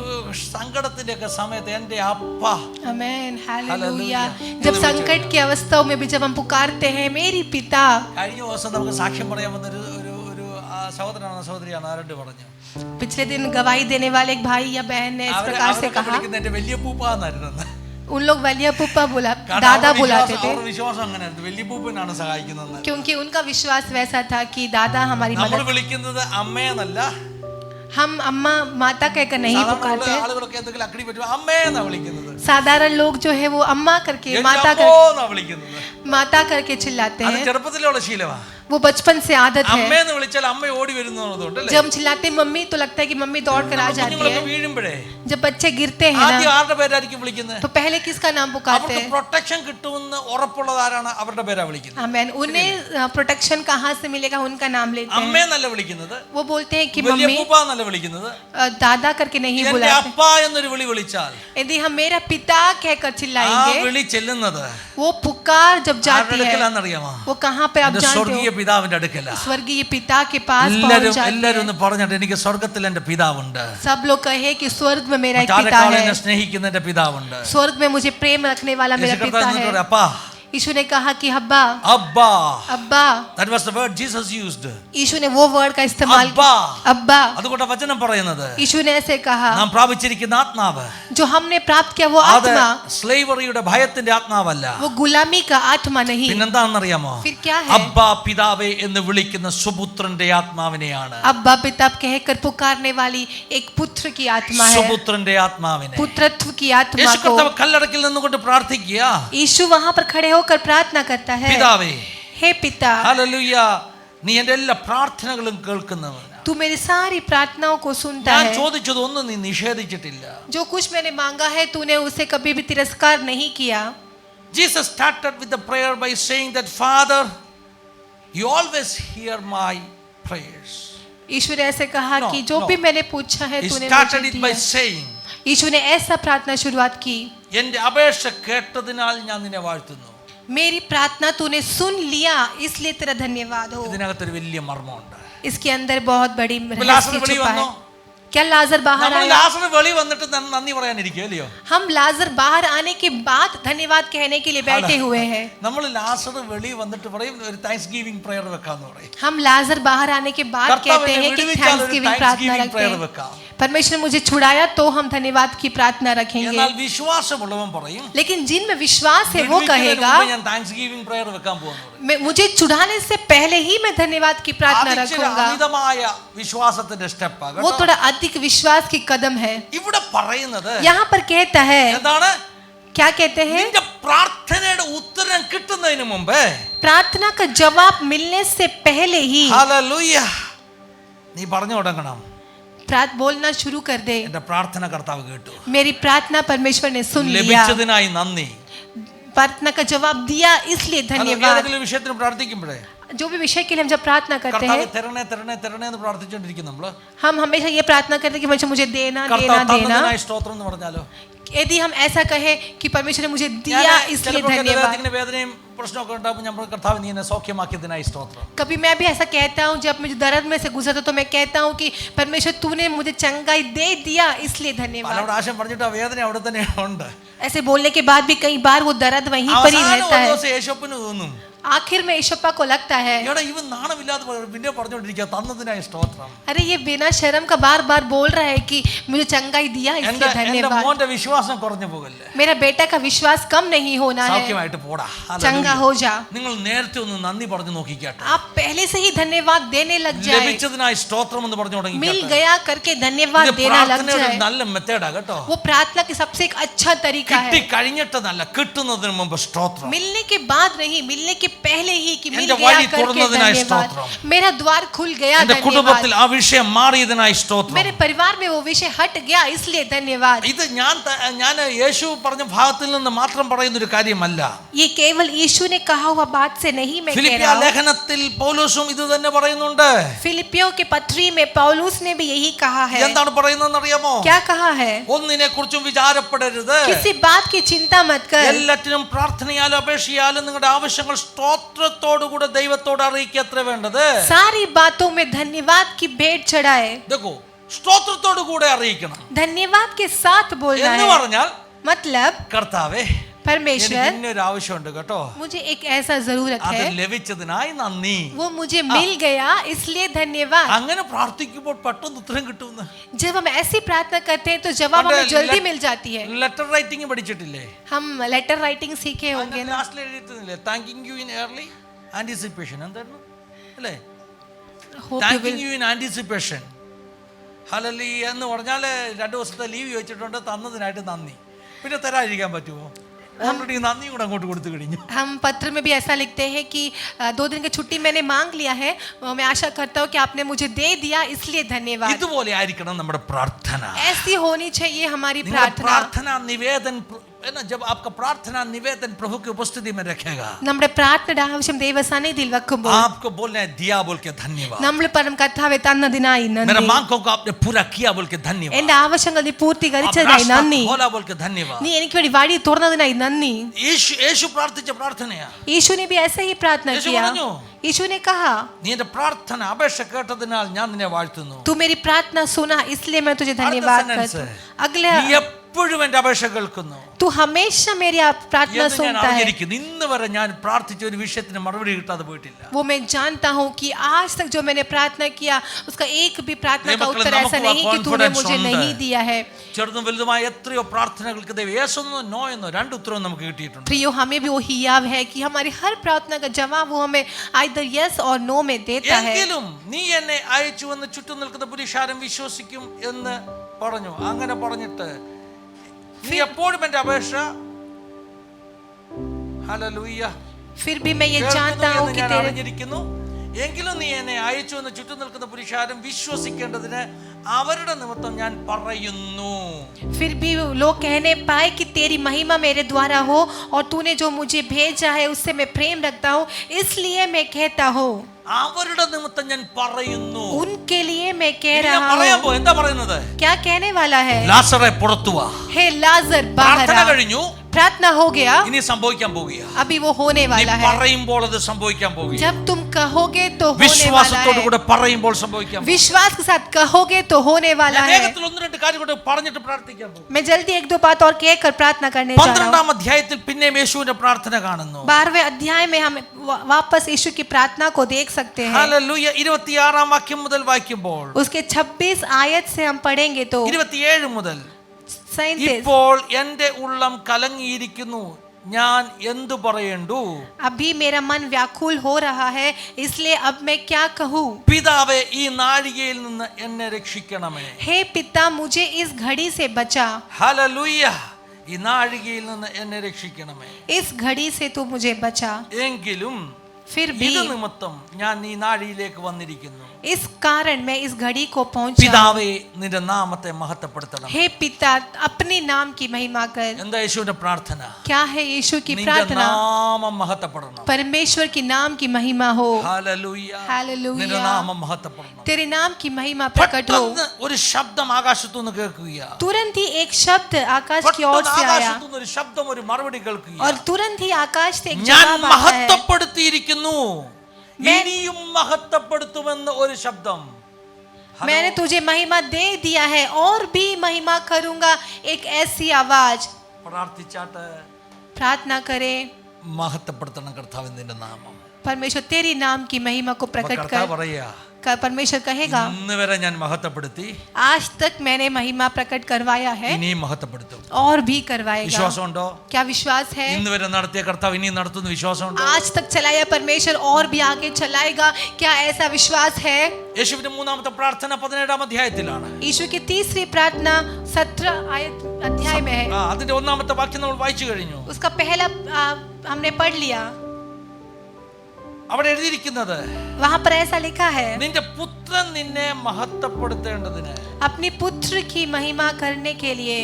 സങ്കടത്തിന്റെ ഒക്കെ സമയത്ത് എന്റെ അപ്പ. आमेन. हालेलुया. हालेलुया. जब संकट की अवस्थाओं में भी जब हम पुकारते हैं मेरी पिता. കഴിഞ്ഞ ദിവസം നമുക്ക് സാക്ഷ്യം പറയാൻ വന്ന ഒരു സഹോദരനാണ് സഹോദരിയാണ് ആരോട് പറഞ്ഞു. पिछले दिन गवाही देने वाले एक भाई या बहन ने इस प्रकार से कहा. വിളിക്കുന്ന എന്റെ വലിയ പൂപ്പ എന്നായിരുന്നു. उन लोग वलिया पुप्पा बोला, दादा बुलाते थे, അവരുടെ വിശ്വാസം അങ്ങനെയായിരുന്നു, വലിയ പൂപ്പനാണ് സഹായിക്കുന്നത്. क्योंकि उनका विश्वास वैसा था कि दादा हमारी നമ്മൾ मदद. വിളിക്കുന്നത് അമ്മയെന്നല്ല. हम अम्मा माता कहकर नहीं पुकारते. ആളുകളൊക്കെ എന്തെങ്കിലും അക്കടി പറ്റും അമ്മയെന്നാ വിളിക്കുന്നത്. साधारण लोग जो है वो अम्मा करके माता എന്നാ വിളിക്കുന്നത്. माता करके चिल्लाते അത് हैं. ചെറുപ്പത്തിലുള്ള ശീലമാണ്. वो बचपन से आदत है. അമ്മയെന്ന് വിളിച്ച വിളിച്ചാൽ അമ്മ ഓടി വരുന്നതുകൊണ്ട് അല്ലേ? जब हम चिल्लाते हैं मम्मी तो लगता है कि मम्मी दौड़ कर आ जाती കുഞ്ഞുങ്ങളൊക്കെ है। വീഴുമ്പോഴേ जब बच्चे गिरते हैं ആദ്യം ना ആരുടെ പേരായിരിക്കും വിളിക്കുന്നത്? तो पहले किसका नाम पुकारते അവർക്ക് हैं? പ്രൊട്ടക്ഷൻ കിട്ടുമെന്ന് ഉറപ്പുള്ളത് ആരാണ്? അവരുടെ പേരാ വിളിക്കുന്നത്. आमेन। उन्हें प्रोटेक्शन कहाँ से मिलेगा उनका नाम लेते हैं। അമ്മയെന്നല്ല വിളിക്കുന്നത്, वो बोलते हैं कि വലിയ मम्मी ഉപ്പ എന്നല്ല വിളിക്കുന്നത്. दादा करके नहीं എന്റെ बुलाते। അപ്പ എന്നൊരു വിളി വിളിച്ചാൽ यदि हम मेरा पिता कहकर ആ चिल्लाएंगे, വിളി ചെല്ലുന്നത് वो पुकार जब ആരുടെ जाती है അടുക്കലാണെന്നറിയാമോ? वो कहाँ पे आप എന്റെ जानते സ്വർഗീയ हो? പിതാവിന്റെ അടുക്കല. स्वर्गीय पिता के पास पहुंच എല്ലാരും जाती എല്ലാരും है। ഒന്ന് പറഞ്ഞിട്ട് എനിക്ക് സ്വർഗത്തിൽ എന്റെ പിതാവുണ്ട്, सब लोग कहे कि स्वर्ग में मेरा एक पिता മറ്റാരെക്കാളും है, എന്നെ സ്നേഹിക്കുന്ന എന്റെ പിതാവുണ്ട്. स्वर्ग में मुझे प्रेम रखने वाला मेरा യേശു पिता കർത്താവ് എന്നിട്ട് है। പറയും, അപ്പാ. यीशु ने कहा कि अब्बा അബ്ബാ. अब्बा, That was the word Jesus used. यीशु ने वो वर्ड का इस्तेमाल अब्बा। अब्बा। അതുകൊണ്ട് വചനം പറയുന്നത് यीशु ने ऐसे कहा, നാം പ്രാപിച്ചിരിക്കുന്ന ആത്മാവ് जो हमने प्राप्त किया वो അത് आत्मा, സ്ലേവറിയുടെ ഭയത്തിന്റെ ആത്മാവല്ല. वो गुलामी का आत्मा नहीं। പിന്നെന്താണെന്നറിയാമോ? फिर क्या है? അബ്ബാ പിതാവേ എന്ന് വിളിക്കുന്ന സുപുത്രന്റെ ആത്മാവിനെയാണ്. अब्बा पिता कहकर पुकारने वाली एक पुत्र की आत्मा है, സുപുത്രന്റെ ആത്മാവിനെ. पुत्रत्व की आत्मा യേശു को। കർത്താവ് കല്ലറക്കിൽ നിന്നുകൊണ്ട് പ്രാർത്ഥിക്കുക, यीशु वहां पर खड़े होकर प्रार्थना करता है, പിതാവേ, हे पिता, ഹല്ലേലൂയ, നീ എന്റെ എല്ലാ പ്രാർത്ഥനകളും കേൾക്കുന്നവൻ. तू मेरी सारी प्रार्थनाओं को सुनता ഞാൻ है। ചോദിച്ചതൊന്നും നീ നിഷേധിച്ചിട്ടില്ല. जो कुछ मैंने मांगा है तूने उसे कभी भी तिरस्कार नहीं किया। Jesus started with the prayer by saying that Father, you always hear my prayers. यीशु ने ऐसे कहा No, कि जो no. भी मैंने पूछा है He तूने started मुझे it by दिया। saying, यीशु ने ऐसा प्रार्थना शुरुआत की, എന്റെ അപേക്ഷ കേട്ടതിനാൽ ഞാൻ നിന്നെ വാഴ്ത്തുന്നു. मेरी प्रार्थना तूने सुन लिया इसलिए तेरा धन्यवाद हो। ഇതിനകത്തൊരു വലിയ മർമ്മമുണ്ട്. इसके अंदर बहुत बड़ी ലാസർ रहस्य വെളി छुपा है। വന്നോ? क्या लाजर बाहर നമ്മൾ आया? ലാസർ വെളി വന്നിട്ട് നന്ദി പറയാനിരിക്കും അല്ലയോ? हम लाजर बाहर आने के बाद धन्यवाद कहने के लिए बैठे हुए हैं। നമ്മൾ ലാസർ വെളി വന്നിട്ട് പറയും ഒരു താങ്ക്സ് ഗിവിംഗ് പ്രയർ വെക്കാന്ന് പറയും. हम लाजर बाहर आने के बाद कहते हैं कि थैंक्स गिविंग प्रार्थना रखते പ്രയർ हैं। വെക്കാം. परमेश्वर ने मुझे छुड़ाया तो हम धन्यवाद की प्रार्थना रखेंगे। എന്നാൽ വിശ്വാസമുള്ളവൻ പറയും, लेकिन जिनमें विश्वास है वो വിടുവിക്കുന്നതിന് कहेगा, മുമ്പ് ഞാൻ താങ്ക്സ് ഗിവിംഗ് പ്രയർ വെക്കാൻ പോകുന്നു. मुझे छुड़ाने से पहले ही मैं धन्यवाद की प्रार्थना रखूंगा। അമിതമായ വിശ്വാസത്തിന്റെ സ്റ്റെപ്പാണ് वो കേട്ടോ. थोड़ा अधिक विश्वास की कदम है। ഇവിടെ പറയുന്നത് यहाँ पर कहता है, എന്താണ്? क्या कहते हैं? നിന്റെ പ്രാർത്ഥനയുടെ ഉത്തരം കിട്ടുന്നതിന് മുമ്പ്, प्रार्थना का जवाब मिलने से पहले ही ഹല്ലേലൂയ, നീ പറഞ്ഞു തുടങ്ങണം, बोलना शुरू कर दे, എന്റെ പ്രാർത്ഥന കർത്താവ് കേട്ടു, मेरी प्रार्थना परमेश्वर ने सुन लिया, ലഭിച്ചതിനായി നന്ദി. प्रार्थना का जवाब दिया इसलिए धन्यवाद। ഏതെങ്കിലും വിഷയത്തിന് പ്രാർത്ഥിക്കുമ്പോഴേ जो भी विषय के लिए हम जब प्रार्थना करते കർത്താവ് हैं, തരണേ തരണേ തരണേ എന്ന് പ്രാർത്ഥിച്ചുകൊണ്ടിരിക്കും നമ്മള്. हम हमेशा ये प्रार्थना करते हैं कि मुझे देना देना കർത്താവ് देना। തന്നതിനായി സ്തോത്രം എന്ന് പറഞ്ഞാലോ, यदि हम ऐसा कहें कि परमेश्वर ने मुझे दिया इसलिए धन्यवाद। വേദനയും പ്രശ്നമൊക്കെ ഉണ്ടാകുമ്പോൾ നമ്മൾ കർത്താവ് നീ എന്നെ സൗഖ്യമാക്കിയതിനായി സ്തോത്രം. कभी मैं भी ऐसा कहता हूँ, जब मुझे दर्द में से गुजरता तो मैं कहता हूँ कि परमेश्वर तूने मुझे चंगाई दे दिया इसलिए धन्यवाद। പല പ്രാവശ്യം പറഞ്ഞിട്ട് ആ വേദന അവിടെ തന്നെ ഉണ്ട്. ऐसे बोलने के बाद भी कई बार वो दर्द वहीं पर ही അവസാനം रहता ഒരു है। ദിവസം യേശുവിന് തോന്നും, आखिर में ईशप्पा को लगता है, എടാ ഇവൻ നാണമില്ലാതെ പിന്നെ പറഞ്ഞുകൊണ്ടിരിക്കുക തന്നതിനായി സ്തോത്രം. अरे ये बिना शर्म का बार बार बोल रहा है कि मुझे चंगाई दिया എന്റെ इसलिए धन्यवाद। മോന്റെ വിശ്വാസം കുറഞ്ഞു പോകല്ലേ, मेरा बेटा का विश्वास कम नहीं होना है, സൗഖ്യമായിട്ട് പോടാ. चंगा हो जा। നിങ്ങൾ നേരത്തെ ഒന്ന് നന്ദി പറഞ്ഞു നോക്കിക്കാട്ടെ, आप पहले से ही धन्यवाद देने लग जाए, ലഭിച്ചതിനായി സ്തോത്രം എന്ന് പറഞ്ഞു मिल തുടങ്ങി. गया करके धन्यवाद देना लग പ്രാർത്ഥനയുടെ जाए। നല്ല മെത്തേഡാ കേട്ടോ. वो प्रार्थना की सबसे एक अच्छा तरीका കിട്ടി है, കഴിഞ്ഞിട്ടല്ല, കിട്ടുന്നതിന് മുമ്പ് സ്തോത്രം. मिलने के बाद नहीं, मिलने के पहले ही कि मिल എന്റെ गया വഴി करके തുറന്നതിനായി धन्यवाद। സ്തോത്രം. मेरा द्वार खुल गया എന്റെ धन्यवाद। കുടുംബത്തിൽ ആ വിഷയം മാറിയതിനായി സ്തോത്രം. मेरे परिवार में वो विषय हट गया इसलिए धन्यवाद। ഇത് ഞാൻ യേശു പറഞ്ഞ ഭാഗത്തിൽ നിന്ന് മാത്രം പറയുന്ന ഒരു കാര്യമല്ല. ये केवल यीशु ने कहा हुआ बात से नहीं मैं कह ഫിലിപ്പിയ रहा हूँ। ലേഖനത്തിൽ പൗലോസും ഇത് തന്നെ പറയുന്നുണ്ട്. फिलिपियों के पत्री में पौलुस ने भी यही कहा है। എന്താണ് പറയുന്നതെന്ന് അറിയാമോ? क्या कहा है? ഒന്നിനെ കുറിച്ചും വിചാരപ്പെടരുത്, किसी बात की चिंता मत कर, എല്ലാറ്റിനും പ്രാർത്ഥനയാലും അപേക്ഷയാലും നിങ്ങളുടെ ആവശ്യങ്ങൾ സ്തോത്രത്തോടുകൂടെ ദൈവത്തോട് അറിയിക്കുക അത്ര വേണ്ടത്. सारी बातों में धन्यवाद की भेंट चढ़ाए। देखो, സ്തോത്രത്തോടു കൂടെ അറിയിക്കണം धन्यवाद के साथ बोलना എന്ന് है, പറഞ്ഞാൽ मतलब കർത്താവേ परमेश्वर ഇന്നൊരു ആവശ്യമുണ്ട് കേട്ടോ, मुझे एक ऐसा जरूरत അത് है, ലഭിച്ചതിനായി നന്ദി. वो मुझे मिल गया इसलिए धन्यवाद। അങ്ങനെ പ്രാർത്ഥിക്കുമ്പോൾ പെട്ടെന്ന് ഉത്തരം കിട്ടുമെന്ന്. जब हम ऐसी प्रार्थना करते हैं तो जवाब हमें जल्दी मिल जाती है। ലെറ്റർ റൈറ്റിംഗ് പഠിച്ചിട്ടില്ലേ? हम लेटर राइटिंग सीखे होंगे ना, ലാസ്റ്റിൽ എഴുതിയിട്ടില്ലേ thanking you in early anticipation, എന്തായിരുന്നു അല്ലേ? hope you thanking will you in anticipation. Hallelujah എന്ന് പറഞ്ഞാൽ 2 ദിവസത്തെ ലീവ് ചോദിച്ചിട്ടുണ്ട്, തന്നതിനായിട്ട് നന്ദി. പിന്നെ തരാതിരിക്കാൻ പറ്റുമോ? ഓൾറെഡി നന്ദി കൂടെ അങ്ങോട്ട് കൊടുത്തു കഴിഞ്ഞു. हम पत्र में भी ऐसा लिखते हैं कि 2 दिन की छुट्टी मैंने मांग लिया है, मैं आशा करता हूँ कि आपने मुझे दे दिया, इसलिए धन्यवाद। ഇതുപോലെ ആയിരിക്കണം നമ്മുടെ പ്രാർത്ഥന. ऐसी होनी चाहिए हमारी നിങ്ങളുടെ प्रार्थना। പ്രാർത്ഥന നിവേദൻ है ना, जब आपका प्रार्थना निवेदन प्रभु की उपस्थिति में रखेगा, നമ്മുടെ പ്രാർത്ഥനയുടെ ആവശ്യം ദൈവസന്നിധിയിൽ വെക്കുമ്പോൾ आपको बोलना है दिया बोल के धन्यवाद, നമ്മൾ പറയും കർത്താവേ തന്നതിനായി मेरा നന്ദി, मांगों को आपने पूरा किया बोल के धन्यवाद, എന്റെ ആവശ്യങ്ങൾ നീ आप പൂർത്തീകരിച്ചതിനായി रास्ता നന്ദി, खोला बोल के धन्यवाद. നീ എനിക്ക് വേണ്ടി വഴി തുറന്നതിനായി നന്ദി। യേശു പ്രാർത്ഥിച്ച പ്രാർത്ഥനയാ. यीशु ने भी ऐसे ही प्रार्थना यीशु किया। പറഞ്ഞു, यीशु ने कहा നീ എന്റെ പ്രാർത്ഥന അപേക്ഷ കേട്ടതിനാൽ ഞാൻ നിന്നെ വാഴ്ത്തുന്നു. तू मेरी प्रार्थना सुना इसलिए मैं तुझे धन्यवाद sentence करता है। हूँ। अगला നീ എപ്പോഴും എന്റെ അപേക്ഷ കേൾക്കുന്നു. तू हमेशा मेरी प्रार्थना എന്ന് ഞാൻ सुनता है। അറിഞ്ഞിരിക്കുന്നു. ഇന്ന് വരെ ഞാൻ പ്രാർത്ഥിച്ച ഒരു വിഷയത്തിന് മറുപടി കിട്ടാതെ പോയിട്ടില്ല. वो मैं जानता हूँ कि आज तक जो मैंने प्रार्थना किया उसका एक भी प्रार्थना का मक्कल उत्तर ऐसा നമുക്ക് नहीं कि तूने confidence मुझे ഉണ്ട്. नहीं दिया है। ചെറുതും വലുതുമായ എത്രയോ പ്രാർത്ഥനകൾക്ക് ദൈവം യേശുവെന്നോ നോ എന്നോ രണ്ട് ഉത്തരവും നമുക്ക് കിട്ടിയിട്ടുണ്ട്. प्रियो हमें भी वही याद है कि हमारी हर प्रार्थना का जवाब वो हमें आइदर यस और नो में देता है। എങ്കിലും നീ എന്നെ അയച്ചു എന്ന് ചുറ്റും നിൽക്കുന്ന പുരുഷാരം വിശ്വസിക്കും എന്ന് പറഞ്ഞു. അങ്ങനെ പറഞ്ഞിട്ട് നീ എപ്പോഴും എന്റെ അപേക്ഷ ഹല്ലേലൂയ फिर भी मैं ये जानता हूँ कि ഞാൻ तेरे അറിഞ്ഞിരിക്കുന്നു. എങ്കിലും നീ എന്നെ അയച്ചു എന്ന് ചുറ്റും നിൽക്കുന്ന പുരുഷാരം വിശ്വസിക്കേണ്ടതിന് അവരുടെ നിമിത്തം ഞാൻ പറയുന്നു. फिर भी लोग कहने पाए कि तेरी महिमा मेरे द्वारा हो और तूने जो मुझे भेजा है उससे मैं प्रेम रखता हूँ, इसलिए मैं कहता हूँ। അവരുടെ നിമിത്തം ഞാൻ പറയുന്നു. उनके लिए मैं कह ഇനി ഞാൻ रहा പറയാൻ हूँ। പോ എന്താ പറയുന്നത്? क्या कहने वाला है? ലാസറെ പുറത്തു വാ. हे लाजर बाहर പ്രാർത്ഥന आ। കഴിഞ്ഞു. प्रार्थना हो गया, ഇനി സംഭവിക്കാൻ പോകുക. अभी वो होने നീ वाला है। പറയുമ്പോൾ അത് സംഭവിക്കാൻ പോകുക. जब तुम कहोगे तो होने वाला വിശ്വാസത്തോടു है। കൂടെ പറയുമ്പോൾ സംഭവിക്കാൻ പോകുക. विश्वास के साथ कहोगे तो होने वाला ഞാൻ है। വേഗത്തിൽ ഒന്ന് രണ്ട് കാര്യം കൂടെ പറഞ്ഞിട്ട് പ്രാർത്ഥിക്കാൻ പോകും. मैं जल्दी 1-2 बात और कहकर प्रार्थना करने जा रहा हूँ। 12-ാം അധ്യായത്തിൽ പിന്നെയും യേശുവിന്റെ പ്രാർത്ഥന കാണുന്നു. 12वें अध्याय में हम वापस यीशु की प्रार्थना को देख सकते हैं। ഹല്ലേലൂയ. 26-ാം വാക്യം മുതൽ വായിക്കുമ്പോൾ उसके 26 आयत से हम पढ़ेंगे तो 27 മുതൽ 37 ഇപ്പോൾ എന്റെ ഉള്ളം കലങ്ങിയിരിക്കുന്നു, ഞാൻ എന്തു പറയേണ്ടു? अभी मेरा मन व्याकुल हो रहा है, इसलिए अब मैं क्या कहूँ? പിതാവേ ഈ നാഴികയിൽ നിന്ന് എന്നെ രക്ഷിക്കണമേ. हे पिता मुझे इस घड़ी से बचा। ഹല്ലേലൂയ. ഈ നാഴികയിൽ നിന്ന് എന്നെ രക്ഷിക്കണമേ. इस घड़ी से तू मुझे बचा। എങ്കിലും फिर भी ഇത് നിമിത്തം ഞാൻ ഈ നാഴിയിലേക്ക് വന്നിരിക്കുന്നു. इस कारण मैं इस घड़ी को पहुंचा। പിതാവേ നിന്റെ നാമത്തെ മഹത്വപ്പെടുത്തണം. हे पिता अपने नाम की महिमा कर। എന്താ യേശുവിന്റെ പ്രാർത്ഥന? क्या है यीशु की നിന്റെ प्रार्थना? നാമം മഹത്വപ്പെടണം. परमेश्वर की नाम की महिमा हो। ഹല്ലേലൂയ. हालेलुया। നിന്റെ നാമം മഹത്വപ്പെടണം. तेरे नाम की महिमा प्रकट हो। പെട്ടെന്ന് ഒരു ശബ്ദം ആകാശത്തുനിന്ന് കേൾക്കുക. तुरंत ही एक शब्द आकाश की ओर പെട്ടെന്ന് से आया ആകാശത്തുനിന്ന് ഒരു ശബ്ദം, ഒരു മറുപടി കേൾക്കുക. और तुरंत ही आकाश से एक ഞാൻ जवाब आता है। മഹത്വപ്പെടുത്തിയിരിക്കുന്നു, ഇനിയും മഹത്വപ്പെടുത്തുമെന്ന് ഒരു ശബ്ദം. मैंने तुझे महिमा दे दिया है और भी महिमा करूंगा, एक ऐसी आवाज। പ്രാർത്ഥിച്ചാട്ട് प्रार्थना करे, മഹത്വപ്പെടുത്തണം കർത്താവിന്റെ നാമം. परमेश्वर तेरी नाम की महिमा को प्रकट കർത്താവ് कर। പറയാ, परमेश्वर कहेगा ഇന്ന് വരെ ഞാൻ മഹത്വപ്പെടുത്തി, आज तक मैंने महिमा प्रकट करवाया है ഇനിയും മഹത്വപ്പെടുത്തും. और भी करवाएगा। വിശ്വാസമുണ്ടോ? क्या विश्वास है? ഇന്ന് വരെ നടത്തിയ കർത്താവ് ഇനിയും നടത്തുന്ന വിശ്വാസമുണ്ടോ? आज तक चलाया परमेश्वर और भी आगे चलाएगा, क्या ऐसा विश्वास है? യേശുവിന്റെ മൂന്നാമത്തെ പ്രാർത്ഥന 17-ാം അധ്യായത്തിലാണ്. यीशु की तीसरी प्रार्थना 17 अध्याय में है। അതിന്റെ ഒന്നാമത്തെ വാക്യം നമ്മൾ വായിച്ചു കഴിഞ്ഞു. उसका पहला हमने पढ़ लिया। അവിടെ എഴുതിയിരിക്കുന്നത്, वहां पर ऐसा लिखा है, നിന്റെ പുത്രൻ നിന്നെ മഹത്വപ്പെടുത്തേണ്ടതിന്. अपनी पुत्र की महिमा करने के लिए।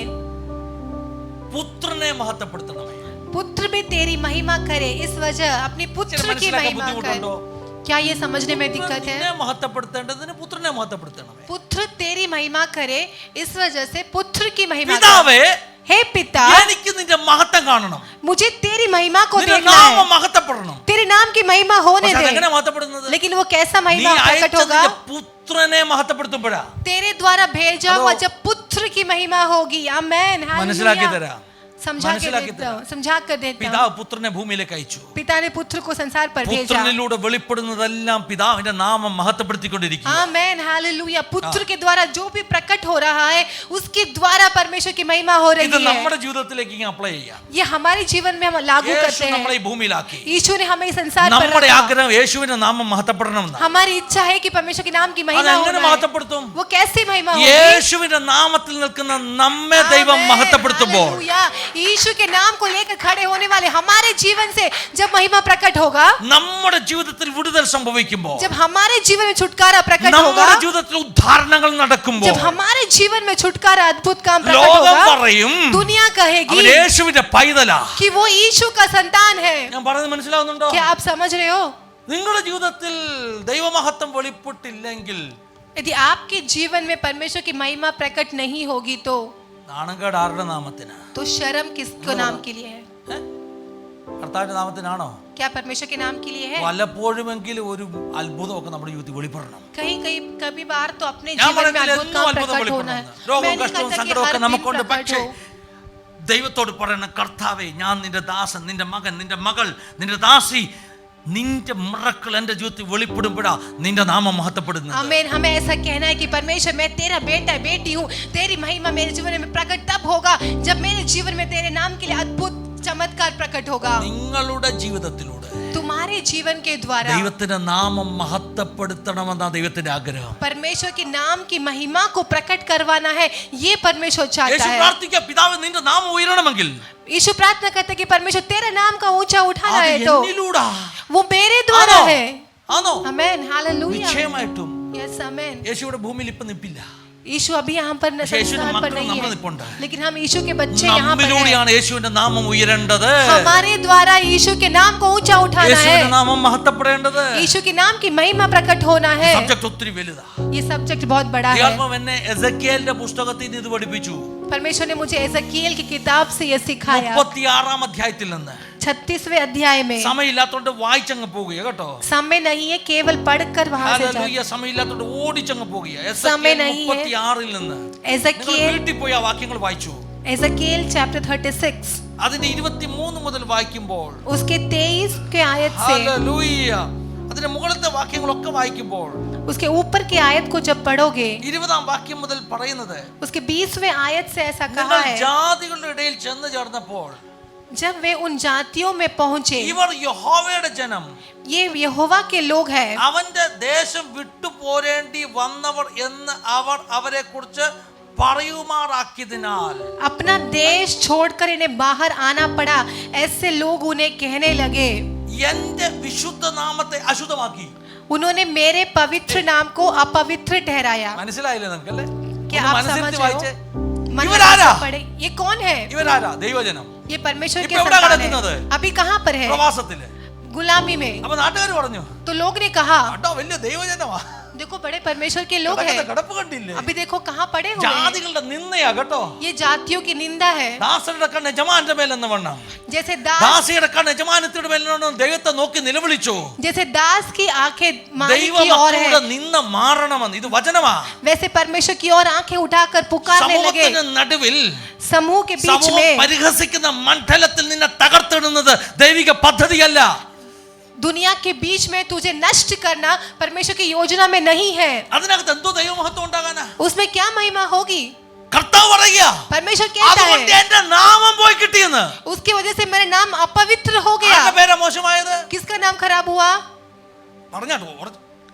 പുത്രനെ മഹത്വപ്പെടുത്തണമേ. पुत्र भी तेरी महिमा करे, इस वजह अपनी पुत्र की മനസ്സിലാക്കാൻ महिमा कर। ബുദ്ധിമുട്ടുണ്ടോ? क्या ये समझने में दिक्कत है? നിന്നെ മഹത്വപ്പെടുത്തേണ്ടതിന് പുത്രനെ മഹത്വപ്പെടുത്തണമേ. पुत्र तेरी महिमा करे, इस वजह से पुत्र की महिमा कर। പിതാവേ हे पिता എനിക്ക് നിന്റെ മഹത്വം കാണണം, मुझे तेरी महिमा को നിന്റെ देखना നാമം है, മഹത്വപ്പെടണം. तेरे नाम की महिमा होने പക്ഷേ दे। അതെങ്ങനെ മഹത്വപ്പെടുന്നത്? लेकिन वो कैसा നീ महिमा അയച്ച प्रकट होगा? നിന്റെ പുത്രനെ മഹത്വപ്പെടുത്തുമ്പോഴാ. तेरे द्वारा भेजा हेलो। हुआ जब पुत्र की महिमा होगी। आमेन। മനസ്സിലാക്കി हालेलुया। തരാം. समझा के देता हूँ, समझा कर देता हूँ। പിതാവ് പുത്രനെ ഭൂമിയിലേക്ക് അയച്ചു. पिता ने पुत्र को संसार पर भेजा। പുത്രനിലൂടെ വെളിപ്പെടുന്നതെല്ലാം പിതാവിന്റെ നാമം മഹത്വപ്പെടുത്തിക്കൊണ്ടിരിക്കുക. आमेन। हालेलुया। पुत्र के द्वारा जो भी प्रकट हो रहा है उसके द्वारा परमेश्वर की महिमा हो रही ഇത് है। നമ്മുടെ ജീവിതത്തിലേക്ക് ഇങ്ങനെ അപ്ലൈ ചെയ്യാം. ये हमारे जीवन में हम लागू യേശു करते നമ്മളെ हैं। ഈ ഭൂമിയിലാക്കി. यीशु ने हमें इस संसार पर നമ്മുടെ रखा। ആഗ്രഹം യേശുവിന്റെ നാമം മഹത്വപ്പെടണമെന്നാണ്. हमारी इच्छा है कि परमेश्वर के नाम की महिमा അതെങ്ങനെ हो। മഹത്വപ്പെടുത്തും? वो कैसी महिमा होगी? യേശുവിന്റെ നാമത്തിൽ നിൽക്കുന്ന നമ്മെ ദൈവം आमेन। മഹത്വപ്പെടുത്തുമ്പോൾ हालेलुया। यीशु के नाम को लेकर खड़े होने वाले हमारे जीवन से जब महिमा प्रकट होगा, നമ്മുടെ ജീവിതത്തിൽ വിടുതൽ സംഭവിക്കുമ്പോൾ, जब हमारे जीवन में छुटकारा प्रकट होगा, നമ്മുടെ ജീവിതത്തിൽ ഉദ്ധാരണങ്ങൾ നടക്കുമ്പോൾ, जब हमारे जीवन में छुटकारा अद्भुत काम प्रकट ലോകം होगा, പറയും दुनिया कहेगी അവൻ യേശുവിന്റെ പൈതലാ. कि वो यीशु का संतान है। ഞാൻ പറയുന്നത് മനസ്സിലാവുന്നുണ്ടോ? क्या आप समझ रहे हो? നിങ്ങളുടെ ജീവിതത്തിൽ ദൈവമഹത്വം വെളിപ്പെട്ടില്ലെങ്കിൽ, यदि आपके जीवन में परमेश्वर की महिमा प्रकट नहीं होगी तो നാണംകേട് ആരുടെ നാമത്തിനാ? तो शर्म किसको नाम के लिए है? കർത്താവിന്റെ നാമത്തിനാണോ? क्या परमेश्वर के नाम के लिए है? വല്ലപ്പോഴുമെങ്കിലും ഒരു അത്ഭുതമൊക്കെ നമ്മുടെ ജീവിതത്തിൽ വെളിപ്പെടണം. कहीं कहीं कभी बार तो अपने ഞാൻ जीवन में പറയുന്നില്ല अद्भुत എന്നും काम അത്ഭുതം प्रकट होना വെളിപ്പെടണം. है। രോഗവും मैं नहीं കഷ്ടവും कहता कि സങ്കടമൊക്കെ हर दिन നമുക്കുണ്ട്. प्रकट പക്ഷേ हो। ദൈവത്തോട് പറയണം, കർത്താവേ, ഞാൻ നിന്റെ ദാസൻ, നിന്റെ മകൻ, നിന്റെ മകൾ, നിന്റെ ദാസി, നിന്റെ മിറക്കിൾ എൻ്റെ ജീവിതത്തിൽ വെളിപ്പെടുമ്പോഴാ നിന്റെ നാമം മഹത്വപ്പെടുന്നത്. आमीन। हमें ऐसा कहना है कि परमेश्वर, मैं तेरा बेटा बेटी हूँ, तेरी महिमा मेरे जीवन में प्रकट तब होगा जब मेरे जीवन में तेरे नाम के लिए अद्भुत चमत्कार प्रकट होगा। നിങ്ങളുടെ ജീവിതത്തിലൂടെ तुम्हारे जीवन के द्वारा ദൈവത്തിന്റെ നാമം മഹത്വപ്പെടുത്തണമെന്നാ ദൈവത്തിന്റെ ആഗ്രഹം. परमेश्वर के नाम की महिमा को प्रकट करवाना है, ये परमेश्वर चाहता യേശു है। പ്രാർത്ഥിക്കുക, പിതാവേ, നിന്റെ നാമം ഉയരണമെങ്കിൽ यीशु प्रार्थना करते कि परमेश्वर तेरे नाम का ऊंचा उठाना അത് है तो എന്നിലൂടാ. वो मेरे द्वारा ആണോ? है। ആണോ? आमीन, हालेलुया। നിശ്ചയമായിട്ടും यस, आमीन। യേശുവിടെ ഭൂമിയിൽ ഇപ്പൊ നിൽപ്പില്ല. यीशु अभी यहाँ पर संसार पर नहीं है, लेकिन हम यीशु के बच्चे यहाँ पर हैं। നമ്മിലൂടെയാണ് യേശുവിന്റെ നാമം ഉയരേണ്ടത്. हमारे द्वारा यीशु के नाम को ऊंचा उठाना है, യേശുവിന്റെ നാമം മഹത്വപ്പെടേണ്ടത്. यीशु के नाम की महिमा प्रकट होना है। സബ്ജക്ട് ഒത്തിരി വലുതാ. ये सब्जेक्ट बहुत बड़ा है। ദൈവാത്മാവ് എന്നെ എസെക്കിയേലിന്റെ പുസ്തകത്തിൽ നിന്ന് ഇത് പഠിപ്പിച്ചു. परमेश्वर ने मुझे एजकीएल की किताब से ये सिखाया। 36 अध्याയത്തിൽ നിന്ന് 36वें अध्याय में। സമയമില്ലാത്തോണ്ട് വായിച്ചങ്ങ് പോകുക കേട്ടോ. समय नहीं है, केवल पढ़कर वहां से जाओ। ഹല്ലേലൂയ. സമയമില്ലാത്തോണ്ട് ഓടിച്ചങ്ങ് പോകുക. സമയം नहीं है। 36 നിന്ന് एजकीएल, വീട്ടിൽ പോയി ആ വാക്യങ്ങൾ വായിച്ചു. एजकीएल चैप्टर 36 അതിന്റെ 23 മുതൽ വായിക്കുമ്പോൾ, उसके 23 के आयत से, ഹല്ലേലൂയ, അതിന്റെ മുകളിലത്തെ വാക്യങ്ങളൊക്കെ വായിക്കുമ്പോൾ उसके ऊपर की आयत को जब पढ़ोगे, 20 വാക്യം മുതൽ പറയുന്നത്, उसके 20वें आयत से ऐसा कहा നിങ്ങൾ है, ജാതികളുടെ ഇടയിൽ ചെന്ന് ചേർന്നപ്പോൾ जब वे उन जातियों में पहुंचे, ഇവർ യഹോവയുടെ ജനം, ये यहोवा के लोग हैं, അവന്റെ ദേശം വിട്ടു പോരേണ്ടി വന്നവർ എന്ന് അവർ അവരെ കുറിച്ച് പറയുമാറാക്കിയതിനാൽ, अपना देश छोड़कर इन्हें बाहर आना पड़ा, ऐसे लोग उन्हें कहने लगे, എന്റെ വിശുദ്ധ നാമത്തെ അശുദ്ധമാക്കി. उन्होंने मेरे पवित्र नाम को अपवित्र ठहराया। മനസ്സിലായില്ലേ നിങ്ങൾക്കല്ലേ? क्या ഒന്ന് आप മനസ്സിരുത്തി समझ रहे വായിച്ചേ. हो? मन ഇവരാരാ? से पढ़े, ये कौन है? ഇവരാരാ? ദൈവജനം. ये परमेश्वर के ഇപ്പൊ എവിടാ संतान കിടക്കുന്നത്? है। अभी कहाँ पर है? പ്രവാസത്തില്. गुलामी में। അപ്പൊ നാട്ടുകാർ പറഞ്ഞു, तो लोग ने कहा, കേട്ടോ, വലിയ ദൈവജനമാ, देखो बड़े परमेश्वर के लोग हैं। കിടപ്പ് കണ്ടില്ലേ? अभी देखो कहाँ पड़े हुए हैं। ജാതികളുടെ നിന്ദയാ കേട്ടോ. ये जातियों की निंदा है। ദാസരുടെ കണ്ണ് യജമാന്റെ മേലെന്ന് വണ്ണം, जैसे दास, ദാസിയുടെ കണ്ണ് യജമാനത്തിയുടെ മേലെന്ന് ദൈവത്തെ നോക്കി നിലവിളിച്ചു. जैसे दास की आंखें मालिक ദൈവ की ओर മക്കളുടെ है, നിന്ന മാറണമെന്ന്. ഇത് വചനമാ. वैसे परमेश्वर की ओर आंखें उठाकर पुकारने लगे। സമൂഹത്തിന്റെ നടുവിൽ समूह के बीच സമൂഹം में, പരിഹസിക്കുന്ന മണ്ഡലത്തിൽ നിന്നെ തകർത്തിടുന്നത് ദൈവിക പദ്ധതിയല്ല. दुनिया के बीच में तुझे नष्ट करना परमेश्वर की योजना में नहीं है। അതിനകത്ത് എന്തോ ദൈവമഹത്വം ഉണ്ടാകാനാ? उसमें क्या महिमा होगी? കർത്താവ് പറയുക, परमेश्वर कहता അതുകൊണ്ട് है, എന്റെ നാമം പോയി കിട്ടിയെന്ന്. उसकी वजह से मेरा नाम अपवित्र हो गया। ആരുടെ പേരാ മോശമായത്? किसका नाम खराब हुआ? പറഞ്ഞാട്ടോ.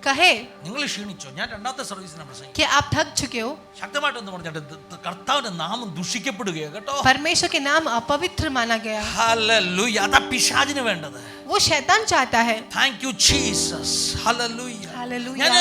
कहे നിങ്ങൾ ക്ഷീണിച്ചോ? ഞാൻ രണ്ടാമത്തെ സർവീസിനെ പ്രസംഗിക്കും. कि आप थक चुके हो? ശക്തമായിട്ടൊന്ന് പറഞ്ഞിട്ട് കർത്താവിന്റെ നാമം ദുഷിക്കപ്പെടുകയോ കേട്ടോ. परमेश्वर के नाम अपवित्र माना गया। ഹല്ലേലൂയ. അതാ പിശാചിന് വേണ്ടത്. वो शैतान चाहता है। Thank you Jesus. Hallelujah. Hallelujah. ഞാൻ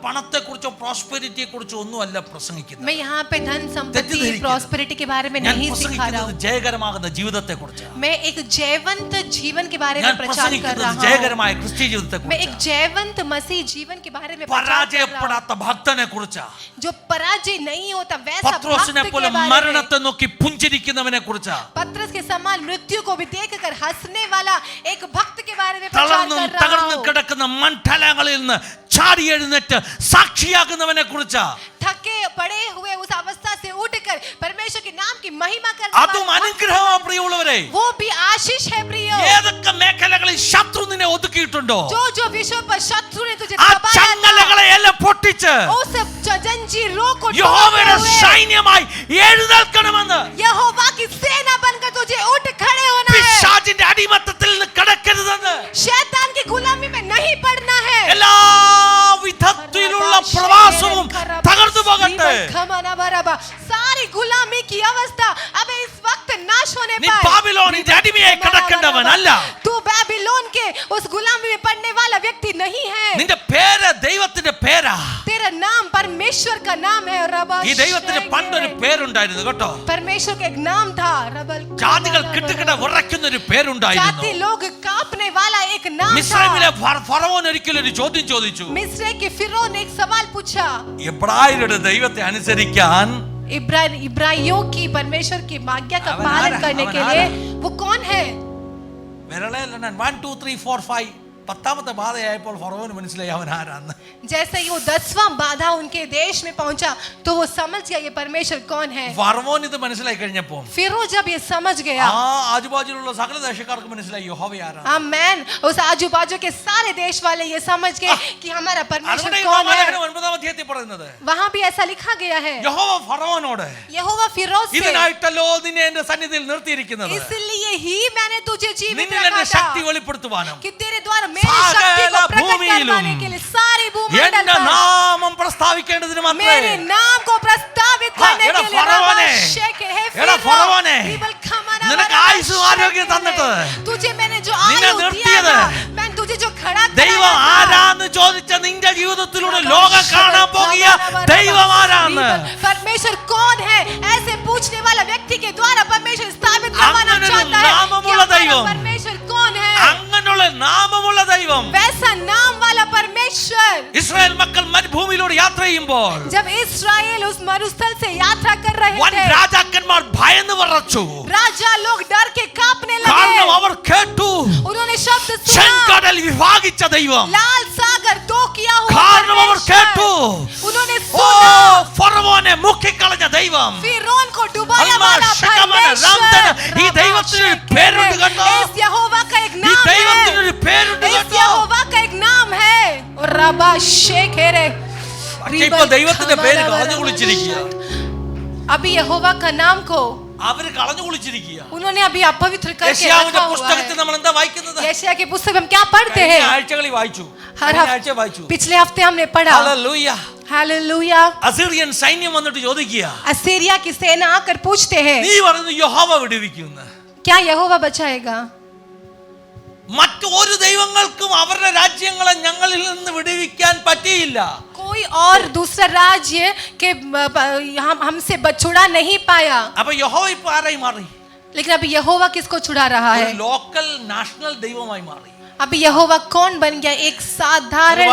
പണത്തെ കുറിച്ചോ പ്രോസ്പെരിറ്റിയെ കുറിച്ചോ ഒന്നും അല്ല പ്രസംഗിക്കുന്നത്. मैं यहाँ पे धन संपत्ति തെറ്റിദ്ധരിക്കരുത്. प्रॉस्पेरिटी के बारे में ഞാൻ नहीं सिखा रहा പ്രസംഗിക്കുന്നത് हूँ। ജയകരമാകുന്ന ജീവിതത്തെ കുറിച്ചാണ്. मैं एक जयवंत जीवन के बारे ഞാൻ में प्रचार कर പ്രസംഗിക്കുന്നത് रहा हूँ। ജയകരമായ ക്രിസ്ത്യ ജീവിതത്തെ मैं एक കുറിച്ചാണ്. जयवंत मसीह जीवन के बारे में प्रचार कर रहा हूँ। പരാജയപ്പെടാത്ത ഭക്തനെ കുറിച്ചാണ്. जो पराजय नहीं होता वैसा പത്രോസിനെ भक्त പോലെ के बारे में। മരണത്തെ നോക്കി പുഞ്ചിരിക്കുന്നവനെ കുറിച്ചാണ്. पत्रस के समान मृत्यु को भी देखकर हंसने वाला एक भक्त के बारे में प्रचार തളർന്നും कर रहा തകർന്നു हूँ। കിടക്കുന്ന മണ്ഡലങ്ങളിൽ നിന്ന് ചാടി എഴുന്നേറ്റ് സാക്ഷിയാകുന്നവനെ കുറിച്ചാ. थके पड़े हुए उस अवस्था से उठकर परमेश्वर के नाम की महिमा करने അതും वाला भक्त, അനുഗ്രഹമാ പ്രിയമുള്ളവരെ. वो भी आशीष है प्रिय। ഏതൊക്കെ മേഖലകളിൽ ശത്രു നിന്നെ ഒതുക്കിയിട്ടുണ്ടോ, जो जो विषय पर शत्रु ने तुझे ആ दबाया था, ചങ്ങലകളെ എല്ലാം പൊട്ടിച്ച് उस जंजीरों को യഹോവയുടെ तोड़ते हुए സൈന്യമായി എഴുന്നേൽക്കണമെന്ന്. यहोवा की सेना बनकर तुझे उठ खड़े होना है। പിശാചിന്റെ അടിമത്തത്തിൽ നിന്ന് കിടക്കരുതെന്ന്. शैतान की गुलामी में नहीं पड़ना है। എല്ലാ വിധത്തിലുള്ള പ്രവാസവും തകർന്നു പോകട്ടെ. सारी गुलामी की अवस्था अब इस वक्त नाश होने होने നീ पर ബാബിലോണിന്റെ അടിമയായി കിടക്കേണ്ടവനല്ല. तू बेबीलोन के उस गुलामी में पड़ने वाला व्यक्ति नहीं है. നിന്റെ പേര് ദൈവത്തിന്റെ പേരാ. तेरा नाम परमेश्वर का नाम है. रबल ഈ ദൈവത്തിന് പണ്ടൊരു പേരുണ്ടായിരുന്നു കേട്ടോ. परमेश्वर का एक नाम था. रबल ജാതികൾ കിട്ടുകിട വിറയ്ക്കുന്ന ഒരു പേരുണ്ടായിരുന്നു. जाति लोग कांपने वाला एक नाम മിസ്രൈമിലെ था. ഫറവോൻ ഒരിക്കലും ഒരു ചോദ്യം ചോദിച്ചു. मिस्र के फिरौन ने एक सवाल पूछा. എബ്രായരുടെ ദൈവത്തെ അനുസരിക്കാൻ इब्राहियों की परमेश्वर की आज्ञा का അവൻ पालन ആരാ? करने അവൻ के ആരാ? लिए वो कौन है? വിരളെ 1 2 3 4 5 10ാമത്തെ ബാധയായപ്പോൾ ഫറവോന് മനസ്സിലായി അവൻ ആരാന്ന്. जैसे ही वो 10वां बाधा उनके देश में पहुंचा तो वो समझ गया ये परमेश्वर कौन है. ഫറവോൻ ഇത് മനസ്സിലായി കഴിഞ്ഞപ്പോൾ फिर जब ये समझ गया, ആജുബാജുലുള്ള സകല ദേശക്കാർക്ക് മനസ്സിലായി യഹോവ ആരാണ്. आमेन, उस आजू बाजू के सारे देश वाले ये समझ गए कि हमारा परमेश्वर അതുകൊണ്ട് कौन है. 9ാം അധ്യായത്തിൽ പറയുന്നത് वहां भी ऐसा लिखा गया है. യഹോവ ഫറവോനോട് यहोवा फिरौन से, ഇതിനായിട്ടല്ലോ നിന്നെ എന്റെ സന്നിധിയിൽ നിർത്തിയിരിക്കുന്നത്. इसलिए ही मैंने तुझे जीवित നിന്നിൽ रखा എന്റെ था ശക്തി വെളിപ്പെടുത്തുവാനും कि तेरे द्वारा मेरी शक्ति को प्रकट करवाने के लिए सारी भूमंडल എന്റെ पर നാമം പ്രസ്താവിക്കേണ്ടതിന് മാത്രമേ. मेरे नाम को प्रस्तावित करने എടാ के लिए ഫറവോനെ, എടാ ഫറവോനെ, നിനക്ക് ആയുസ്സും ആരോഗ്യം തന്നിട്ട് तुझे मैंने जो നിന്നെ आयु दिया നിർത്തിയത്, था, मैंने तुझे जो खड़ा ദൈവം ആരാന്ന് ചോദിച്ച നിന്റെ ജീവിതത്തിലൂടെ ലോകം കാണാൻ പോകുക ദൈവം ആരാന്ന്. परमेश्वर कौन है ऐसे पूछने वाला व्यक्ति के द्वारा परमेश्वर स्थापित करवाना चाहता है कि हमारा परमेश्वर कौन है. അങ്ങനെയുള്ള നാമമുള്ള ദൈവം. वैसा नाम वाला परमेश्वर. ഇസ്രായേൽ മക്കൾ മരുഭൂമിയിലൂടെ യാത്ര ചെയ്യുമ്പോൾ जब इस्राएल उस मरुस्थल से यात्रा कर रहे വൻ थे, രാജാക്കന്മാർ ഭയന്ന് വിറച്ചു. राजा लोग डर के कांपने കാരണം लगे. അവർ കേട്ടു उन्होंने शब्द सुना, ചെങ്കടൽ വിഭാഗിച്ച ദൈവം. लाल सागर दो किया हुआ കാരണം അവർ കേട്ടു परमेश्वर. उन्होंने ഓ सुना ഫറവോനെ മുക്കിക്കളഞ്ഞ ദൈവം. फिरौन को डुबाया അൽമാ, वाला ശകമന, രാംതന. ഈ परमेश्वर. ദൈവത്തിന് ഒരു പേരുണ്ട് കേട്ടോ. इस यहोवा का एक ഈ नाम ദൈവത്തിന് है. ഒരു പേരുണ്ട് इस കേട്ടോ. यहोवा का एक नाम है. और रबा शेखेरे. പക്ഷേ ഇപ്പൊ ദൈവത്തിന്റെ പേര് കളഞ്ഞു കുളിച്ചിരിക്കുക. अभी यहोवा का नाम को അവര് കളഞ്ഞു കുളിച്ചിരിക്കുക. उन्होंने अभी अपवित्र करके യെശയ്യാവിന്റെ रखा हुआ പുസ്തകത്തിൽ है. നമ്മൾ എന്താ വായിക്കുന്നത്? यशायाह के पुस्तक में हम क्या पढ़ते കഴിഞ്ഞ हैं? ആഴ്ചകളിൽ വായിച്ചു. हर കഴിഞ്ഞ ആഴ്ച വായിച്ചു. पिछले हफ्ते हमने पढ़ा. ഹല്ലേലൂയ. हालेलुया. അസീറിയൻ സൈന്യം വന്നിട്ട് ചോദിക്കുക, असीरिया की सेना आकर पूछते हैं, നീ പറയുന്നു യഹോവ വിടുവിക്കുമെന്ന്. क्या यहोवा बचाएगा? മറ്റൊരു ദൈവങ്ങൾക്കും അവരുടെ രാജ്യങ്ങളെ ഞങ്ങളിൽ നിന്ന് വിടുവിക്കാൻ പറ്റിയില്ല. कोई और दूसरा राज्य के हमसे छुड़ा नहीं पाया. അപ്പൊ യഹോവ ഇപ്പൊ ആരായി മാറി? लेकिन अभी यहोवा किसको छुड़ा रहा है? ലോക്കൽ നാഷണൽ ദൈവമായി മാറി. अभी यहोवा कौन बन गया? एक साधारण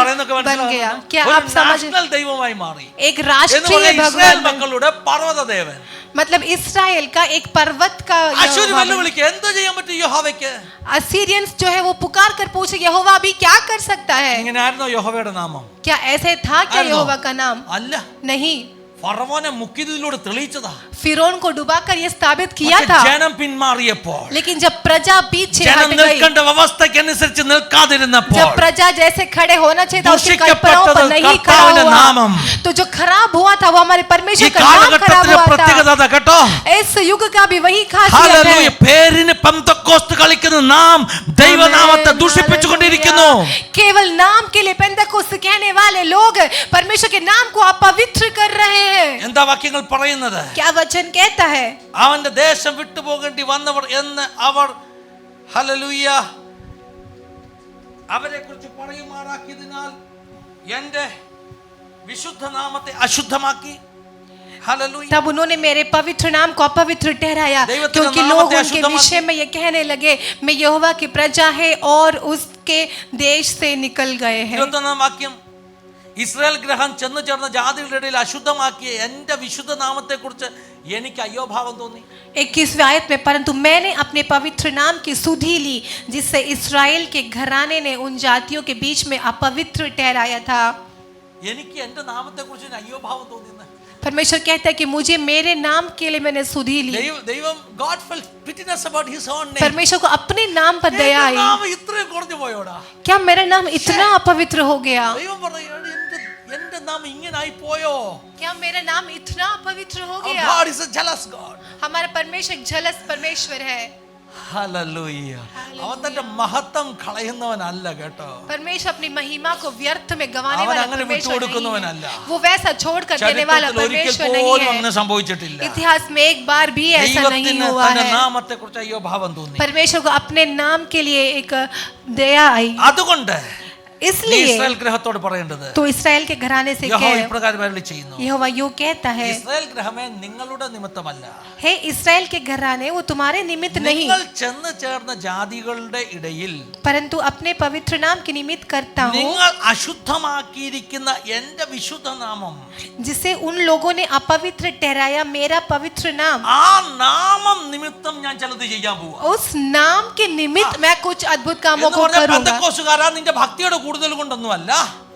बन गया. क्या आप समझ? നാഷണൽ ദൈവമായി മാറി. एक राष्ट्रीय ഇസ്രായേൽ भगवान बन. മക്കളുടെ പർവ്വതദേവൻ. मतलब इसराइल का एक पर्वत का അശ്ശൂര് यहोवा बन. വെല്ലുവിളിക്ക് എന്ത് ചെയ്യാൻ പറ്റും യഹോവയ്ക്ക്? असीरियंस जो है वो पुकार कर पूछे यहोवा अभी क्या कर सकता है? ഇങ്ങനെയായിരുന്നോ യഹോവയുടെ നാമം? क्या ऐसे था क्या आलो। यहोवा का नाम? അല്ല, नहीं. ഫറവോനെ മുക്കിയതിലൂടെ തെളിയിച്ചതാ. फिरौन को डुबाकर ये साबित किया പക്ഷേ था. ജനം പിന്മാറിയപ്പോൾ, लेकिन जब प्रजा पीछे ജനം हट गई, നിൽക്കേണ്ട വ്യവസ്ഥയ്ക്കനുസരിച്ച് നിൽക്കാതിരുന്നപ്പോൾ, जब प्रजा जैसे खड़े होना चाहिए था उसके कल्पनाओं पर नहीं खड़ा കർത്താവിന്റെ हुआ, നാമം. तो जो खराब हुआ था वो हमारे ഈ परमेश्वर का नाम खराब കാലഘട്ടത്തിന്റെ हुआ പ്രത്യേകത था. അതാ കേട്ടോ. इस युग का भी वही खासियत ഹല്ലേലൂയ. है. പേരിന് പെന്തക്കോസ്ത് കളിക്കുന്ന നാം ദൈവനാമത്തെ ദൂഷിപ്പിച്ചുകൊണ്ടിരിക്കുന്നു. केवल नाम के लिए पेंतकोस्त कहने वाले लोग परमेश्वर के नाम को अपवित्र कर रहे हैं. എന്താ വാക്യങ്ങൾ പറയുന്നത്? क्या वचन कहता है? അവന്റെ ദേശം വിട്ടുപോകേണ്ടി വന്നവർ എന്ന് അവർ ഹല്ലേലൂയ അവരെ കുറിച്ച് പറയുമാറാക്കിയതിനാൽ എന്റെ വിശുദ്ധ നാമത്തെ അശുദ്ധമാക്കി. हालेलुया। तब उन्होंने मेरे पवित्र नाम को अपवित्र ठहराया, क्योंकि लोग उनके विषय में ये कहने लगे मैं यहोवा की प्रजा है और उसके देश से निकल गए हैं. 21 വാക്യം, ഇസ്രായേൽ ഗ്രഹം ചെന്നു ചേർന്ന ജാതികളുടെ ഇടയിൽ അശുദ്ധമാക്കിയ എന്റെ വിശുദ്ധ നാമത്തെക്കുറിച്ച് എനിക്ക് അയ്യോഭാവം തോന്നി. 21वीं आयत में, परंतु मैंने अपने पवित्र नाम की सुधि ली जिससे इस्राएल के घराने ने उन जातियों के बीच में अपवित्र ठहराया था. എനിക്ക് എന്റെ നാമത്തെക്കുറിച്ച് അയ്യോഭാവം തോന്നി. परमेश्वर कहता है कि मुझे मेरे नाम के लिए मैंने सुधि ली. ദൈവം God felt pityness about his own name. परमेश्वर को अपने नाम पर दया आई. നാമം ഇത്രയും കുറഞ്ഞു പോയോടാ. क्या मेरा नाम इतना अपवित्र हो गया? ദൈവം പറഞ്ഞു എന്റെ നാമം ഇങ്ങനെ ആയി പോയോ? क्या मेरा नाम इतना अपवित्र हो गया? God is a jealous God. हमारा परमेश्वर एक jealous परमेश्वर है. ഹല്ലേലൂയ. അവൻ തന്റെ മഹത്വം കളയുന്നവനല്ല കേട്ടോ. परमेश्वर अपनी महिमा को व्यर्थ में गंवाने അവൻ वाला അങ്ങനെ परमेश्वर नहीं വിട്ടുകൊടുക്കുന്നവനല്ല. है. वो वैसा छोड़कर देने वाला ചരിത്രത്തിൽ ഒരിക്കൽ परमेश्वर नहीं പോലും है. അങ്ങനെ സംഭവിച്ചിട്ടില്ല. इतिहास में एक बार भी ऐसा नहीं ദൈവത്തിന് हुआ തന്റെ है. നാമത്തെ കുറിച്ച് അയ്യോ ഭാവം തോന്നി. परमेश्वर को अपने नाम के लिए एक दया आई. അതുകൊണ്ട് നീ इसलिए ഇസ്രായേൽ ഗൃഹത്തോട് പറയേണ്ടത് तो इसराइल के घराने से യഹോവ कह, ഇപ്രകാരം അരുളി ചെയ്യുന്നു, यहोवा यूं कहता है, ഇസ്രായേൽ ഗൃഹമേ നിങ്ങളുടെ നിമിത്തമല്ല, हे इसराइल के घराने वो तुम्हारे निमित्त नहीं നിങ്ങൾ ചെന്ന് ചേർന്ന ജാതികളുടെ ഇടയിൽ परंतु अपने पवित्र नाम के निमित्त करता हूँ, നിങ്ങൾ അശുദ്ധമാക്കിയിരിക്കുന്ന എന്റെ വിശുദ്ധ നാമം, जिसे उन लोगों ने अपवित्र ठहराया मेरा पवित्र नाम, ആ നാമം നിമിത്തം ഞാൻ ചിലത് ചെയ്യാൻ പോവാ. उस नाम के निमित्त मैं कुछ अद्भुत कामों എന്ന് को പറഞ്ഞാൽ करूंगा. പെന്തക്കോസ്തുകാരാ നിന്റെ ഭക്തിയുടെ കൂടുതൽ കൊണ്ടൊന്നുമല്ല,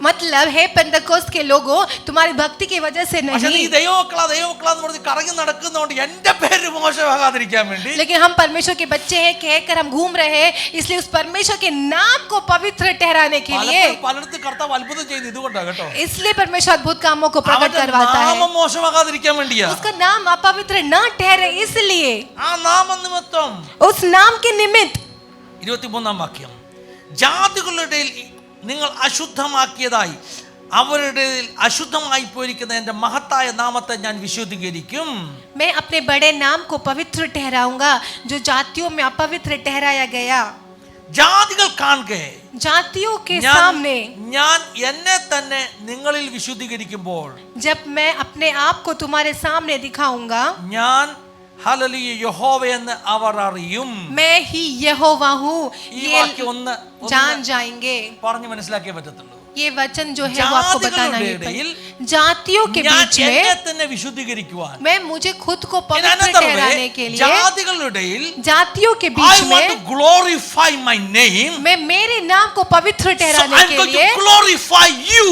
मतलब है पेंतकोस्त के लोगों तुम्हारी भक्ति की वजह से പക്ഷെ നീ नहीं, ദൈവമക്കളാന്ന് പറഞ്ഞ് കറങ്ങി നടക്കുന്നതുകൊണ്ട് എന്റെ പേര് മോശമാകാതിരിക്കാൻ വേണ്ടി लेकिन हम परमेश्वर के बच्चे हैं कहकर हम घूम रहे हैं, इसलिए उस परमेश्वर के नाम को पवित्र ठहराने के लिए, പലയിടത്തും കർത്താവ് അത്ഭുതം ചെയ്യുന്നത് ഇതുകൊണ്ടാ കേട്ടോ. इसलिए परमेश्वर अद्भुत कामों को प्रकट അവന്റെ करवाता है. നാമം മോശമാകാതിരിക്കാൻ വേണ്ടിയാ. उसका नाम अपवित्र न ठहरे इसलिए, ആ നാമ നിമിത്തം. उस नाम के निमित्त. 23-ാം വാക്യം, ജാതികളുടെ ഇടയിൽ നിങ്ങൾ അശുദ്ധമാക്കിയതായി അവരുടെ അശുദ്ധമായി പോയിരിക്കുന്ന എന്റെ മഹത്തായ നാമത്തെ ഞാൻ വിശുദ്ധീകരിക്കും. मैं अपने बड़े नाम को पवित्र ठहराऊंगा जो जातियों में अपवित्र ठहराया गया. ജാതികൾ കാണുക जातियों के सामने ഞാൻ എന്നെ തന്നെ നിങ്ങളിൽ വിശുദ്ധീകരിക്കുമ്പോൾ, जब मैं अपने आप को तुम्हारे सामने दिखाऊंगा, ഞാൻ ഹല്ലേലൂയ യഹോവയെന്ന് അവർ അറിയും. मैं ही यहोवा हूँ, ഈ ये വാക്യം ഒന്ന് जान जाएंगे. പറഞ്ഞു മനസ്സിലാക്കിയേ പറ്റത്തുള്ളൂ. ये वचन जो है वो आपको बताना ही जातिകളുടെ ഇടയിൽ पड़ेगा. जातियों के ഞാൻ बीच എന്നെ में തന്നെ വിശുദ്ധീകരിക്കുവാൻ, मैं मुझे खुद को In पवित्र another ठहराने way, के लिए, ജാതികളുടെ ഇടയിൽ जातियों के I बीच want to में glorify my name. मैं मेरे नाम को पवित्र So ठहराने I'm के going लिए, to glorify you.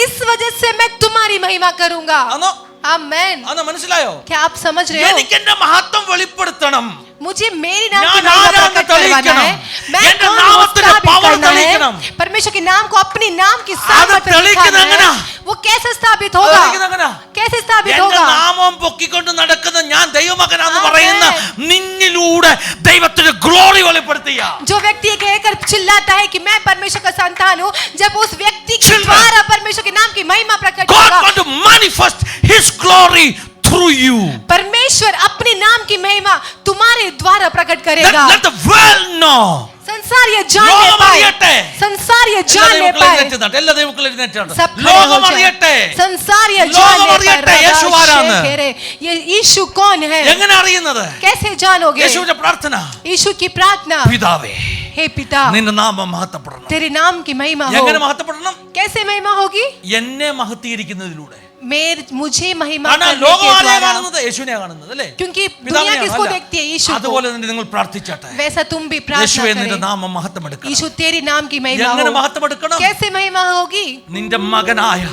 इस वजह से मैं तुम्हारी महिमा करूंगा. ആണോ? आमेन. ആണോ? മനസ്സിലായോ? क्या आप समझ रहे हो? എനിക്ക് എന്റെ മഹത്വം വെളിപ്പെടുത്തണം. मुझे मेरी नाम की ഞാൻ महिमा ആരാണെന്ന് प्रकट करवाना തെളിയിക്കണം. है. मैं എന്റെ कौन हूं നാമത്തിന്റെ स्थापित power करना है. തെളിയിക്കണം. परमेश्वर के नाम को अपनी नाम की അത് सामर्थ्य തെളിയിക്കുന്നത് दिखाना എങ്ങനാ? है. वो कैसे स्थापित തെളിയിക്കുന്നത് होगा? എങ്ങനാ? कैसे स्थापित എന്റെ होगा? നാമം പൊക്കിക്കൊണ്ട് നടക്കുന്ന ഞാൻ ദൈവമകനാന്ന് ആമേൻ. പറയുന്ന നിന്നിലൂടെ ദൈവത്തിന്റെ ഗ്ലോറി വെളിപ്പെടുത്തിയ जो व्यक्ति ये कहकर चिल्लाता है कि मैं परमेश्वर का संतान हूँ, जब उस व्यक्ति के Children. द्वारा परमेश्वर के नाम की महिमा प्रकट God होगा, want to manifest his glory through you. परमेश्वर अपने नाम की महिमा तुम्हारे द्वारा प्रकट करेगा. Let the world know. संसार ये जान ले ലോകം पाए, അറിയട്ടെ. संसार ये എല്ലാ जान ले ദൈവമക്കളും पाए, എഴുന്നേറ്റ് എല്ലാ ദൈവമക്കളും എഴുന്നേറ്റ് सब खड़े हो ലോകം जाए. അറിയട്ടെ. संसार ये लोग जान ले അറിയട്ടെ, पाए, യേശു ആരാണ്? ये यीशु कौन है? എങ്ങനെ അറിയുന്നത്? कैसे जानोगे? യേശുവിന്റെ പ്രാർത്ഥന, यीशु की प्रार्थना, പിതാവേ हे पिता നിന്റെ നാമം മഹത്വപ്പെടണം. तेरे नाम की महिमा എങ്ങനെ हो. മഹത്വപ്പെടണം? कैसे महिमा होगी? എന്നെ മഹത്വീകരിക്കുന്നതിലൂടെ. मुझे महिमा കാരണം करने ലോകം के ആരെയാ द्वारा, കാണുന്നത്? യേശുവിനെ കാണുന്നത് അല്ലേ? क्योंकि दुनिया പിതാവിനെയാണോ? किसको അല്ല. देखती है? यीशु को. അതുപോലെ തന്നെ നിങ്ങൾ പ്രാർത്ഥിച്ചാട്ടെ. वैसा तुम भी प्रार्थना യേശുവേ നിന്റെ करें. നാമം മഹത്വമെടുക്കണം. यीशु तेरी नाम की महिमा എങ്ങനെ हो. മഹത്വമെടുക്കണം? कैसे महिमा होगी? നിന്റെ മകനായ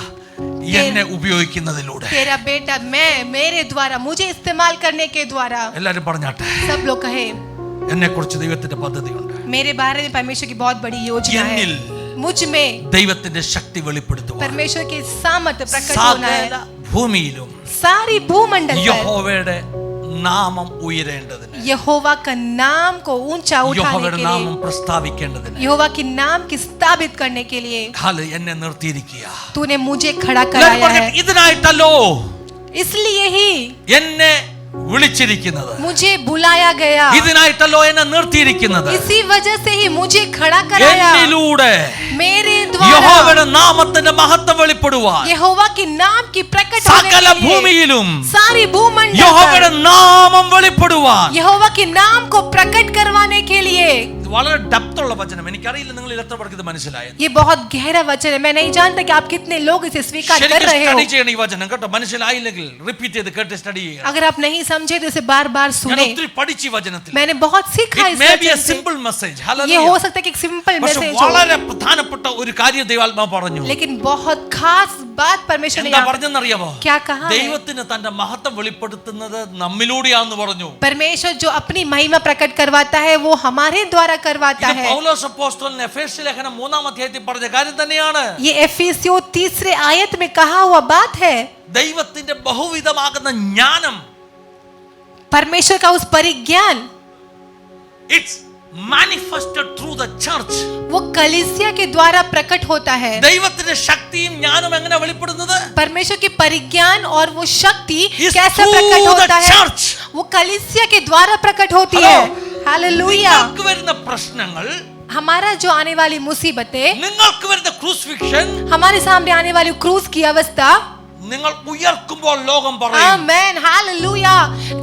എന്നെ ഉപയോഗിക്കുന്നതിലൂടെ. तेरा बेटा मैं मेरे द्वारा मुझे इस्तेमाल करने के द्वारा. എല്ലാരും പറഞ്ഞാട്ടെ. सब लोग कहे എന്നെ കുറിച്ച് ദൈവത്തിന്റെ പദ്ധതിയുണ്ട്. मेरे बारे में परमेश्वर की बहुत बड़ी योजना है. എന്നിൽ मुझ में ദൈവത്തിന്റെ ശക്തി വെളിപ്പെടുത്തുവാൻ परमेश्वर की सामर्थ्य प्रकट होना है. സകല ഭൂമിയിലും सारी भूमंडल पर യഹോവയുടെ നാമം ഉയരേണ്ടതിന്, यहोवा का नाम को ऊंचा उठाने യഹോവയുടെ के നാമം लिए, പ്രസ്താവിക്കേണ്ടതിന് यहोवा के नाम की स्थापित करने के लिए എന്നെ നിർത്തിയിരിക്കുക. तूने मुझे खड़ा എല്ലാവരും कराया പറഞ്ഞിട്ട്, है. ഇതിനായിട്ടല്ലോ इसलिए ही എന്നെ വിളിച്ചിരിക്കുന്നത്, मुझे बुलाया गया. ഇതിനായിട്ടല്ലോ എന്നെ നിർത്തിയിരിക്കുന്നത്. इसी वजह से ही मुझे खड़ा कराया. എന്നിലൂടെ मेरे द्वारा യഹോവയുടെ നാമത്തിന്റെ മഹത്വം വെളിപ്പെടുവാൻ यहोवा के नाम की प्रकट होने സകല के लिए ഭൂമിയിലും सारी भूमंडल യഹോവയുടെ पर നാമം വെളിപ്പെടുവാൻ. यहोवा के नाम को प्रकट करवाने के लिए. വളരെ ഡെപ്ത് ഉള്ള വചനം. എനിക്കറിയില്ല നിങ്ങൾ എത്ര പേർക്ക് ഇത് മനസ്സിലായത്. ये बहुत गहरा वचन है. मैं नहीं जानता कि आप कितने लोग इसे स्वीकार कर ശരിക്കും रहे हो. സ്റ്റഡി ചെയ്യണം ഈ വചനം കേട്ടോ. മനസ്സിലായില്ലെങ്കിൽ റിപ്പീറ്റ് ചെയ്ത് കേട്ട് സ്റ്റഡി ചെയ്യുക. अगर आप नहीं समझे तो इसे बार बार ഞാൻ सुने. ഒത്തിരി പഠിച്ചു ഈ വചനത്തിൽ. मैंने बहुत सीखा It इस may be a वचन से. simple message. ये Hallelujah. हो सकता है कि एक सिंपल പക്ഷെ मैसेज हो, വളരെ പ്രധാനപ്പെട്ട ഒരു കാര്യം ദൈവാത്മാവ് പറഞ്ഞു. लेकिन बहुत खास बात परमेश्वर ने എന്താ यहाँ പറഞ്ഞെന്നറിയാമോ? क्या कहा है? ദൈവത്തിന് തന്റെ മഹത്വം വെളിപ്പെടുത്തുന്നത് നമ്മിലൂടെയാണെന്ന് പറഞ്ഞു. परमेश्वर जो अपनी महिमा प्रकट करवाता है वो हमारे द्वारा करवाता ഇത് है. പൗലോസ് അപ്പോസ്തലൻ എഫേസ്യ ലേഖനം 3-ാം അധ്യായത്തിൽ പറഞ്ഞ കാര്യം തന്നെയാണ്. ये एफिसियों 3 आयत में कहा हुआ बात है. ദൈവത്തിന്റെ ബഹുവിധമാകുന്ന ജ്ഞാനം परमेश्वर का उस परिज्ञान It's manifested through the church. वो कलीसिया के द्वारा प्रकट होता है। ദൈവത്തിന്റെ ശക്തിയും ജ്ഞാനവും എങ്ങനെ വെളിപ്പെടുന്നത്? परमेश्वर की परिज्ञान और वो शक्ति Is कैसे through प्रकट the होता है? church. वो कलीसिया के द्वारा प्रकट होती Hello. है। हालेलुया। നിങ്ങൾക്ക് വരുന്ന പ്രശ്നങ്ങൾ, हमारा जो आने वाली मुसीबतें, നിങ്ങൾക്ക് വരുന്ന ക്രൂസിഫിക്ഷൻ, हमारे सामने आने वाली क्रूस की अवस्था, നിങ്ങൾ उयർക്കുമ്പോൾ ലോകം പറയും आमेन, हालेलुया।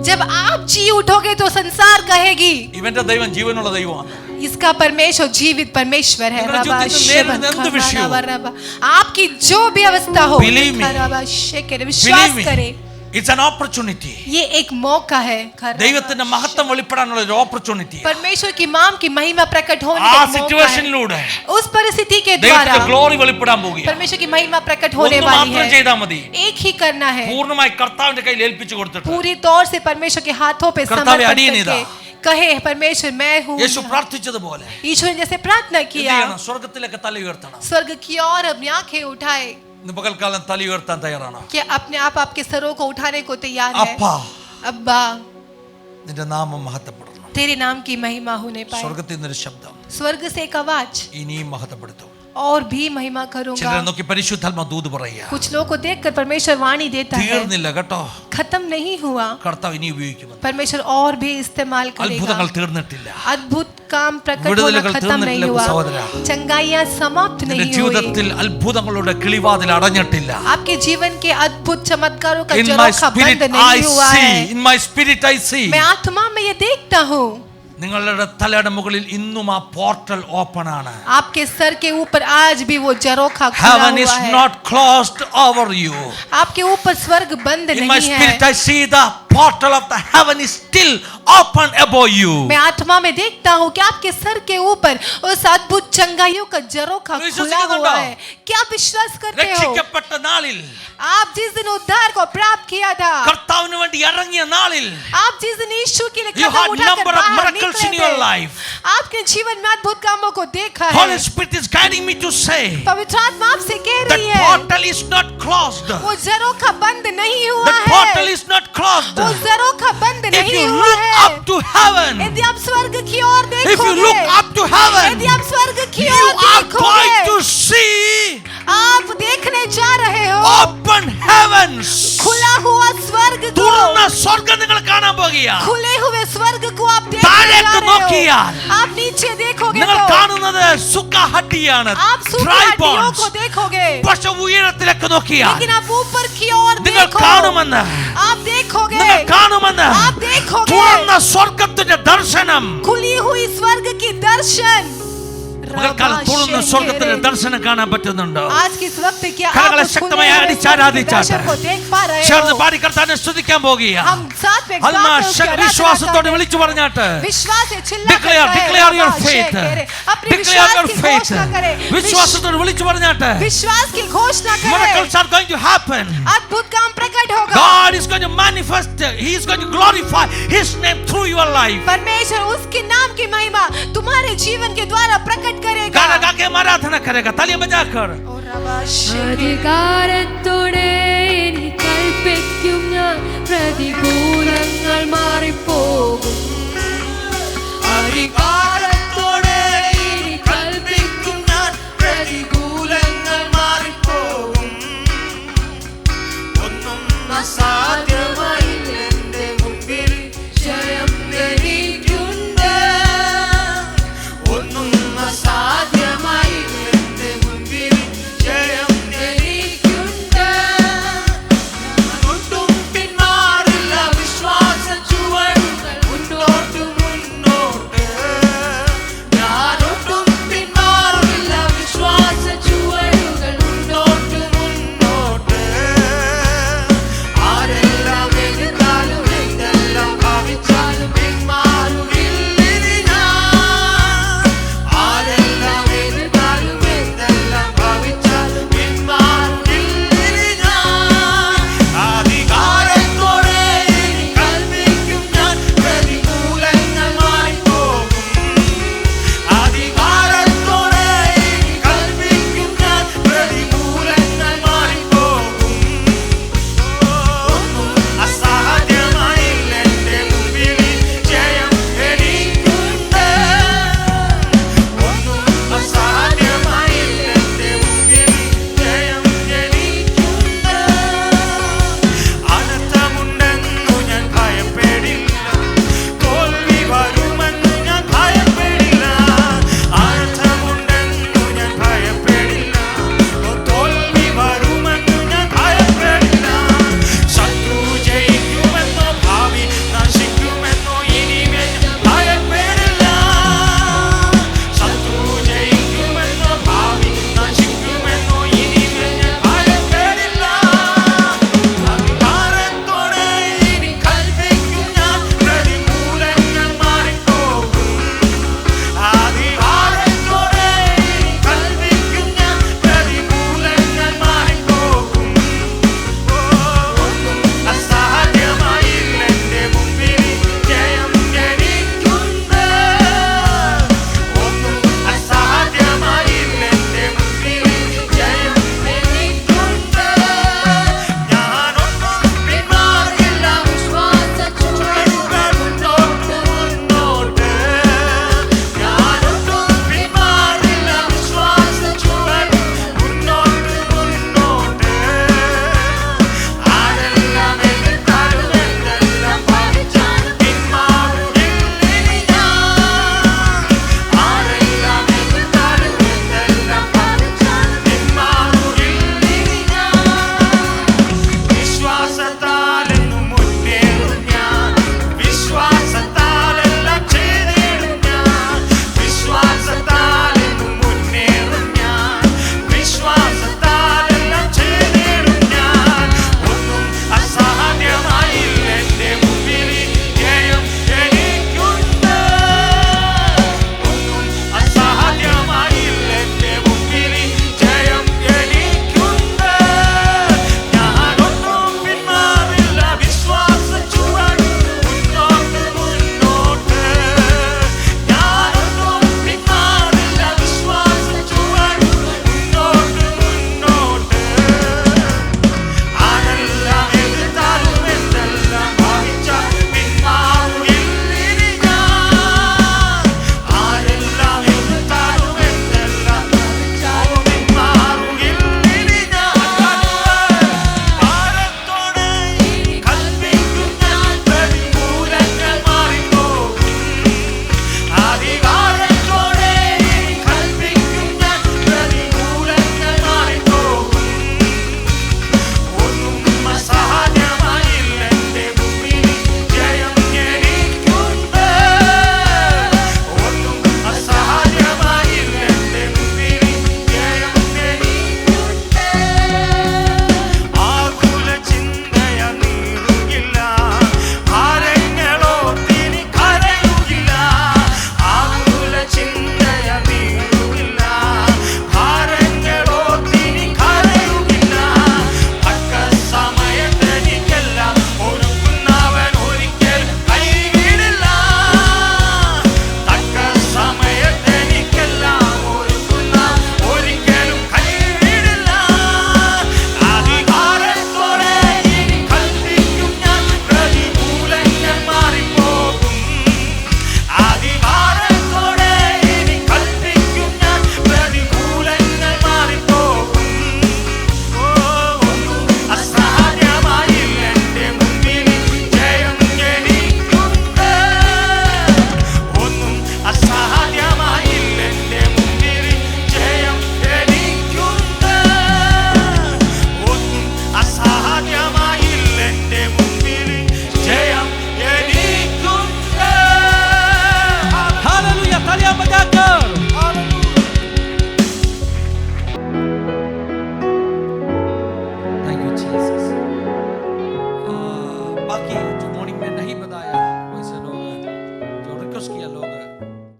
जब आप जी उठोगे तो संसार कहेगी ഇവന്റെ ദൈവം ജീവനുള്ള ദൈവമാണ്. इसका परमेश्वर जीवित परमेश्वर है। നിങ്ങളുടെ रबा ജീവിതത്തിൽ शिवन നേരിടുന്ന എന്ത് വിഷയവും, खराबा रबा, आपकी जो भी अवस्था हो, Believe me. खराबा शेकर, Believe विश्वास me. करें, It's an opportunity. ये एक मौका है। खराबा ദൈവത്തിന്റെ മഹത്വം വെളിപ്പെടാനുള്ള ഒരു ഓപ്പർച്യൂണിറ്റി. परमेश्वर की माम की महिमा प्रकट होने ആ का एक मौका है। സിറ്റുവേഷനിലൂടെ उस परिस्थिति के द्वारा ദൈവത്തിന്റെ ഗ്ലോറി വെളിപ്പെടാൻ പോകുകയാണ്. परमेश्वर की महिमा प्रकट होने ഒന്ന് वाली മാത്രം है। ചെയ്താൽ മതി. एक ही करना है, പൂർണ്ണമായി കർത്താവിന്റെ കയ്യിൽ ഏൽപ്പിച്ചു കൊടുത്തിട്ട് पूरी तौर से परमेश्वर के हाथों पे कर्तावे समर्पण अधीनता। करके कहे परमेश्वर मैं हूँ। യേശു പ്രാർത്ഥിച്ചതുപോലെ ईश्वर ने जैसे प्रार्थना എന്ത് किया, ചെയ്യണം? സ്വർഗ്ഗത്തിലേക്ക് തല ഉയർത്തണം. स्वर्ग की ओर अपनी आंखें उठाए। ഇന്ന് പകൽക്കാലം തല ഉയർത്താൻ തയ്യാറാണോ? क्या अपने आप आपके सरों को उठाने को तैयार है? അപ്പാ, अब्बा, നിന്റെ നാമം മഹത്വപ്പെടണം. तेरे नाम की महिमा होने पाए। സ്വർഗ്ഗത്തിൽ നിന്നൊരു ശബ്ദം, स्वर्ग से एक आवाज, ഇനിയും മഹത്വപ്പെടുത്തും. और भी महिमा करूंगा। ചിലരെ നോക്കി പരിശുദ്ധാത്മ ദൂത് പറയുക, कुछ लोगों को देखकर परमेश्वर वाणी देता है, തീർന്നില്ല കേട്ടോ, खत्म नहीं हुआ, കർത്താവ് ഇനി ഉപയോഗിക്കുമെന്ന്. परमेश्वर और भी इस्तेमाल അത്ഭുതങ്ങൾ करेगा। തീർന്നിട്ടില്ല. अद्भुत काम प्रकट होना വിടുതലുകൾ खत्म नहीं തീർന്നിട്ടില്ല हुआ, സഹോദരാ. चंगाइयां समाप्त നിന്റെ नहीं हुई, ജീവിതത്തിൽ അത്ഭുതങ്ങളുടെ കിളിവാതിൽ അടഞ്ഞിട്ടില്ല. आपके जीवन के अद्भुत चमत्कारों का In my झरोखा spirit बंद I नहीं हुआ see, है। in my spirit I see. मैं आत्मा में ये देखता हूँ, നിങ്ങളുടെ തലയുടെ മുകളിൽ ഇന്നും ആ പോർട്ടൽ ഓപ്പൺ ആണ്. आपके सर के ऊपर आज भी वो झरोखा खुला Heaven is हुआ है। not closed over you. आपके ऊपर स्वर्ग बंद In my नहीं spirit है। I see the portal of the heaven is still open above you. मैं आत्मा में देखता हूँ कि आपके सर के ऊपर उस अद्भुत चंगाइयों का झरोखा खुला विश्वसिക്കുന്നുണ്ടോ? हुआ है। क्या विश्वास करते हो? രക്ഷിക്കപ്പെട്ട നാളിൽ, आप जिस दिन उद्धार को प्राप्त किया था, കർത്താവിന് വേണ്ടി ഇറങ്ങിയ നാളിൽ, आप जिस दिन यीशु के लिए you कदम had उठाकर number of बाहर miracles in निकले your थे, life. आपके जीवन में अद्भुत कामों को देखा Holy है। Spirit is guiding me to say पवित्र आत्मा आपसे कह that रही है, portal is not closed. वो झरोखा बंद नहीं हुआ That portal है, is not closed. वो झरोखा बंद If नहीं you हुआ look है। up to heaven, यदि आप स्वर्ग की ओर if you देखोगे, look up to heaven, यदि आप स्वर्ग की you ore are going to देखोगे, see आप देखने जा रहे हो open heavens. खुला हुआ स्वर्ग को, തുറന്ന സ്വർഗ്ഗം നിങ്ങൾ കാണാൻ പോകുക. खुले हुए स्वर्ग को आप देखने താഴേക്ക് जा रहे നോക്കിയാൽ हो। आप नीचे देखोगे നിങ്ങൾ तो കാണുന്നത് സുഖഹട്ടിയാണ്, आप सूखी dry हड्डियों bones. को देखोगे, പക്ഷെ ഉയരത്തിലേക്ക് നോക്കിയാൽ लेकिन आप ऊपर की ओर നിങ്ങൾ देखो, കാണുമെന്ന്, आप देखोगे, നിങ്ങൾ കാണുമെന്ന് आप देखोगे തുറന്ന സ്വർഗ്ഗത്തിന്റെ ദർശനം. खुली हुई स्वर्ग की दर्शन। പകൽക്കാലം തുറന്ന സ്വർഗ്ഗത്തിന്റെ ദർശനം കാണാൻ പറ്റുന്നുണ്ടോ? आज के इस वक्त क्या കരങ്ങളെ आप खुले ശക്തമായി हुए അടിച്ചാരാധിച്ചാട്ടെ. दर्शन को देख पा रहे ചേർന്ന് हो? പാടി കർത്താവിനെ സ്തുതിക്കാൻ പോകുക. हम साथ में അൽമാ गाते हैं, उसकी आराधना വിശ്വാസത്തോടെ करते हैं। വിളിച്ചു പറഞ്ഞാട്ട് विश्वास से चिल्लाकर Declare कहें, your बाबा, faith. शेर कह रहे, अपने Declare विश्वास your की faith. घोषणा करें, വിശ്വാസത്തോടെ വിളിച്ചു പറഞ്ഞാട്ട് विश्वास की घोषणा करें, miracles are going to happen. अद्भुत काम प्रकट होगा। God is going to manifest, He is going to glorify His name through your life. परमेश्वर उसके नाम की महिमा तुम्हारे जीवन के द्वारा प्रकट करेगा। गाना गा के हम आराधना करेगा, तालियां बजाकर. और रबा शेर അധികാരത്തോടെ ഇനി കൽപ്പിക്കും ഞാൻ, പ്രതികൂലങ്ങൾ മാറിപ്പോകും. അധികാരത്തോടെ ഇനി കൽപ്പിക്കും ഞാൻ, പ്രതികൂലങ്ങൾ മാറിപ്പോകും. ഒന്നും